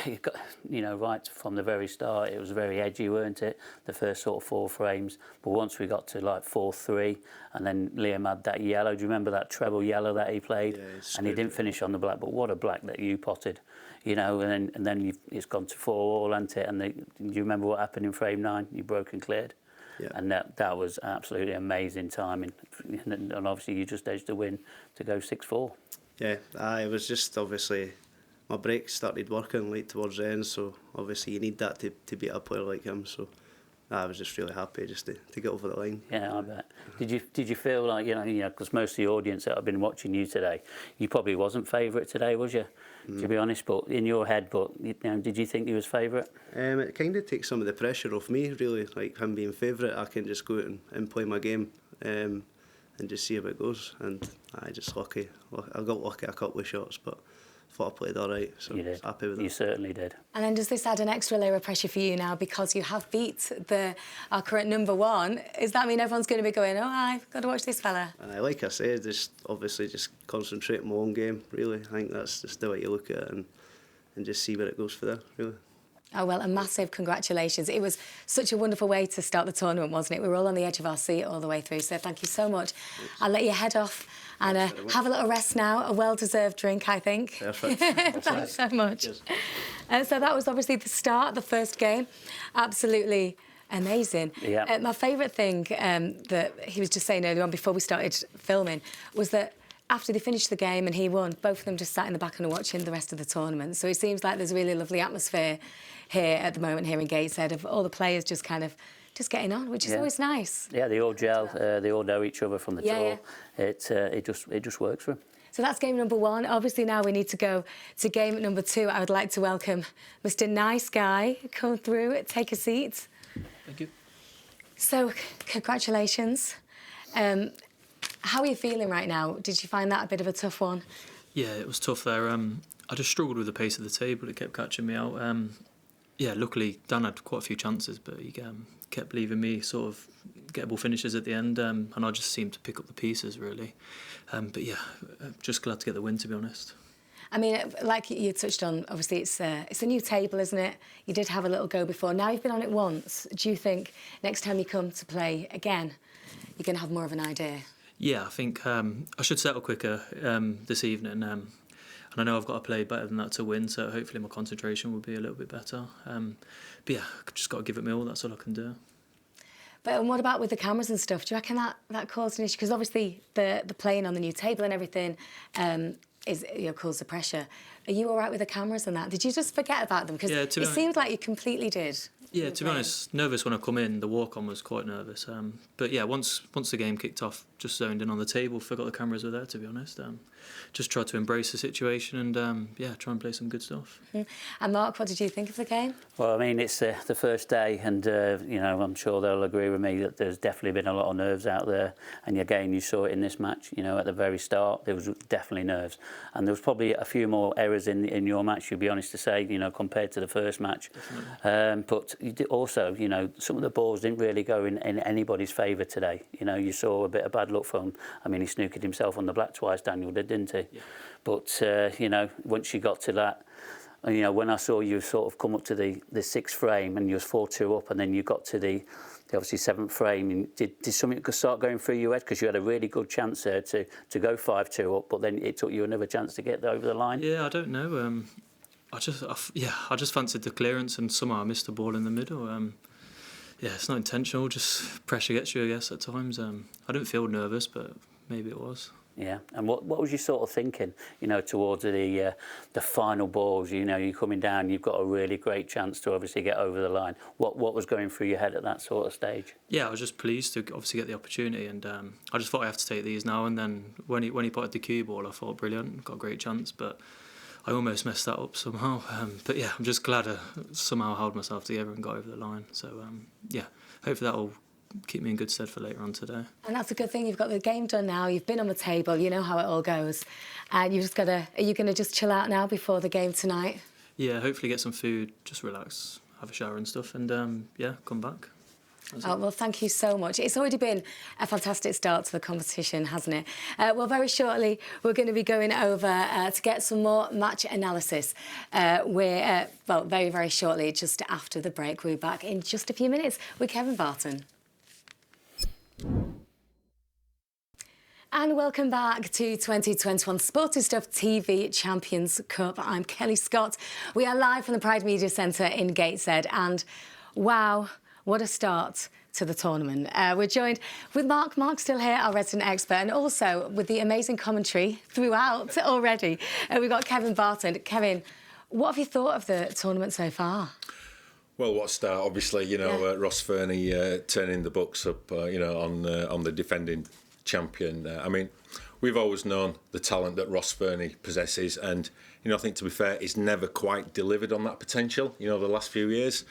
right from the very start, it was very edgy, weren't it? The first sort of 4 frames. But once we got to like 4-3, and then Liam had that yellow. Do you remember that treble yellow that he played? Yeah, and he didn't finish on the black, but what a black that you potted, and then it's gone to 4-all, hasn't it? And do you remember what happened in frame 9? You broke and cleared. Yeah. And that was absolutely amazing timing. And obviously you just edged the win to go 6-4. Yeah, it was just obviously my brakes started working late towards the end, so obviously you need that to beat a player like him. So I was just really happy just to get over the line. Yeah, I bet. Did you feel like because most of the audience that have been watching you today, you probably wasn't favourite today, was you? To be honest, but in your head, did you think you was favourite? It kind of takes some of the pressure off me, really. Like him being favourite, I can just go out and play my game and just see how it goes. And I just lucky. I got lucky a couple of shots, but thought I played all right, so I was happy with that. You certainly did. And then does this add an extra layer of pressure for you now because you have beat our current #1? Does that mean everyone's going to be going, I've got to watch this fella? Like I said, just concentrate on my own game, really. I think that's just the way you look at it and just see where it goes for there, really. Oh, well, a massive congratulations. It was such a wonderful way to start the tournament, wasn't it? We were all on the edge of our seat all the way through, so thank you so much. I'll let you head off and have a little rest now, a well-deserved drink, I think. Perfect. Thanks so much. So that was obviously the start, the first game. Absolutely amazing. Yeah. My favourite thing that he was just saying earlier on before we started filming was that after they finished the game and he won, both of them just sat in the back and watching the rest of the tournament. So it seems like there's a really lovely atmosphere here at the moment here in Gateshead of all the players just kind of just getting on, which is always nice. Yeah, they all gel. They all know each other from the tour. It just works for them. So that's game number one. Obviously now we need to go to game number two. I would like to welcome Mr. Nice Guy. Come through, take a seat. Thank you. So, congratulations. How are you feeling right now? Did you find that a bit of a tough one? Yeah, it was tough there. I just struggled with the pace of the table. It kept catching me out. Yeah, luckily Dan had quite a few chances, but he kept leaving me sort of gettable finishes at the end, and I just seemed to pick up the pieces really. But yeah, just glad to get the win, to be honest. I mean, like you touched on, obviously it's a new table, isn't it? You did have a little go before. Now you've been on it once. Do you think next time you come to play again, you're going to have more of an idea? Yeah, I think I should settle quicker this evening. And I know I've got to play better than that to win, so hopefully my concentration will be a little bit better. But yeah, I've just got to give it my all, that's all I can do. But what about with the cameras and stuff? Do you reckon that caused an issue? Because obviously the playing on the new table and everything caused the pressure. Are you all right with the cameras and that? Did you just forget about them? Because it seemed like you completely did. Yeah, to be honest, nervous when I come in. The walk-on was quite nervous. But yeah, once the game kicked off, just zoned in on the table, forgot the cameras were there, to be honest. Just tried to embrace the situation and, yeah, try and play some good stuff. Mm-hmm. And Mark, what did you think of the game? Well, I mean, it's the first day and, you know, I'm sure they'll agree with me that there's definitely been a lot of nerves out there. And again, you saw it in this match, you know, at the very start, there was definitely nerves. And there was probably a few more errors in your match, you'll be honest to say, you know, compared to the first match. But you did also, you know, some of the balls didn't really go in anybody's favour today. You know, you saw a bit of bad luck from, I mean, he snookered himself on the black twice, Daniel did, didn't he? Yeah. But, you know, once you got to that, you know, when I saw you sort of come up to the sixth frame and you was 4-2 up and then you got to the obviously seventh frame, and did something start going through your head? Because you had a really good chance there to go 5-2 up, but then it took you another chance to get over the line. Yeah, I don't know. I just fancied the clearance and somehow I missed the ball in the middle. Yeah, it's not intentional, just pressure gets you, I guess, at times. I didn't feel nervous, but maybe it was. Yeah, and what was you sort of thinking, you know, towards the final balls? You know, you're coming down, you've got a really great chance to obviously get over the line. What was going through your head at that sort of stage? Yeah, I was just pleased to obviously get the opportunity, and I just thought I have to take these now. And then when he potted the cue ball, I thought brilliant, got a great chance, but I almost messed that up somehow. But yeah, I'm just glad I somehow held myself together and got over the line. So yeah, hopefully that'll keep me in good stead for later on today. And that's a good thing. You've got the game done now. You've been on the table. You know how it all goes. And you just gotta. Are you gonna just chill out now before the game tonight? Yeah, hopefully get some food, just relax, have a shower and stuff, and yeah, come back. Well, thank you so much. It's already been a fantastic start to the competition, hasn't it? Well, very shortly, we're going to be going over to get some more match analysis. We're, well, very, very shortly, just after the break. We'll be back in just a few minutes with Kevin Barton. And welcome back to 2021 Sporty Stuff TV Champions Cup. I'm Kelly Scott. We are live from the Pride Media Centre in Gateshead, and wow, what a start to the tournament. We're joined with Mark. Mark's still here, our resident expert, and also with the amazing commentary throughout already. We've got Kevin Barton. Kevin, what have you thought of the tournament so far? Well, what a start, obviously, you know, Ross Fernie turning the books up, you know, on the defending champion. I mean, we've always known the talent that Ross Fernie possesses, and, you know, I think, to be fair, he's never quite delivered on that potential, you know, the last few years.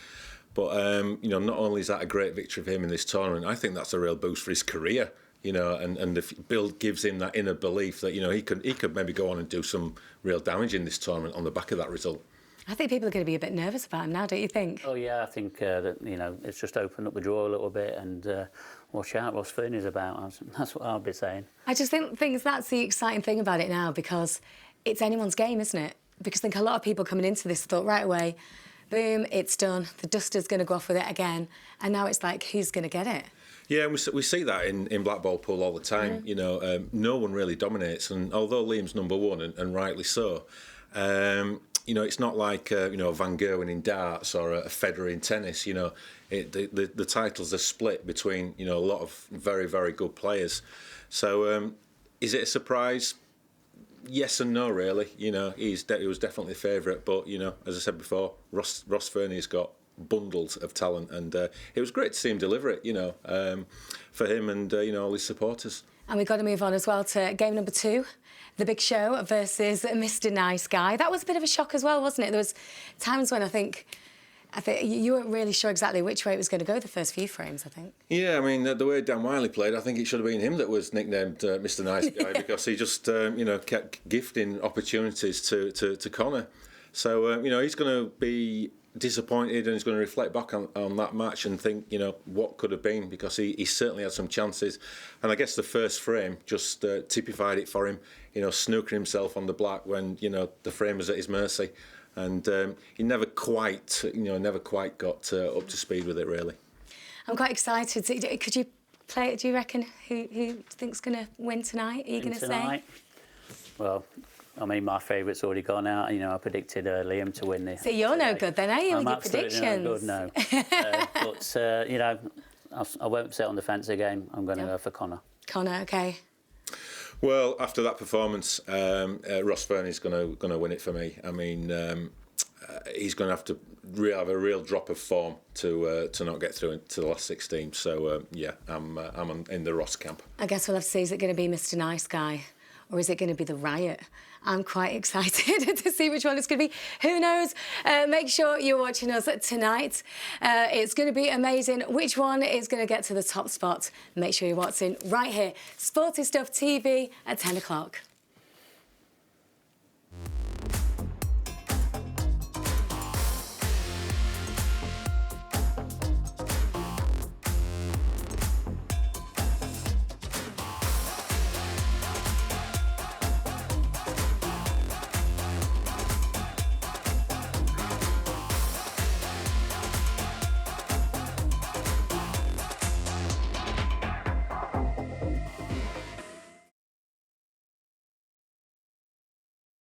But, you know, not only is that a great victory for him in this tournament, I think that's a real boost for his career, you know, and the build gives him that inner belief that, you know, he could maybe go on and do some real damage in this tournament on the back of that result. I think people are going to be a bit nervous about him now, don't you think? Oh, yeah, I think that, you know, it's just opened up the draw a little bit and watch out, Ross Fernie's about. That's what I'll be saying. I just think that's the exciting thing about it now, because it's anyone's game, isn't it? Because I think a lot of people coming into this thought right away, boom, it's done. The Duster's going to go off with it again. And now it's like, who's going to get it? Yeah, we see that in Black Ball Pool all the time. You know, no one really dominates, and although Liam's number one, and rightly so, you know, it's not like you know, Van Gerwen in darts or a Federer in tennis. You know, the titles are split between, you know, a lot of very, very good players. So, is it a surprise? Yes and no, really. You know, he was definitely a favourite, but you know, as I said before, Ross Fernie's got bundles of talent, and it was great to see him deliver it, you know, for him and you know, all his supporters. And we've got to move on as well to game number 2, The Big Show versus Mr Nice Guy. That was a bit of a shock as well, wasn't it? There was times when I think you weren't really sure exactly which way it was going to go the first few frames, I think. Yeah, I mean, the way Dan Wylie played, I think it should have been him that was nicknamed Mr Nice Guy because he just, you know, kept gifting opportunities to Conor. So, you know, he's going to be disappointed, and he's going to reflect back on that match and think, you know, what could have been, because he certainly had some chances, and I guess the first frame just typified it for him, you know, snookering himself on the black when, you know, the frame was at his mercy, and he never quite got up to speed with it, really. I'm quite excited. Could you play it? Do you reckon who think's going to win tonight? Are you going to say? Well, I mean, my favourite's already gone out. You know, I predicted Liam to win this. So you're no good then, are you, with your predictions? I'm absolutely no good, no. But, you know, I won't sit on the fence again. I'm going to go for Conor. Conor, OK. Well, after that performance, Ross Fernie's going to win it for me. I mean, he's going to have to have a real drop of form to not get through to the last 16. So, yeah, I'm in the Ross camp. I guess we'll have to see, is it going to be Mr Nice Guy or is it going to be the Riot? I'm quite excited to see which one it's going to be. Who knows? Make sure you're watching us tonight. It's going to be amazing. Which one is going to get to the top spot? Make sure you're watching right here. Sporty Stuff TV at 10 o'clock.